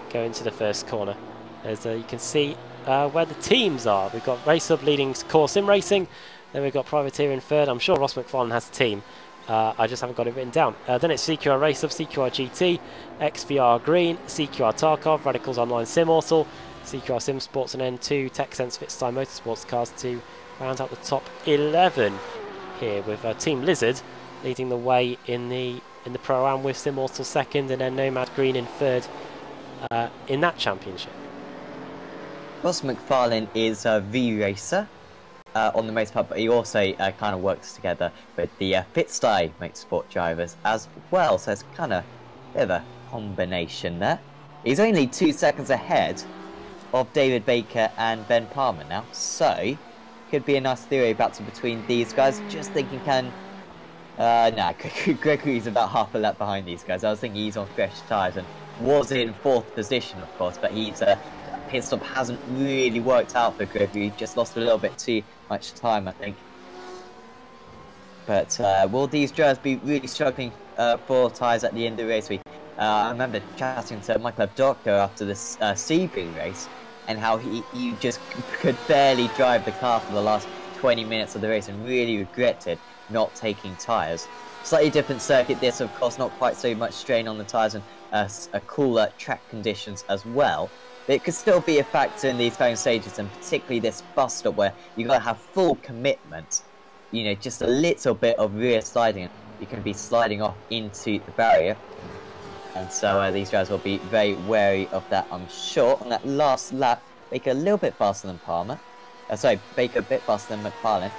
go into the first corner. As you can see where the teams are. We've got Race Up leading Core Sim Racing. Then we've got Privateer in third. I'm sure Ross McFarlane has a team. I just haven't got it written down. Then it's CQR Race Up, CQR GT, XVR Green, CQR Tarkov, Radicals Online Simmortal, CQR Sim Sports, and N2 TechSense Fitstyle Motorsports cars to round out the top 11 here with Team Lizard leading the way in the Pro-Am with Simmortal second, and then Nomad Green in third in that championship. Ross McFarlane is a V-racer on the most part, but he also kind of works together with the Fitstyle Motorsport drivers as well, so it's kind of a bit of a combination there. He's only 2 seconds ahead of David Baker and Ben Palmer now, so could be a nice theory battle between these guys. Just thinking, Gregory's about half a lap behind these guys. I was thinking he's on fresh tyres and was in 4th position, of course, but he's pit stop hasn't really worked out for Gregory. Just lost a little bit too much time, I think. But will these drivers be really struggling for tyres at the end of the race week? I remember chatting to Michael Abdocco after this Sebring race, and how he just could barely drive the car for the last 20 minutes of the race and really regretted not taking tyres. Slightly different circuit this, of course, not quite so much strain on the tyres and cooler track conditions as well. But it could still be a factor in these final stages, and particularly this bus stop where you've got to have full commitment. You know, just a little bit of rear sliding, you can be sliding off into the barrier. And so these drivers will be very wary of that, I'm sure. On that last lap, Baker a little bit faster than Palmer. Sorry, Baker a bit faster than McFarlane.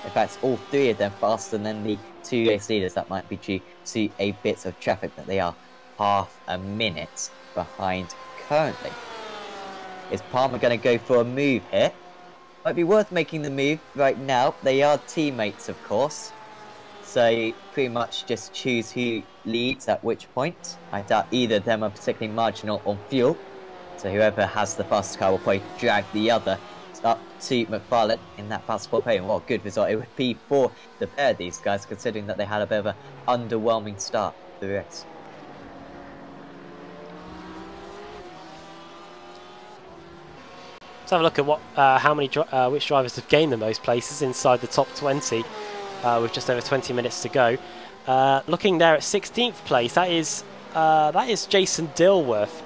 In fact, all three of them faster than the two race leaders. That might be due to a bit of traffic that they are half a minute behind currently. Is Palmer going to go for a move here? Might be worth making the move right now. They are teammates, of course. So pretty much just choose who leads at which point. I doubt either of them are particularly marginal on fuel. So whoever has the fastest car will probably drag the other up to McFarlane in that fast spot podium. What a good result it would be for the pair of these guys, considering that they had a bit of an underwhelming start to the race. Let's have a look at what which drivers have gained the most places inside the top 20 with just over 20 minutes to go. Looking there at 16th place, that is Jason Dilworth.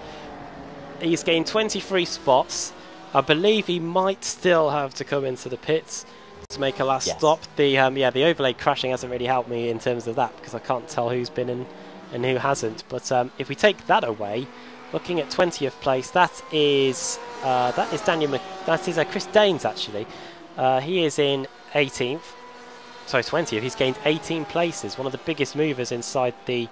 He's gained 23 spots. I believe he might still have to come into the pits to make a last stop. The overlay crashing hasn't really helped me in terms of that because I can't tell who's been in and who hasn't. But if we take that away, looking at 20th place, that is Chris Daines actually. He is in 18th. Sorry, 20th. He's gained 18 places. One of the biggest movers inside the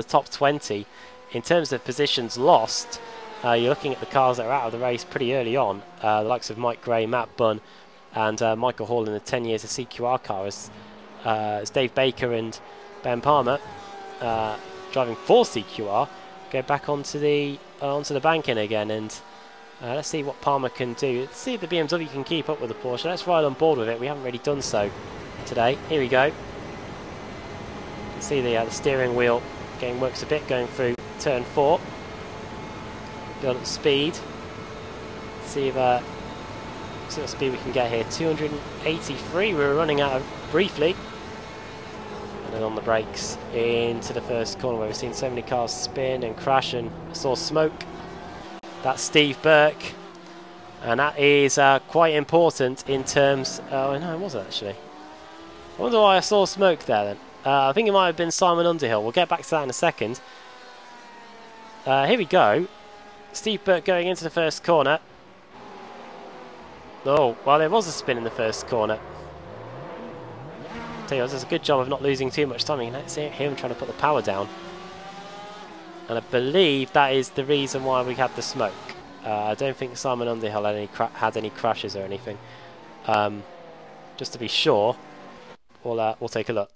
top 20 in terms of positions lost. You're looking at the cars that are out of the race pretty early on, the likes of Mike Gray, Matt Bunn, and Michael Hall in the 10 years of CQR car as Dave Baker and Ben Palmer driving for CQR go back onto the banking again, and let's see what Palmer can do. Let's see if the BMW can keep up with the Porsche. Let's ride on board with it. We haven't really done so today. Here we go. You can see the steering wheel getting works a bit going through turn 4. Build up speed. See what speed we can get here. 283 we were running out of briefly. And then on the brakes into the first corner where we've seen so many cars spin and crash, and I saw smoke. That's Steve Burke. And that is quite important in terms... Oh, no, it wasn't actually. I wonder why I saw smoke there then. I think it might have been Simon Underhill. We'll get back to that in a second. Here we go. Steve Burke going into the first corner. Oh, well, there was a spin in the first corner. Tell you what, does a good job of not losing too much time. You can see him trying to put the power down. And I believe that is the reason why we had the smoke. I don't think Simon Underhill had any crashes or anything. Just to be sure, we'll take a look.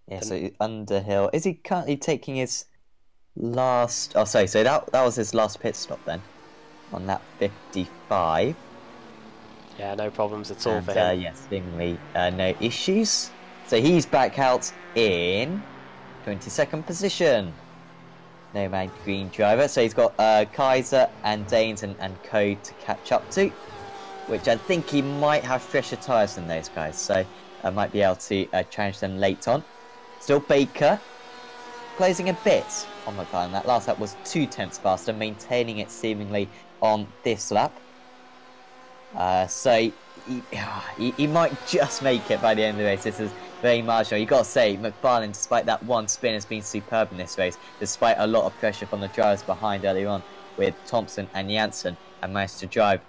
Yeah, so Underhill, is he currently taking his last... Oh, sorry, so that was his last pit stop then, on that 55. Yeah, no problems at all for him. Yes, seemingly no issues. So he's back out in 22nd position. No man green driver. So he's got Kaiser and Daines and Co to catch up to, which I think he might have fresher tyres than those guys. So I might be able to challenge them late on. Still Baker, closing a bit on McLaren. That last lap was 2 tenths faster, maintaining it seemingly on this lap. So he might just make it by the end of the race. This is very marginal. You've got to say, McFarlane, despite that one spin, has been superb in this race, despite a lot of pressure from the drivers behind earlier on with Thompson and Janssen, and managed to drive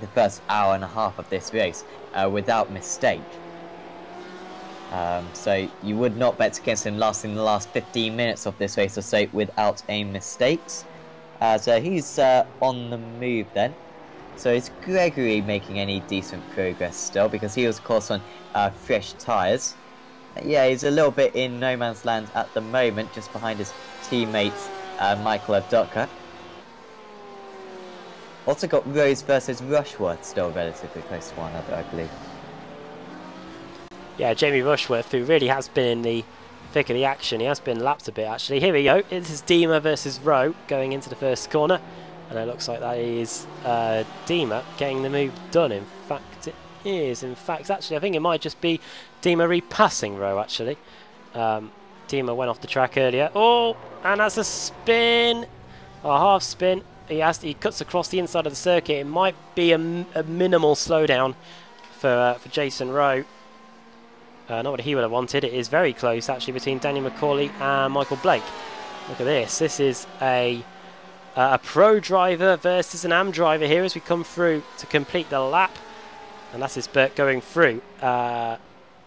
the first hour and a half of this race without mistake. So you would not bet against him lasting the last 15 minutes of this race or so without any mistakes. So he's on the move then. So is Gregory making any decent progress still? Because he was, of course, on fresh tyres. Yeah, he's a little bit in no man's land at the moment, just behind his teammates Michael Abducker. Also got Rose versus Rushworth still relatively close to one another, I believe. Yeah, Jamie Rushworth, who really has been in the thick of the action. He has been lapped a bit, actually. Here we go. This is Dima versus Rowe going into the first corner. And it looks like that is Dima getting the move done. In fact, it is. In fact, actually, I think it might just be Dima repassing Rowe, actually. Dima went off the track earlier. Oh, and that's a spin. A half spin. He cuts across the inside of the circuit. It might be a minimal slowdown for Jason Rowe. Not what he would have wanted. It is very close, actually, between Daniel McCauley and Michael Blake. Look at this. This is a pro driver versus an AM driver here as we come through to complete the lap. And that is Burke going through.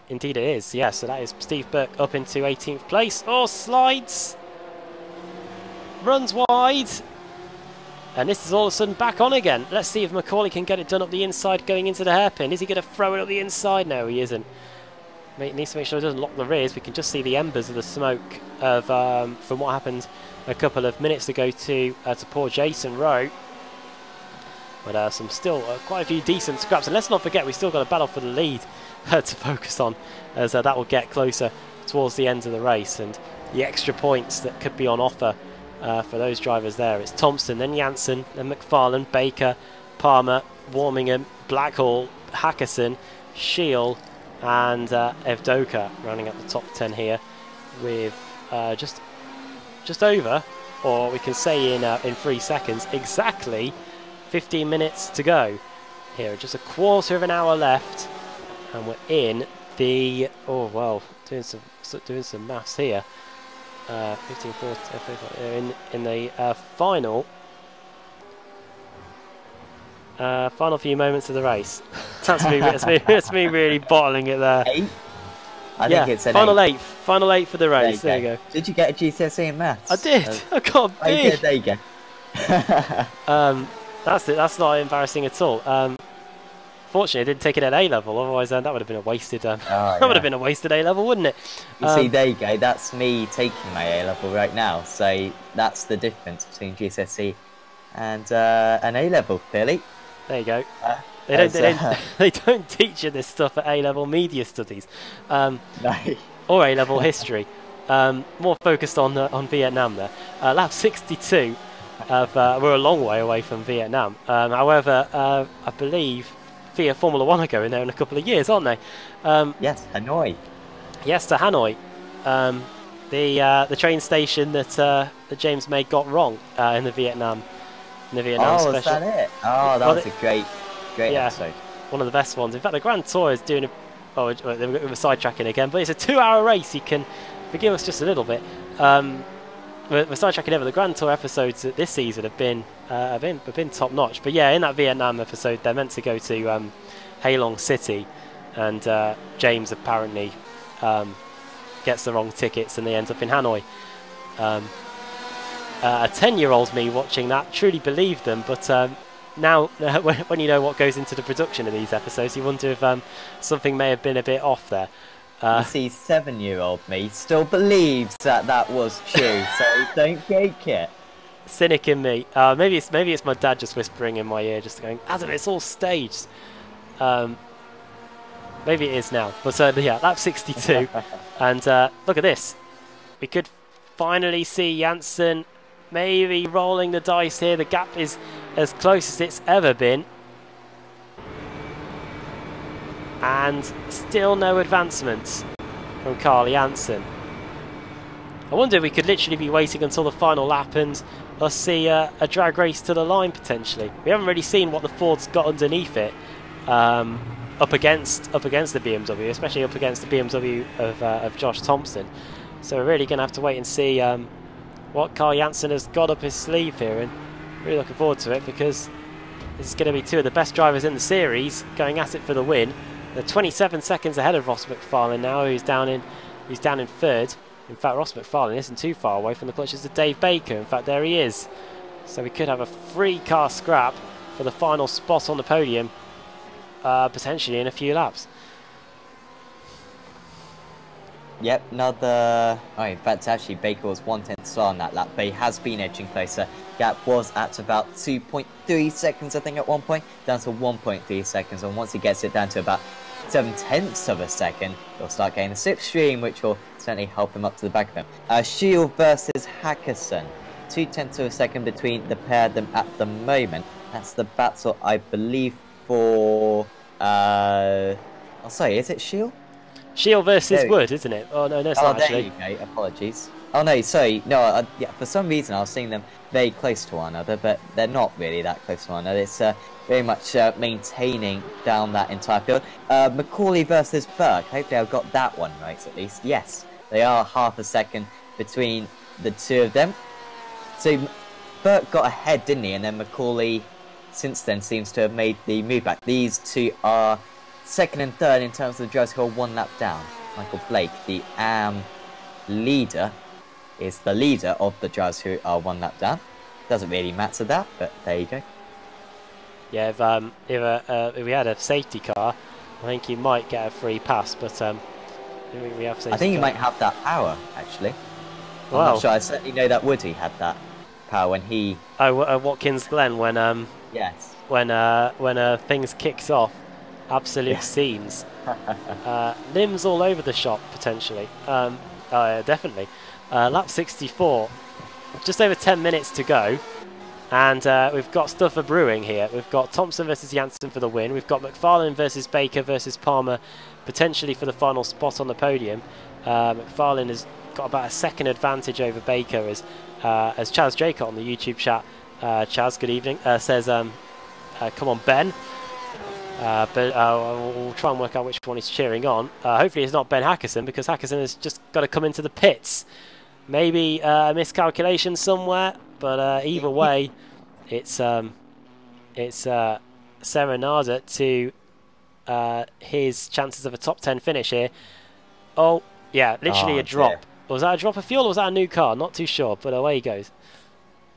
Indeed it is, yes. So that is Steve Burke up into 18th place. Oh, slides. Runs wide. And this is all of a sudden back on again. Let's see if McCauley can get it done up the inside going into the hairpin. Is he going to throw it up the inside? No, he isn't. He needs to make sure he doesn't lock the rears. We can just see the embers of the smoke of from what happened a couple of minutes ago to poor Jason Rowe. But still quite a few decent scraps. And let's not forget, we've still got a battle for the lead to focus on, as that will get closer towards the end of the race. And the extra points that could be on offer for those drivers there. It's Thompson, then Janssen, then McFarlane, Baker, Palmer, Warmingham, Blackhall, Hackerson, Shield, and Evdoka rounding up the top 10 here with just over, or we can say in 3 seconds, exactly 15 minutes to go here. Just a quarter of an hour left, and we're in the doing some maths here. 15, 14, in the final few moments of the race. That's me really bottling it there. 8? I think it's an final 8. Final 8 for the race. There you go. Did you get a GCSE in maths? I did. I got a B. There you go. That's it. That's not embarrassing at all. Fortunately, I didn't take it at A level. Otherwise, that would have been a wasted. That would have been a wasted A level, wouldn't it? You see, there you go. That's me taking my A level right now. So that's the difference between GCSE and an A level, clearly. There you go. They don't teach you this stuff at A level media studies, no. or A level history. More focused on Vietnam there. Lap 62. We're a long way away from Vietnam. However, I believe FIA Formula 1 are going there in a couple of years, aren't they? Yes, Hanoi. Yes, to Hanoi. The train station that James May got wrong in the Vietnam special. Was that it? Oh, that was a great episode. One of the best ones. In fact, the Grand Tour is doing we're sidetracking again, but it's a 2-hour race. You can forgive us just a little bit. We're sidetracking over. The Grand Tour episodes this season have been top notch. But yeah, in that Vietnam episode, they're meant to go to Hai Long City, and James apparently gets the wrong tickets, and they end up in Hanoi. A 10-year-old me watching that truly believed them, but now when you know what goes into the production of these episodes, you wonder if something may have been a bit off there. You see, 7-year-old me still believes that was true, so don't fake it. Cynic in me. Maybe it's my dad just whispering in my ear, just going, "Adam, it's all staged." Maybe it is now. But yeah, lap 62, and look at this. We could finally see Janssen maybe rolling the dice here. The gap is as close as it's ever been. And still no advancements from Carl Janssen. I wonder if we could literally be waiting until the final lap and us see a drag race to the line potentially. We haven't really seen what the Ford's got underneath it, up against the BMW, especially up against the BMW of Josh Thompson. So we're really going to have to wait and see what Carl Janssen has got up his sleeve here, and really looking forward to it, because this is going to be two of the best drivers in the series going at it for the win. They're 27 seconds ahead of Ross McFarlane now, who's down in third. In fact, Ross McFarlane isn't too far away from the clutches of Dave Baker. In fact, there he is. So we could have a 3-car scrap for the final spot on the podium, potentially in a few laps. Yep, another... Oh, in fact, actually, Baker was 1/10 slow on that lap, but he has been edging closer. Gap was at about 2.3 seconds, I think, at one point, down to 1.3 seconds, and once he gets it down to about 0.7 of a second, he'll start getting the slipstream, which will certainly help him up to the back of him. Shield versus Hackerson. 0.2 of a second between the pair of them at the moment. That's the battle, I believe, for... oh, sorry, is it Shield? Shield versus Wood, isn't it? Oh, no, it's not actually. There you go, apologies. Oh no, sorry, no. Yeah, for some reason I was seeing them very close to one another, but they're not really that close to one another. It's very much maintaining down that entire field. Macaulay versus Burke. Hopefully I've got that one right at least. Yes, they are half a second between the two of them. So Burke got ahead, didn't he? And then Macaulay, since then, seems to have made the move back. These two are second and third in terms of the drivers who are one lap down. Michael Blake, the leader, is the leader of the drivers who are one lap down. Doesn't really matter that, but there you go. Yeah, if we had a safety car, I think he might get a free pass, but we have safety I think he car. might have that power, actually. I'm Wow. not sure. I certainly know that Woody had that power when he... Oh, Watkins Glen, when Yes. when things kicks off, absolute scenes. Limbs all over the shop, potentially. Definitely. Lap 64, just over 10 minutes to go. And we've got stuff for brewing here. We've got Thompson versus Janssen for the win. We've got McFarlane versus Baker versus Palmer, potentially for the final spot on the podium. McFarlane has got about a second advantage over Baker, as Chaz Draycott on the YouTube chat, Chaz, good evening, says, come on, Ben. But we'll try and work out which one he's cheering on. Hopefully it's not Ben Hackerson, because Hackerson has just got to come into the pits. Maybe a miscalculation somewhere, but either way, it's Serenada to his chances of a top 10 finish here. Oh, yeah, literally a drop. Dear. Was that a drop of fuel or was that a new car? Not too sure, but away he goes.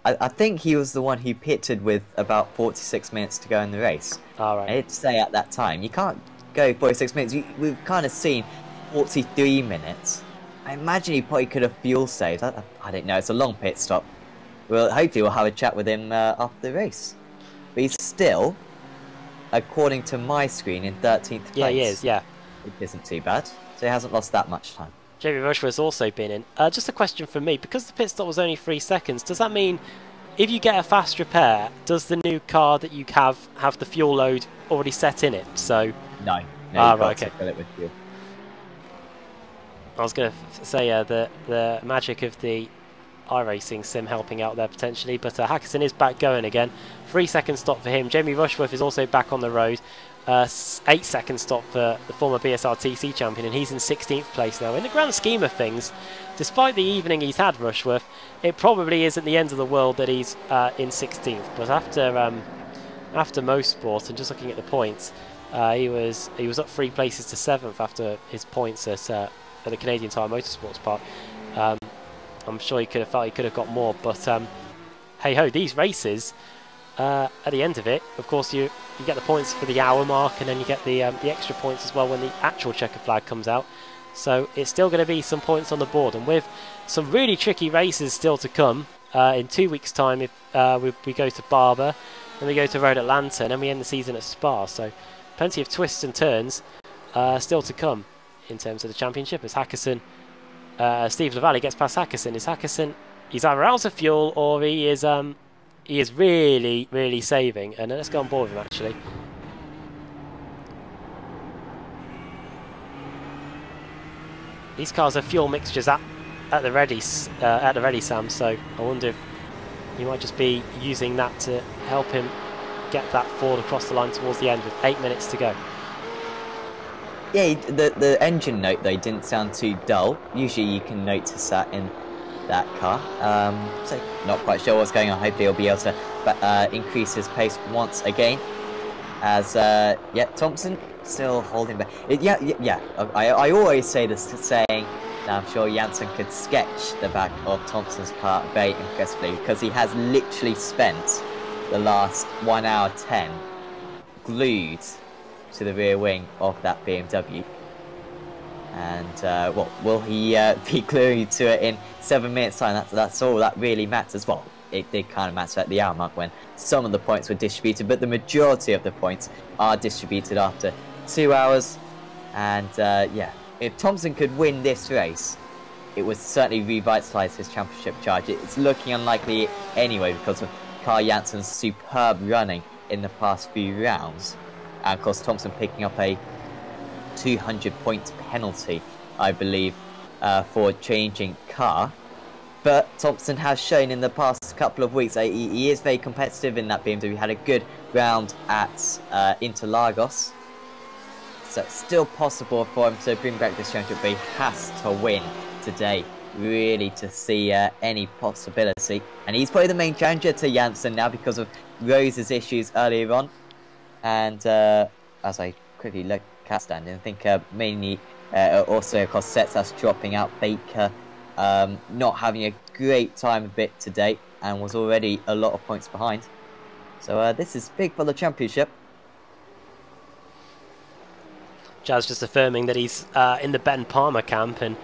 I think he was the one who pitted with about 46 minutes to go in the race. All right. I did say at that time, you can't go 46 minutes. We've kind of seen 43 minutes. I imagine he probably could have fuel saved. I don't know. It's a long pit stop. Hopefully we'll have a chat with him after the race. But he's still, according to my screen, in 13th place. Yeah, he is, yeah. It isn't too bad. So he hasn't lost that much time. Jamie Rushworth's also been in. Just a question for me. Because the pit stop was only 3 seconds, does that mean if you get a fast repair, does the new car that you have the fuel load already set in it? So No. Right, okay. Fill it with fuel. I was going to say the magic of the iRacing sim helping out there potentially, but Hackerson is back going again. 3 second stop for him. Jamie Rushworth is also back on the road. 8 second stop for the former BSRTC champion, and he's in 16th place now. In the grand scheme of things, despite the evening he's had, Rushworth, it probably isn't the end of the world that he's in 16th. But after most sports, and just looking at the points, he was up 3 places to 7th after his points at the Canadian Tire Motorsports Park. I'm sure he could have felt he could have got more, but hey ho, these races, at the end of it, of course, you get the points for the hour mark, and then you get the extra points as well when the actual checker flag comes out. So it's still going to be some points on the board, and with some really tricky races still to come in 2 weeks' time. If we go to Barber, then we go to Road Atlanta, and then we end the season at Spa. So plenty of twists and turns still to come in terms of the championship. As Hackerson, Steve Lavallee gets past Hackerson. Is Hackerson? He's either out of fuel or he is really, really saving. And let's go on board with him actually. These cars are fuel mixtures at the ready, Sam. So I wonder if you might just be using that to help him get that Ford across the line towards the end with 8 minutes to go. Yeah, the engine note though didn't sound too dull. Usually you can notice that in that car. So not quite sure what's going on. Hopefully he'll be able to increase his pace once again. As yeah, Thompson still holding back. Yeah. I always say this saying that I'm sure Janssen could sketch the back of Thompson's car very impressively, because he has literally spent the last 1 hour 10 glued to the rear wing of that BMW. And what will he be glued to it in 7 minutes time? That's all that really matters. Well, it did kind of matter at the hour mark when some of the points were distributed, but the majority of the points are distributed after 2 hours. And yeah, if Thompson could win this race, it would certainly revitalise his championship charge. It's looking unlikely anyway because of Carl Janssen's superb running in the past few rounds. And of course Thompson picking up a 200 point penalty, I believe, for changing car. But Thompson has shown in the past couple of weeks that he is very competitive in that BMW. He had a good round at Interlagos. So it's still possible for him to bring back this championship, but he has to win today, really, to see any possibility. And he's probably the main challenger to Janssen now because of Rose's issues earlier on. And as I quickly look at standing, I think mainly also of course Setsas dropping out, Baker not having a great time a bit today and was already a lot of points behind. So this is big for the championship. Jazz just affirming that he's in the Ben Palmer camp, and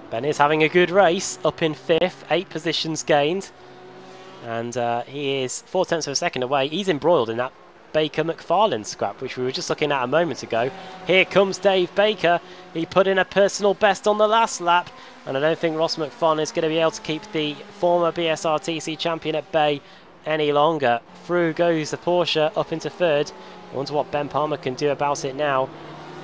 Ben is having a good race, up in 5th, 8 positions gained, and he is 4 tenths of a second away. He's embroiled in that Baker-McFarlane scrap, which we were just looking at a moment ago. Here comes Dave Baker. He put in a personal best on the last lap, and I don't think Ross McFarlane is going to be able to keep the former BSRTC champion at bay any longer. Through goes the Porsche up into 3rd. I wonder what Ben Palmer can do about it now.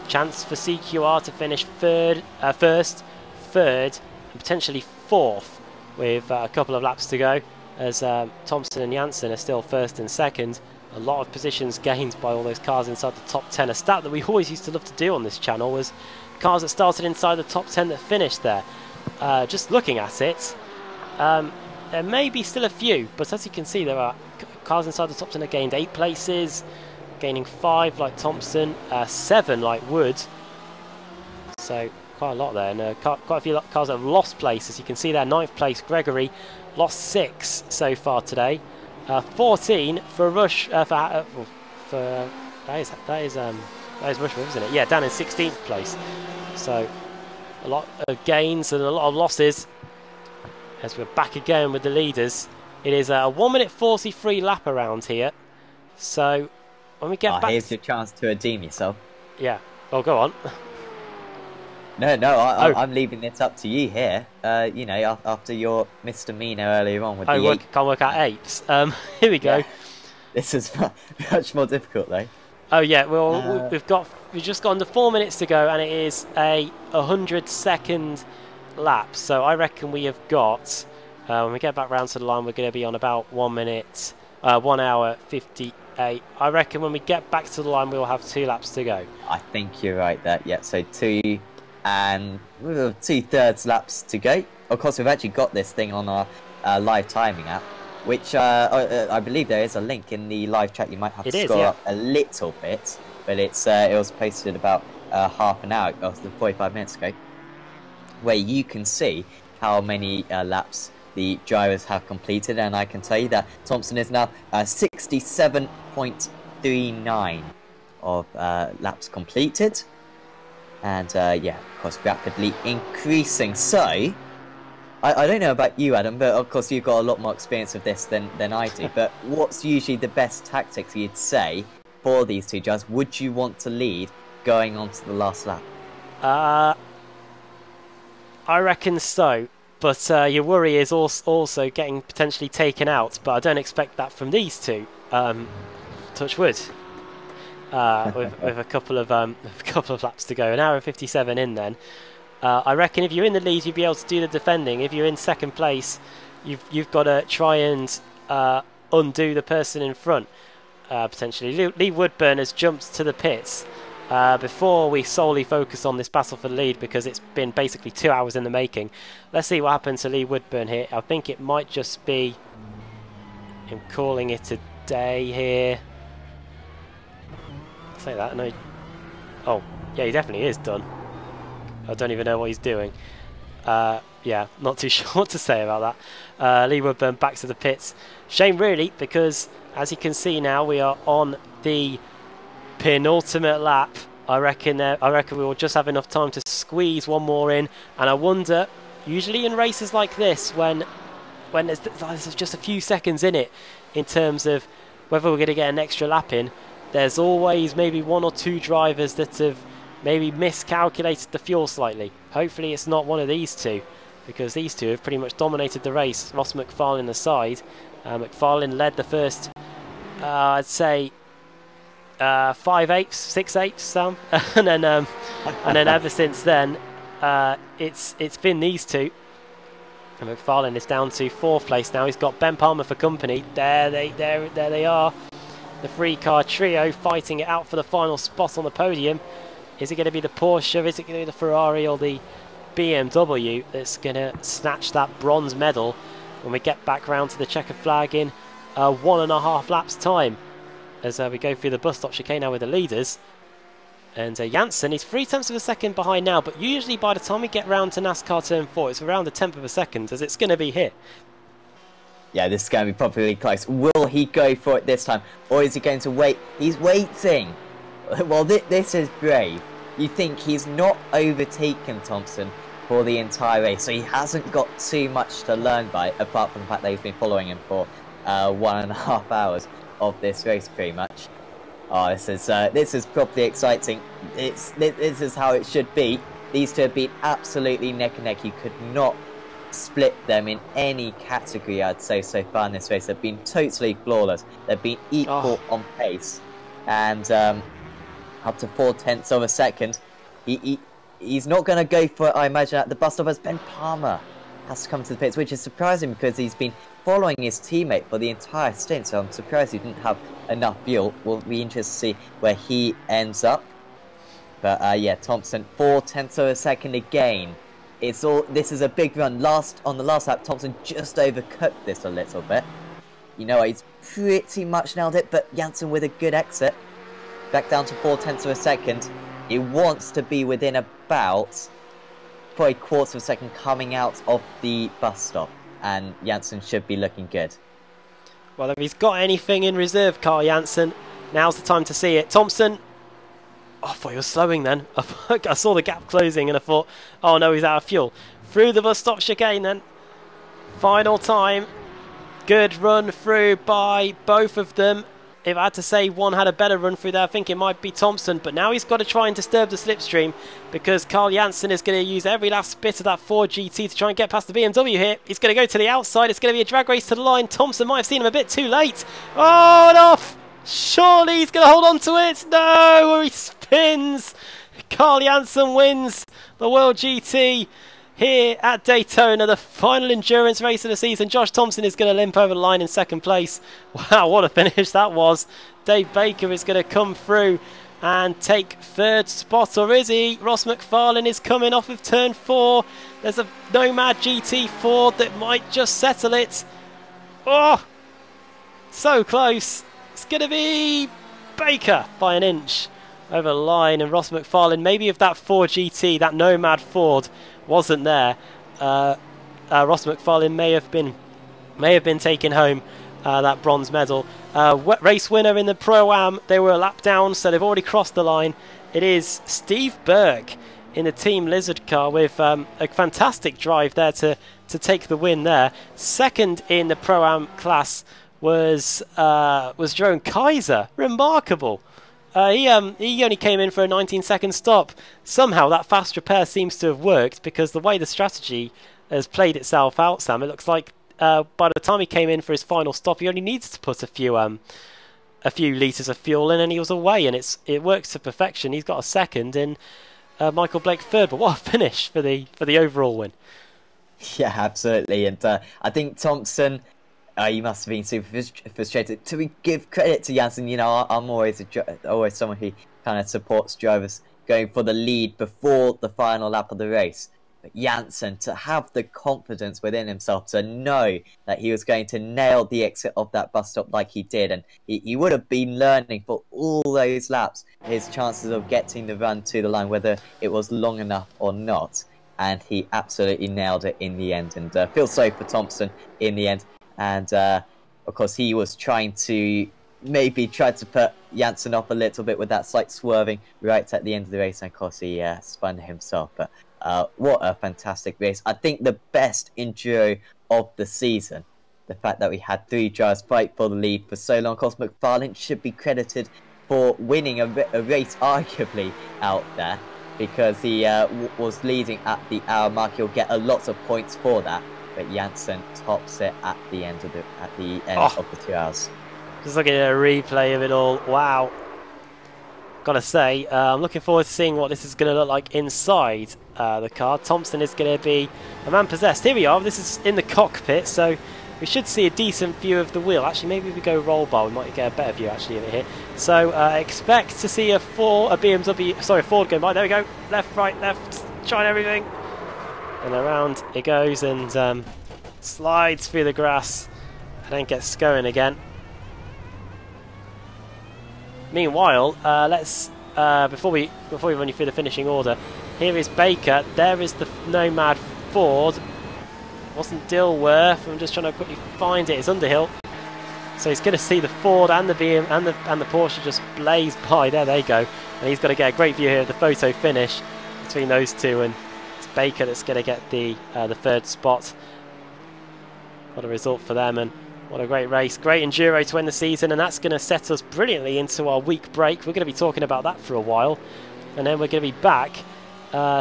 Chance for CQR to finish first, 3rd, and potentially 4th with a couple of laps to go, as Thompson and Janssen are still 1st and 2nd. A lot of positions gained by all those cars inside the top 10. A stat that we always used to love to do on this channel was cars that started inside the top 10 that finished there. Just looking at it, there may be still a few, but as you can see, there are cars inside the top 10 that gained 8 places, gaining 5 like Thompson, 7 like Wood. So quite a lot there, and quite a few cars that have lost places. You can see there, 9th place Gregory, lost 6 so far today. 14 for Rush that is Rushmore, isn't it? Yeah, down in 16th place. So a lot of gains and a lot of losses as we're back again with the leaders. It is a 1 minute 43 lap around here. So when we get back, here's your chance to redeem yourself. Yeah. Oh, go on. No, I'm leaving it up to you here. You know, after your misdemeanor earlier on with the can't work out apes. Here we go. Yeah. This is much more difficult though. Oh yeah, well we've just got under 4 minutes to go, and it is a 100-second lap. So I reckon we have got when we get back round to the line, we're going to be on about 1 minute, 1 hour 58. I reckon when we get back to the line, we'll have 2 laps to go. I think you're right there. Yeah, so 2 and 2/3 laps to go. Of course, we've actually got this thing on our live timing app, which I believe there is a link in the live chat. You might have to scroll up a little bit, but it was posted about half an hour, 45 minutes ago, where you can see how many laps the drivers have completed, and I can tell you that Thompson is now 67.39 of laps completed. And yeah, of course, rapidly increasing. So, I don't know about you, Adam, but of course you've got a lot more experience of this than I do. But what's usually the best tactics you'd say for these two drivers? Would you want to lead going on to the last lap? I reckon so. But your worry is also getting potentially taken out. But I don't expect that from these two. Touch wood. With a couple of laps to go, an hour and 57 in. Then I reckon if you're in the lead, you'd be able to do the defending. If you're in 2nd place, you've got to try and undo the person in front. Potentially, Lee Woodburn has jumped to the pits before we solely focus on this battle for the lead, because it's been basically 2 hours in the making. Let's see what happens to Lee Woodburn here. I think it might just be him calling it a day here. Say that, no. Oh, yeah, he definitely is done. I don't even know what he's doing. Yeah, not too sure what to say about that. Lee Woodburn back to the pits. Shame, really, because as you can see now, we are on the penultimate lap. I reckon we will just have enough time to squeeze one more in. And I wonder, usually in races like this, when there's just a few seconds in it, in terms of whether we're going to get an extra lap in, there's always maybe 1 or 2 drivers that have maybe miscalculated the fuel slightly. Hopefully it's not one of these two, because these two have pretty much dominated the race. Ross McFarlane aside. McFarlane led the first, I'd say, 5/8, 6/8, Sam. and then ever since then, it's been these two. And McFarlane is down to 4th place now. He's got Ben Palmer for company. There they are. The 3-car trio fighting it out for the final spot on the podium. Is it going to be the Porsche? Is it going to be the Ferrari or the BMW that's going to snatch that bronze medal when we get back round to the checker flag in 1.5 laps time? As we go through the bus stop chicane now with the leaders. And Janssen is 0.3 of a second behind now, but usually by the time we get round to NASCAR Turn 4, it's around 1/10 of a second, as it's going to be here. Yeah, this is going to be properly close. Will he go for it this time, or is he going to wait? He's waiting. Well, this is brave. You think he's not overtaken Thompson for the entire race, so he hasn't got too much to learn by, apart from the fact that he's been following him for 1.5 hours of this race, pretty much. Oh, this is properly exciting. This is how it should be. These two have been absolutely neck and neck. You could not split them in any category, I'd say, so far in this race. They've been totally flawless. They've been equal on pace, and up to 0.4 of a second. He's not going to go for it, I imagine, at the bus stop, as Ben Palmer has to come to the pits, which is surprising because he's been following his teammate for the entire stint, so I'm surprised he didn't have enough fuel. We'll be interested to see where he ends up. But yeah, Thompson, 0.4 of a second again. This is a big run. On the last lap, Thompson just overcooked this a little bit. You know, he's pretty much nailed it, but Janssen with a good exit. Back down to 0.4 of a second. He wants to be within about probably 1/4 of a second coming out of the bus stop, and Janssen should be looking good. Well, if he's got anything in reserve, Carl Janssen, now's the time to see it. Thompson, oh, I thought he was slowing then. I saw the gap closing and I thought, oh no, he's out of fuel. Through the bus stop chicane then. Final time. Good run through by both of them. If I had to say one had a better run through there, I think it might be Thompson. But now he's got to try and disturb the slipstream, because Carl Janssen is going to use every last bit of that Ford GT to try and get past the BMW here. He's going to go to the outside. It's going to be a drag race to the line. Thompson might have seen him a bit too late. Oh, and off! Surely he's going to hold on to it. No, he spins. Carl Janssen wins the World GT here at Daytona, the final endurance race of the season. Josh Thompson is going to limp over the line in 2nd place. Wow, what a finish that was. Dave Baker is going to come through and take 3rd spot, or is he? Ross McFarlane is coming off of turn 4. There's a Nomad GT Ford that might just settle it. Oh, so close. It's going to be Baker by an inch over the line, and Ross McFarlane, maybe if that Ford GT, that Nomad Ford, wasn't there, Ross McFarlane may have been taking home that bronze medal. Race winner in the Pro-Am. They were a lap down, so they've already crossed the line. It is Steve Berg in the Team Lizard car with a fantastic drive there to take the win there. 2nd in the Pro-Am class was Jerome Kaiser. Remarkable. He only came in for a 19-second stop. Somehow that fast repair seems to have worked, because the way the strategy has played itself out, Sam, it looks like by the time he came in for his final stop, he only needed to put a few litres of fuel in, and he was away, and it works to perfection. He's got a 2nd, and Michael Blake 3rd, but what a finish for the overall win. Yeah, absolutely, and I think Thompson, he must have been super frustrated. To give credit to Janssen, you know, I'm always someone who kind of supports drivers going for the lead before the final lap of the race. But Janssen, to have the confidence within himself to know that he was going to nail the exit of that bus stop like he did, and he would have been learning for all those laps his chances of getting the run to the line, whether it was long enough or not. And he absolutely nailed it in the end, and feel sorry for Thompson in the end. And of course, he was trying to put Janssen off a little bit with that slight swerving right at the end of the race. And of course, he spun himself. But what a fantastic race. I think the best enduro of the season. The fact that we had 3 drivers fight for the lead for so long. Of course, McFarlane should be credited for winning a race arguably out there, because he was leading at the hour mark. He'll get a lot of points for that. But Janssen tops it at the end of the 2 hours. Just looking at a replay of it all. Wow. Gotta say, I'm looking forward to seeing what this is going to look like inside the car. Thompson is going to be a man possessed. Here we are. This is in the cockpit, so we should see a decent view of the wheel. Actually, maybe if we go roll bar, we might get a better view actually of it here. So expect to see a Ford going by. There we go. Left, right, left. Trying everything, and around it goes and slides through the grass, and then gets going again. Meanwhile, let's before we run you through the finishing order, here is Baker. There is the Nomad Ford. Wasn't Dilworth. I'm just trying to quickly find it. It's Underhill. So he's going to see the Ford and the BM and the Porsche just blaze by. There they go. And he's got to get a great view here of the photo finish between those two, and it's Baker that's going to get the third spot. What a result for them, and what a great race. Great enduro to end the season, and that's going to set us brilliantly into our week break. We're going to be talking about that for a while, and then we're going to be back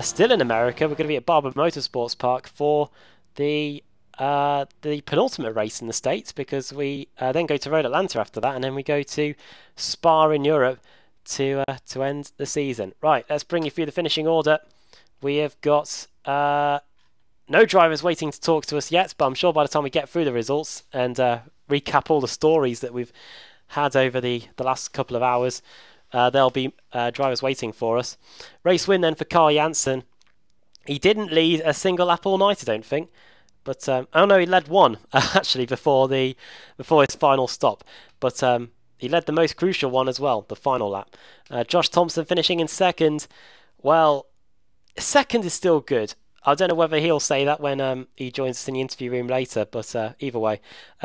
still in America. We're going to be at Barber Motorsports Park for the penultimate race in the States, because we then go to Road Atlanta after that, and then we go to Spa in Europe to end the season. Right, let's bring you through the finishing order. We have got no drivers waiting to talk to us yet, but I'm sure by the time we get through the results and recap all the stories that we've had over the last couple of hours, there'll be drivers waiting for us. Race win then for Carl Janssen. He didn't lead a single lap all night, I don't think. But oh no, he led one actually before his final stop. But he led the most crucial one as well, the final lap. Josh Thompson finishing in second. Well, second is still good. I don't know whether he'll say that when he joins us in the interview room later, but either way.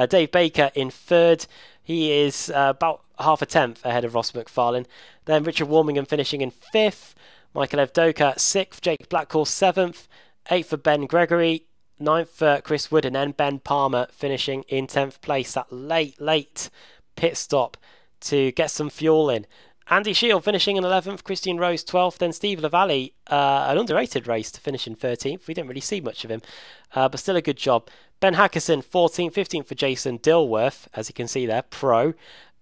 Dave Baker in third. He is about half a tenth ahead of Ross McFarlane. Then Richard Warmingham finishing in fifth. Michael Evdoka sixth. Jake Blackhall seventh. Eighth for Ben Gregory. Ninth for Chris Wood. And then Ben Palmer finishing in 10th place. That late pit stop to get some fuel in. Andy Shield finishing in 11th, Christian Rose 12th, then Steve Lavallee, an underrated race to finish in 13th. We didn't really see much of him, but still a good job. Ben Hackerson 14th, 15th for Jason Dilworth, as you can see there, pro.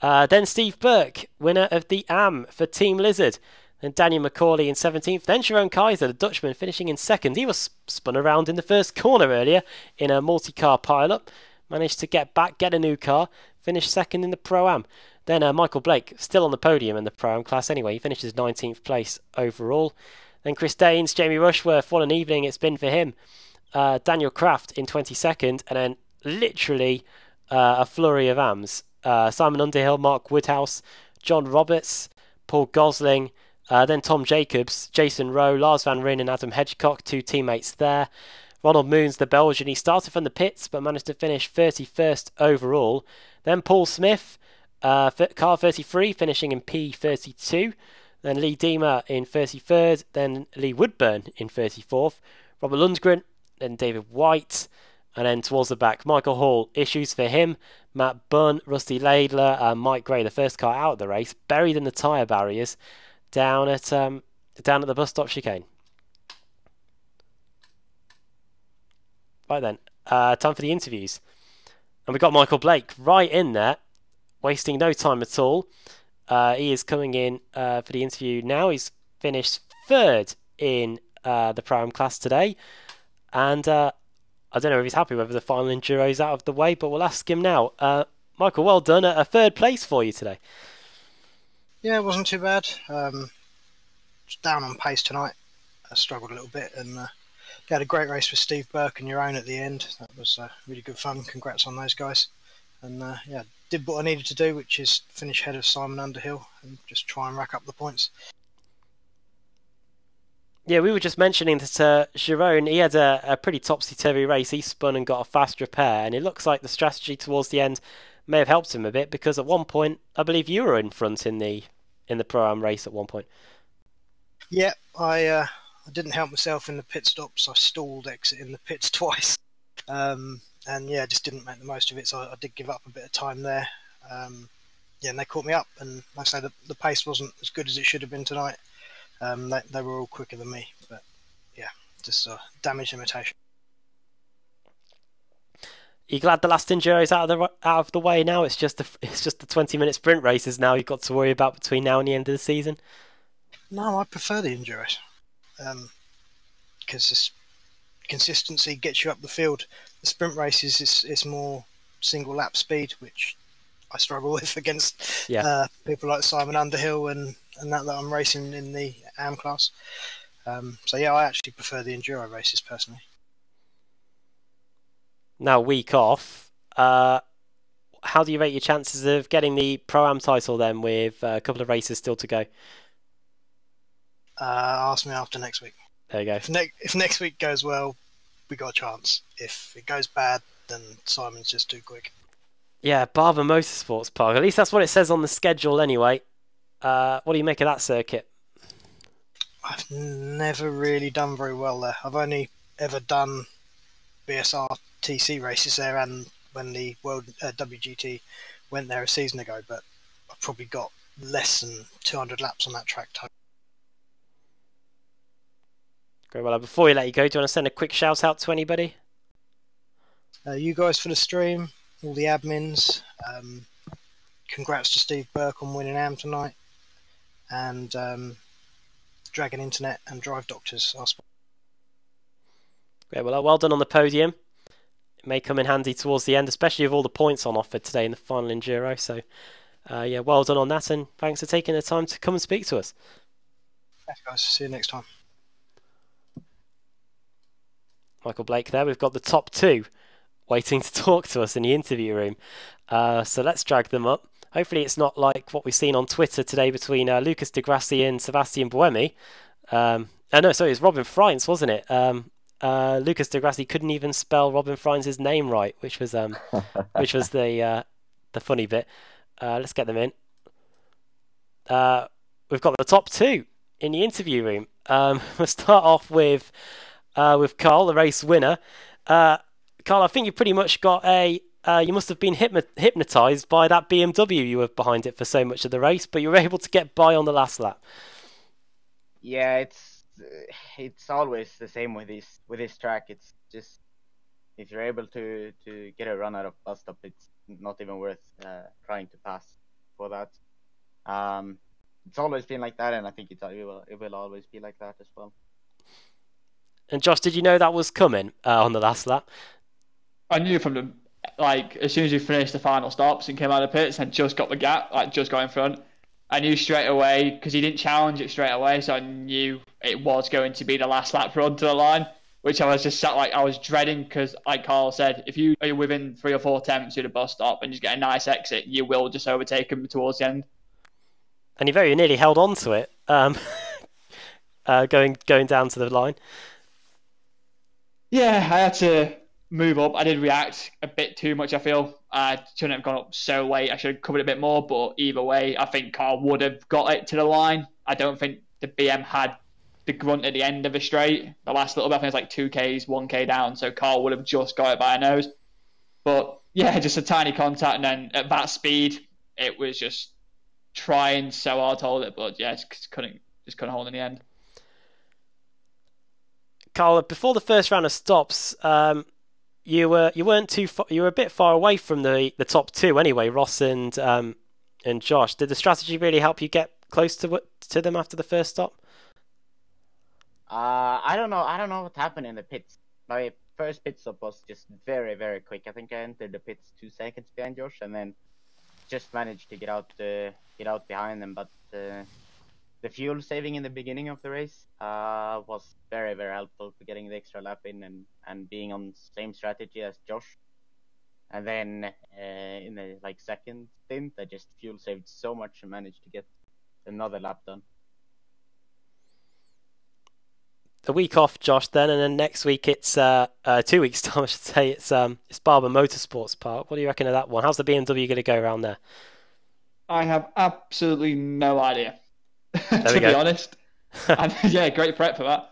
Then Steve Burke, winner of the AM for Team Lizard. Then Daniel McCauley in 17th. Then Sharon Kaiser, the Dutchman, finishing in second. He was spun around in the first corner earlier in a multi-car pile-up. Managed to get back, get a new car, finish second in the Pro-Am. Then Michael Blake, still on the podium in the Pro-Am class anyway. He finishes 19th place overall. Then Chris Daines, Jamie Rushworth, what an evening it's been for him. Daniel Kraft in 22nd. And then literally a flurry of AMs. Simon Underhill, Mark Woodhouse, John Roberts, Paul Gosling, then Tom Jacobs, Jason Rowe, Lars Van Ryn and Adam Hedgecock, two teammates there. Ronald Moons, the Belgian, he started from the pits but managed to finish 31st overall. Then Paul Smith, car 33, finishing in P32. Then Lee Deemer in 33rd. Then Lee Woodburn in 34th. Robert Lundgren, then David White. And then towards the back, Michael Hall, issues for him. Matt Bunn, Rusty Laidler, and Mike Gray, the first car out of the race, buried in the tyre barriers down at the bus stop chicane. Right then, time for the interviews. And we've got Michael Blake right in there, wasting no time at all. He is coming in for the interview now. He's finished third in the Pro-Am class today. And I don't know if he's happy whether the final enduro is out of the way, but we'll ask him now. Michael, well done. A third place for you today. Yeah, it wasn't too bad. Just down on pace tonight. I struggled a little bit, and had a great race with Steve Burke and your own at the end. That was really good fun. Congrats on those guys. And yeah, did what I needed to do, which is finish ahead of Simon Underhill and just try and rack up the points. Yeah, we were just mentioning that Jerome, he had a pretty topsy-turvy race. He spun and got a fast repair, and it looks like the strategy towards the end may have helped him a bit, because at one point, I believe you were in front in the Pro-Am race at one point. Yeah, I didn't help myself in the pit stops. I stalled exiting the pits twice. And yeah, just didn't make the most of it, so I did give up a bit of time there. Yeah, and they caught me up, and like I say, the pace wasn't as good as it should have been tonight. They were all quicker than me, but yeah, just damage limitation. You glad the last enduro is out of the way now? It's just the 20-minute sprint races now you've got to worry about between now and the end of the season. No, I prefer the Enduros because this consistency gets you up the field. The sprint races is more single lap speed, which I struggle with against Yeah. people like Simon Underhill and that I'm racing in the AM class. So yeah, I actually prefer the enduro races personally. Now, week off. How do you rate your chances of getting the Pro-Am title then with a couple of races still to go? Ask me after next week. There you go. If next week goes well, we got a chance. If it goes bad, then Simon's just too quick. Yeah, Barber Motorsports Park. At least that's what it says on the schedule anyway. What do you make of that circuit? I've never really done very well there. I've only ever done BSR TC races there, and when the World WGT went there a season ago, but I've probably got less than 200 laps on that track total. Great. Well, before we let you go, do you want to send a quick shout out to anybody? You guys for the stream, all the admins. Congrats to Steve Burke on winning AM tonight, and Dragon Internet and Drive Doctors. Great. Well done on the podium. It may come in handy towards the end, especially with all the points on offer today in the final Enduro. So, yeah, well done on that, and thanks for taking the time to come and speak to us. Thanks, guys. See you next time. Michael Blake there. We've got the top two waiting to talk to us in the interview room. So let's drag them up. Hopefully it's not like what we've seen on Twitter today between Lucas de Grassi and Sebastian Buemi. No, sorry, it was Robin Freins, wasn't it? Lucas de Grassi couldn't even spell Robin Freins' name right, which was the funny bit. Let's get them in. We've got the top two in the interview room. We'll start off with Carl, the race winner. Carl, I think you pretty much got you must have been hypnotised by that BMW you were behind it for so much of the race, but you were able to get by on the last lap. Yeah, it's always the same with this track. It's just if you're able to get a run out of bus stop, it's not even worth trying to pass for that. It's always been like that, and I think it will always be like that as well. And Josh, did you know that was coming on the last lap? I knew from the as soon as we finished the final stops and came out of the pits and just got the gap, just got in front. I knew straight away because he didn't challenge it straight away, so I knew it was going to be the last lap run to the line, which I was just sat I was dreading because, like Carl said, if you are within 3 or 4 attempts to the bus stop and just get a nice exit, you will just overtake him towards the end. And he very nearly held on to it, going down to the line. Yeah, I had to move up. I did react a bit too much, I feel. I shouldn't have gone up so late. I should have covered a bit more, but either way, I think Carl would have got it to the line. I don't think the BM had the grunt at the end of the straight. The last little bit, I think it was like 2Ks, 1K down, so Carl would have just got it by a nose. But yeah, just a tiny contact, and then at that speed, it was just trying so hard to hold it, but yeah, just couldn't hold in the end. Carl, before the first round of stops, you weren't too far, you were a bit far away from the top two anyway, Ross and Josh. Did the strategy really help you get close to them after the first stop? I don't know what happened in the pits. My first pit stop was just very, very quick. I think I entered the pits 2 seconds behind Josh, and then just managed to get out behind them. But the fuel saving in the beginning of the race was very, very helpful for getting the extra lap in and being on the same strategy as Josh. And then in the second stint, I just fuel saved so much and managed to get another lap done. A week off, Josh, then, and then next week it's 2 weeks time, I should say. It's Barber Motorsports Park. What do you reckon of that one? How's the BMW going to go around there? I have absolutely no idea, to be honest. Yeah, great prep for that.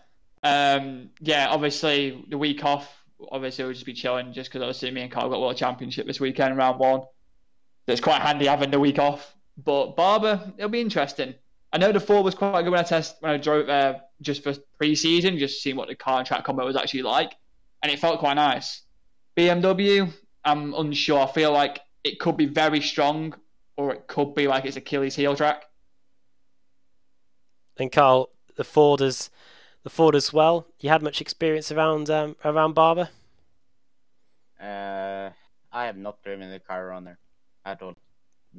Yeah, obviously the week off, obviously we'll just be chilling just because obviously me and Carl got World Championship this weekend, round 1. So it's quite handy having the week off. But Barber, it'll be interesting. I know the 4 was quite good when I drove there just for pre-season, just seeing what the car and track combo was actually like, and it felt quite nice. BMW, I'm unsure. I feel like it could be very strong, or it could be like it's Achilles heel track. And Carl, the Ford as well. You had much experience around Barber? I have not driven the car around there at all,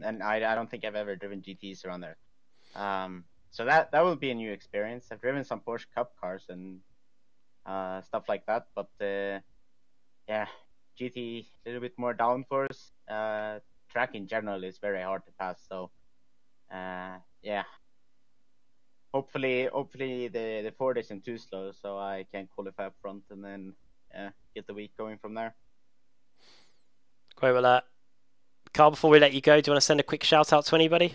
and I don't think I've ever driven GTs around there. So that will be a new experience. I've driven some Porsche Cup cars and stuff like that, but yeah, GT a little bit more downforce. Track in general is very hard to pass, so yeah. Hopefully the Ford isn't too slow, so I can qualify up front and then get the week going from there. Great. Well, Carl, before we let you go, do you want to send a quick shout out to anybody?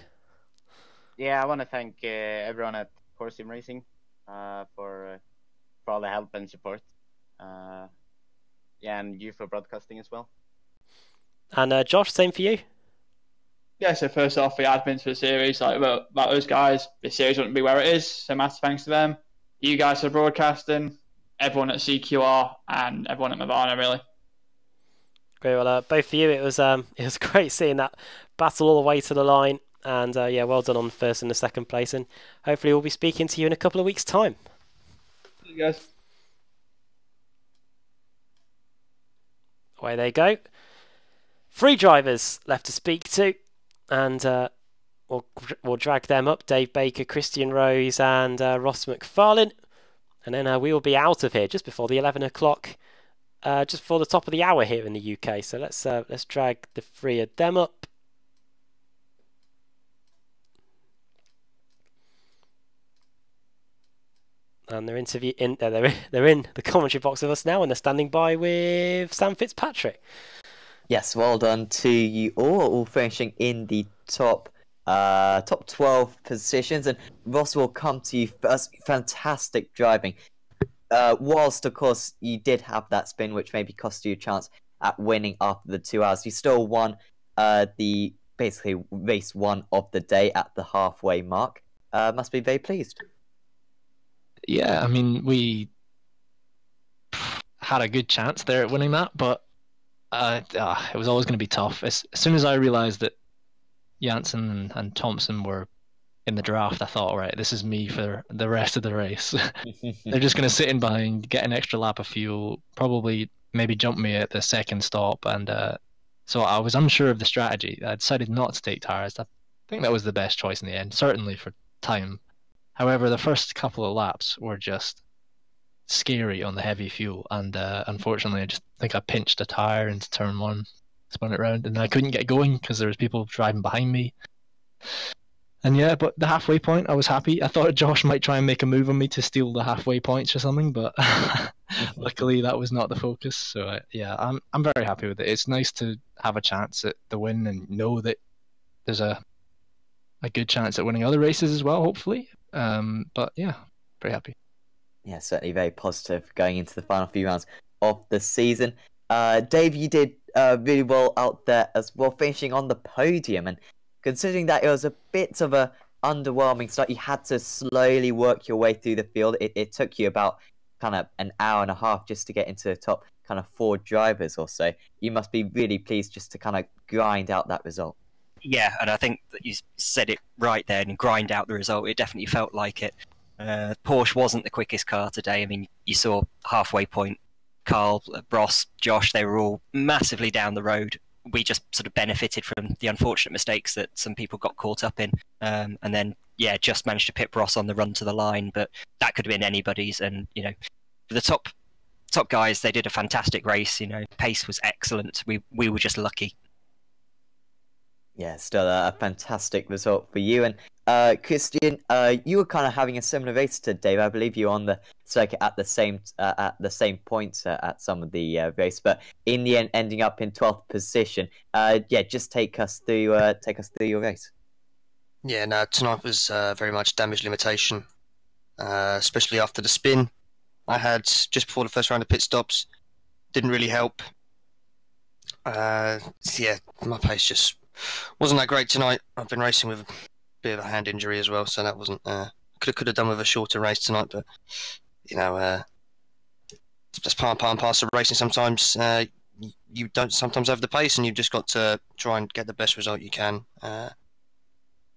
Yeah, I want to thank everyone at Core Sim Racing for all the help and support. Yeah, and you for broadcasting as well. And Josh, same for you. Yeah, so first off, the admins for the series, like about those guys, the series wouldn't be where it is, so massive thanks to them. You guys for broadcasting, everyone at CQR, and everyone at Mavana, really. Great. Well, both for you, it was great seeing that battle all the way to the line, and yeah, well done on first and the second place, and hopefully we'll be speaking to you in a couple of weeks' time. See you guys. Away they go. 3 drivers left to speak to, and we'll drag them up. Dave Baker, Christian Rose, and Ross McFarlane, and then we will be out of here just before the 11 o'clock. Just before the top of the hour here in the UK. So let's drag the 3 of them up. And they're they're in the commentary box with us now, and they're standing by with Sam Fitzpatrick. Yes, well done to you all finishing in the top 12 positions. And Ross, will come to you first. Fantastic driving. Whilst, of course, you did have that spin, which maybe cost you a chance at winning after the 2 hours, you still won the basically race 1 of the day at the halfway mark. Must be very pleased. Yeah, I mean, we had a good chance there at winning that, but it was always going to be tough. As soon as I realised that Janssen and Thompson were in the draft, I thought, all right, this is me for the rest of the race. They're just going to sit in behind, get an extra lap of fuel, probably maybe jump me at the second stop. And so I was unsure of the strategy. I decided not to take tyres. I think that was the best choice in the end, certainly for time. However, the first couple of laps were just scary on the heavy fuel. And unfortunately, I just think I pinched a tyre into turn 1, spun it round, and I couldn't get going because there was people driving behind me. And yeah, but the halfway point, I was happy. I thought Josh might try and make a move on me to steal the halfway points or something, but luckily that was not the focus. So yeah, I'm very happy with it. It's nice to have a chance at the win and know that there's a good chance at winning other races as well, hopefully. But yeah, very happy. Yeah, certainly very positive going into the final few rounds of the season. Dave, you did really well out there as well, finishing on the podium. And considering that it was a bit of a underwhelming start, you had to slowly work your way through the field. It took you about kind of an hour and a half just to get into the top kind of 4 drivers or so. You must be really pleased just to kind of grind out that result. Yeah, and I think that you said it right there, and grind out the result. It definitely felt like it. Porsche wasn't the quickest car today. I mean, you saw halfway point, Carl, Ross, Josh, they were all massively down the road. We just sort of benefited from the unfortunate mistakes that some people got caught up in. And then, yeah, just managed to pip Ross on the run to the line, but that could have been anybody's. And, you know, for the top guys, they did a fantastic race. You know, pace was excellent. We were just lucky. Yeah, still a fantastic result for you. And Christian, you were kind of having a similar race to Dave. I believe you were on the circuit at the same points at some of the race, but in the end, ending up in 12th position. Yeah, just take us through your race. Yeah, no, tonight was very much damage limitation, especially after the spin I had just before the first round of pit stops. Didn't really help. Yeah, my pace just wasn't that great tonight. I've been racing with a bit of a hand injury as well, so that wasn't. Could have done with a shorter race tonight, but you know, that's part and parcel of racing. Sometimes you don't sometimes have the pace, and you've just got to try and get the best result you can.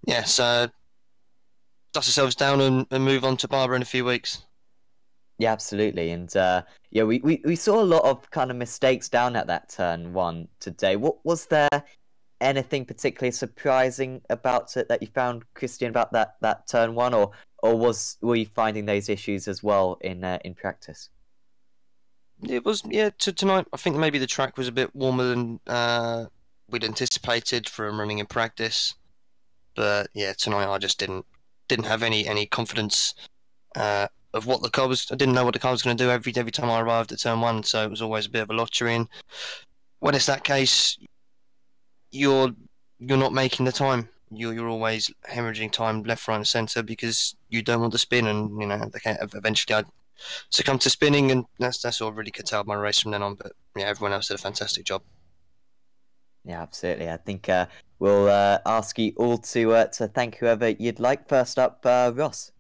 Yeah, so dust ourselves down and move on to Barber in a few weeks. Yeah, absolutely. And yeah, we saw a lot of kind of mistakes down at that turn one today. What was there anything particularly surprising about it that you found, Christian, about that turn one, or were you finding those issues as well in practice? It was, yeah. Tonight, I think maybe the track was a bit warmer than we'd anticipated from running in practice. But yeah, tonight I just didn't have any confidence of what the car was. I didn't know what the car was going to do every time I arrived at turn one, so it was always a bit of a lottery. And when it's that case, you're not making the time. You're always hemorrhaging time left, right, and centre because you don't want to spin, and eventually I succumbed to spinning, and that's all really curtailed my race from then on. But yeah, everyone else did a fantastic job. Yeah, absolutely. I think we'll ask you all to thank whoever you'd like. First up, Ross.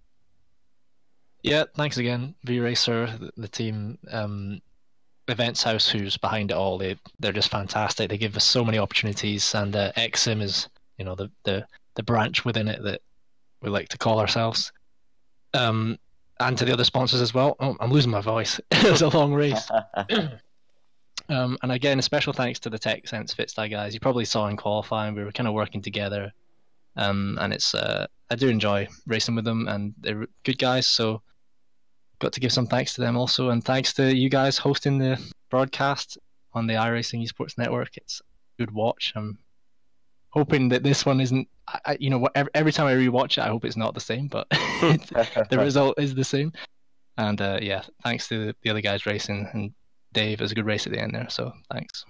Yeah, thanks again, V-Racer, the team, Events House, who's behind it all. They're just fantastic. They give us so many opportunities, and XSIM is, the branch within it that we like to call ourselves. And to the other sponsors as well. Oh, I'm losing my voice. It was a long race. And again, a special thanks to the Tech Sense Fitstyle guys. You probably saw in qualifying, we were kind of working together. And it's I do enjoy racing with them, and they're good guys, so got to give some thanks to them also, and thanks to you guys hosting the broadcast on the iRacing Esports Network. It's a good watch. I'm hoping that this one isn't, every time I rewatch it, I hope it's not the same, but the result is the same. And yeah, thanks to the other guys racing, and Dave, it was a good race at the end there, so thanks.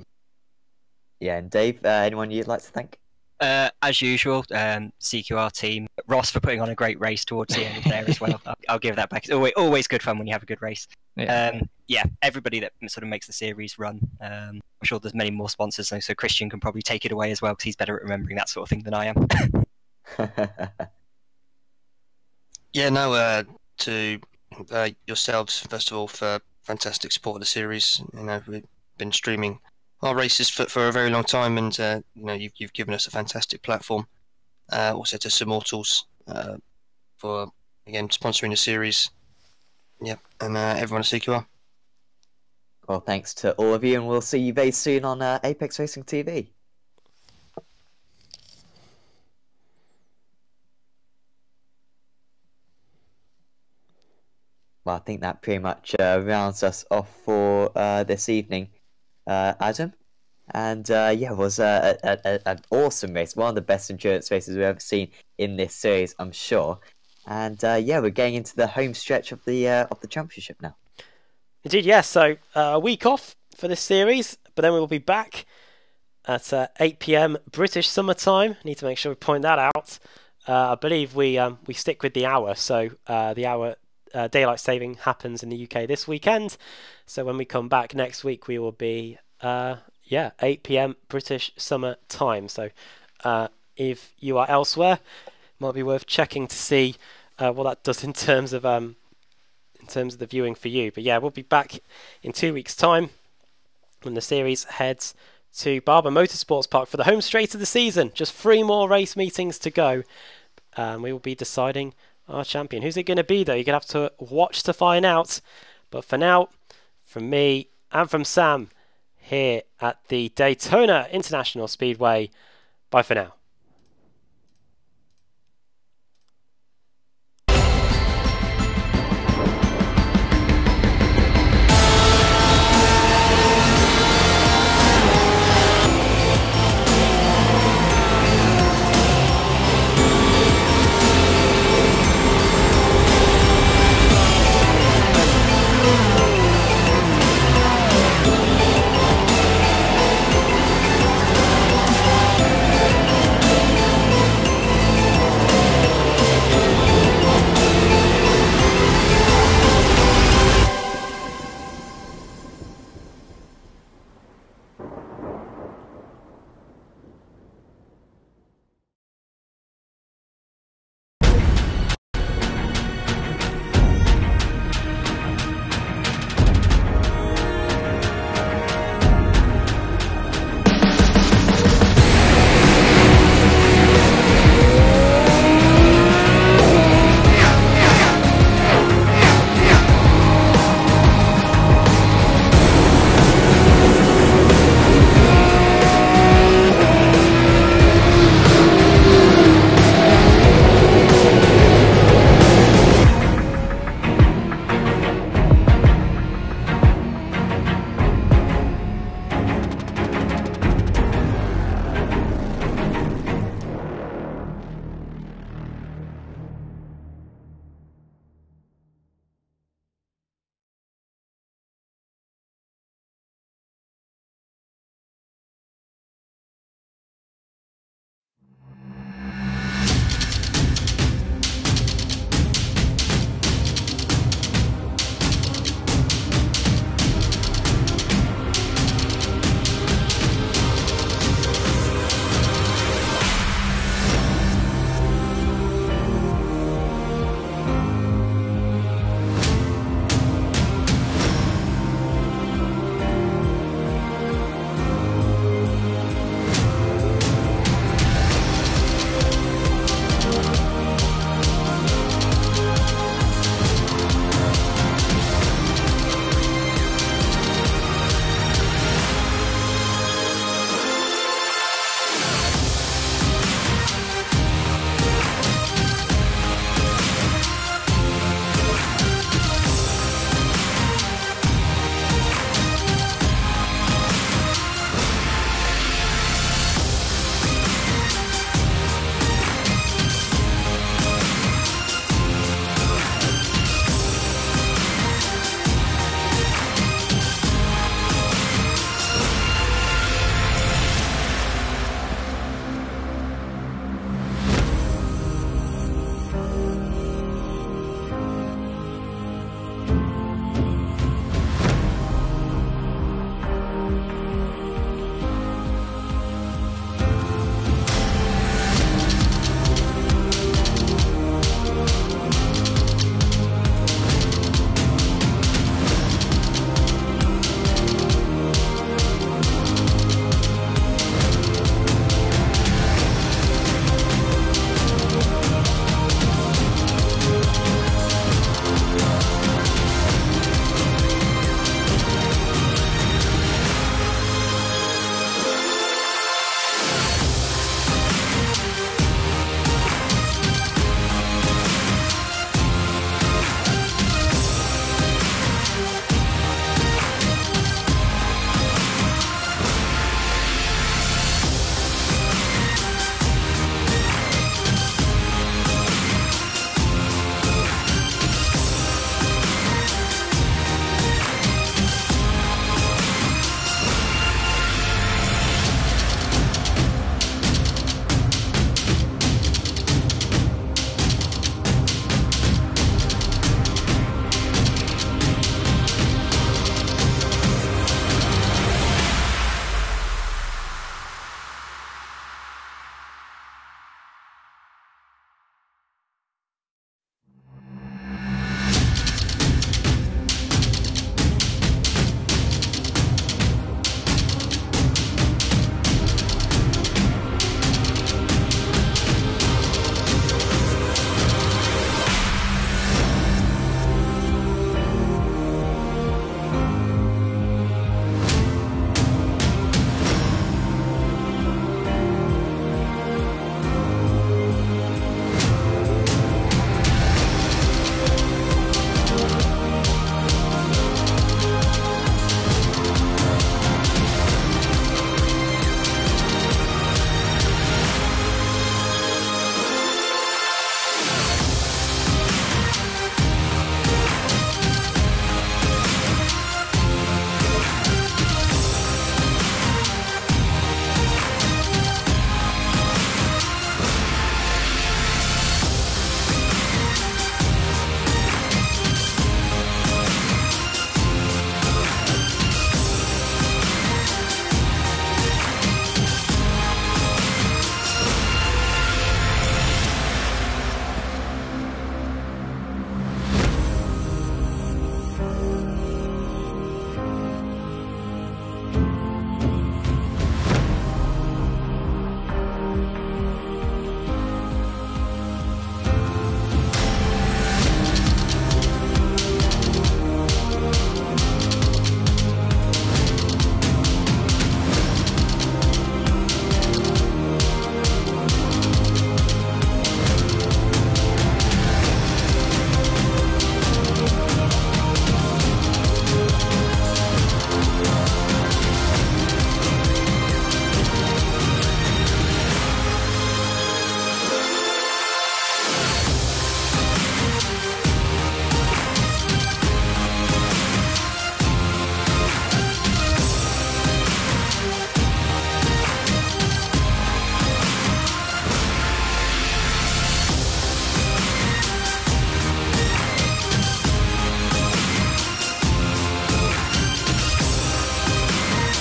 Yeah, and Dave, anyone you'd like to thank? As usual, CQR team, Ross for putting on a great race towards the end there as well. I'll give that back. It's always good fun when you have a good race. Yeah, everybody that sort of makes the series run. I'm sure there's many more sponsors, so Christian can probably take it away as well, because he's better at remembering that sort of thing than I am. Yeah, no, to yourselves, first of all, for fantastic support of the series. We've been streaming our races for a very long time, and you've given us a fantastic platform. Also to Simmortals for again sponsoring the series. Yep, and everyone at CQR. Well, thanks to all of you, and we'll see you very soon on Apex Racing TV. Well, I think that pretty much rounds us off for this evening, Adam. And yeah, it was an awesome race, one of the best endurance races we've ever seen in this series, I'm sure. And yeah, we're getting into the home stretch of the championship now. Indeed, yes. So a week off for this series, but then we will be back at 8 PM British summertime. Need to make sure we point that out. I believe we stick with the hour, so the hour daylight saving happens in the UK this weekend. So when we come back next week, we will be 8 PM British summer time. So if you are elsewhere, it might be worth checking to see what that does in terms of the viewing for you. But yeah, we'll be back in 2 weeks' time when the series heads to Barber Motorsports Park for the home straight of the season. Just 3 more race meetings to go. We will be deciding our champion. Who's it going to be, though? You're going to have to watch to find out. But for now, from me and from Sam here at the Daytona International Speedway, bye for now.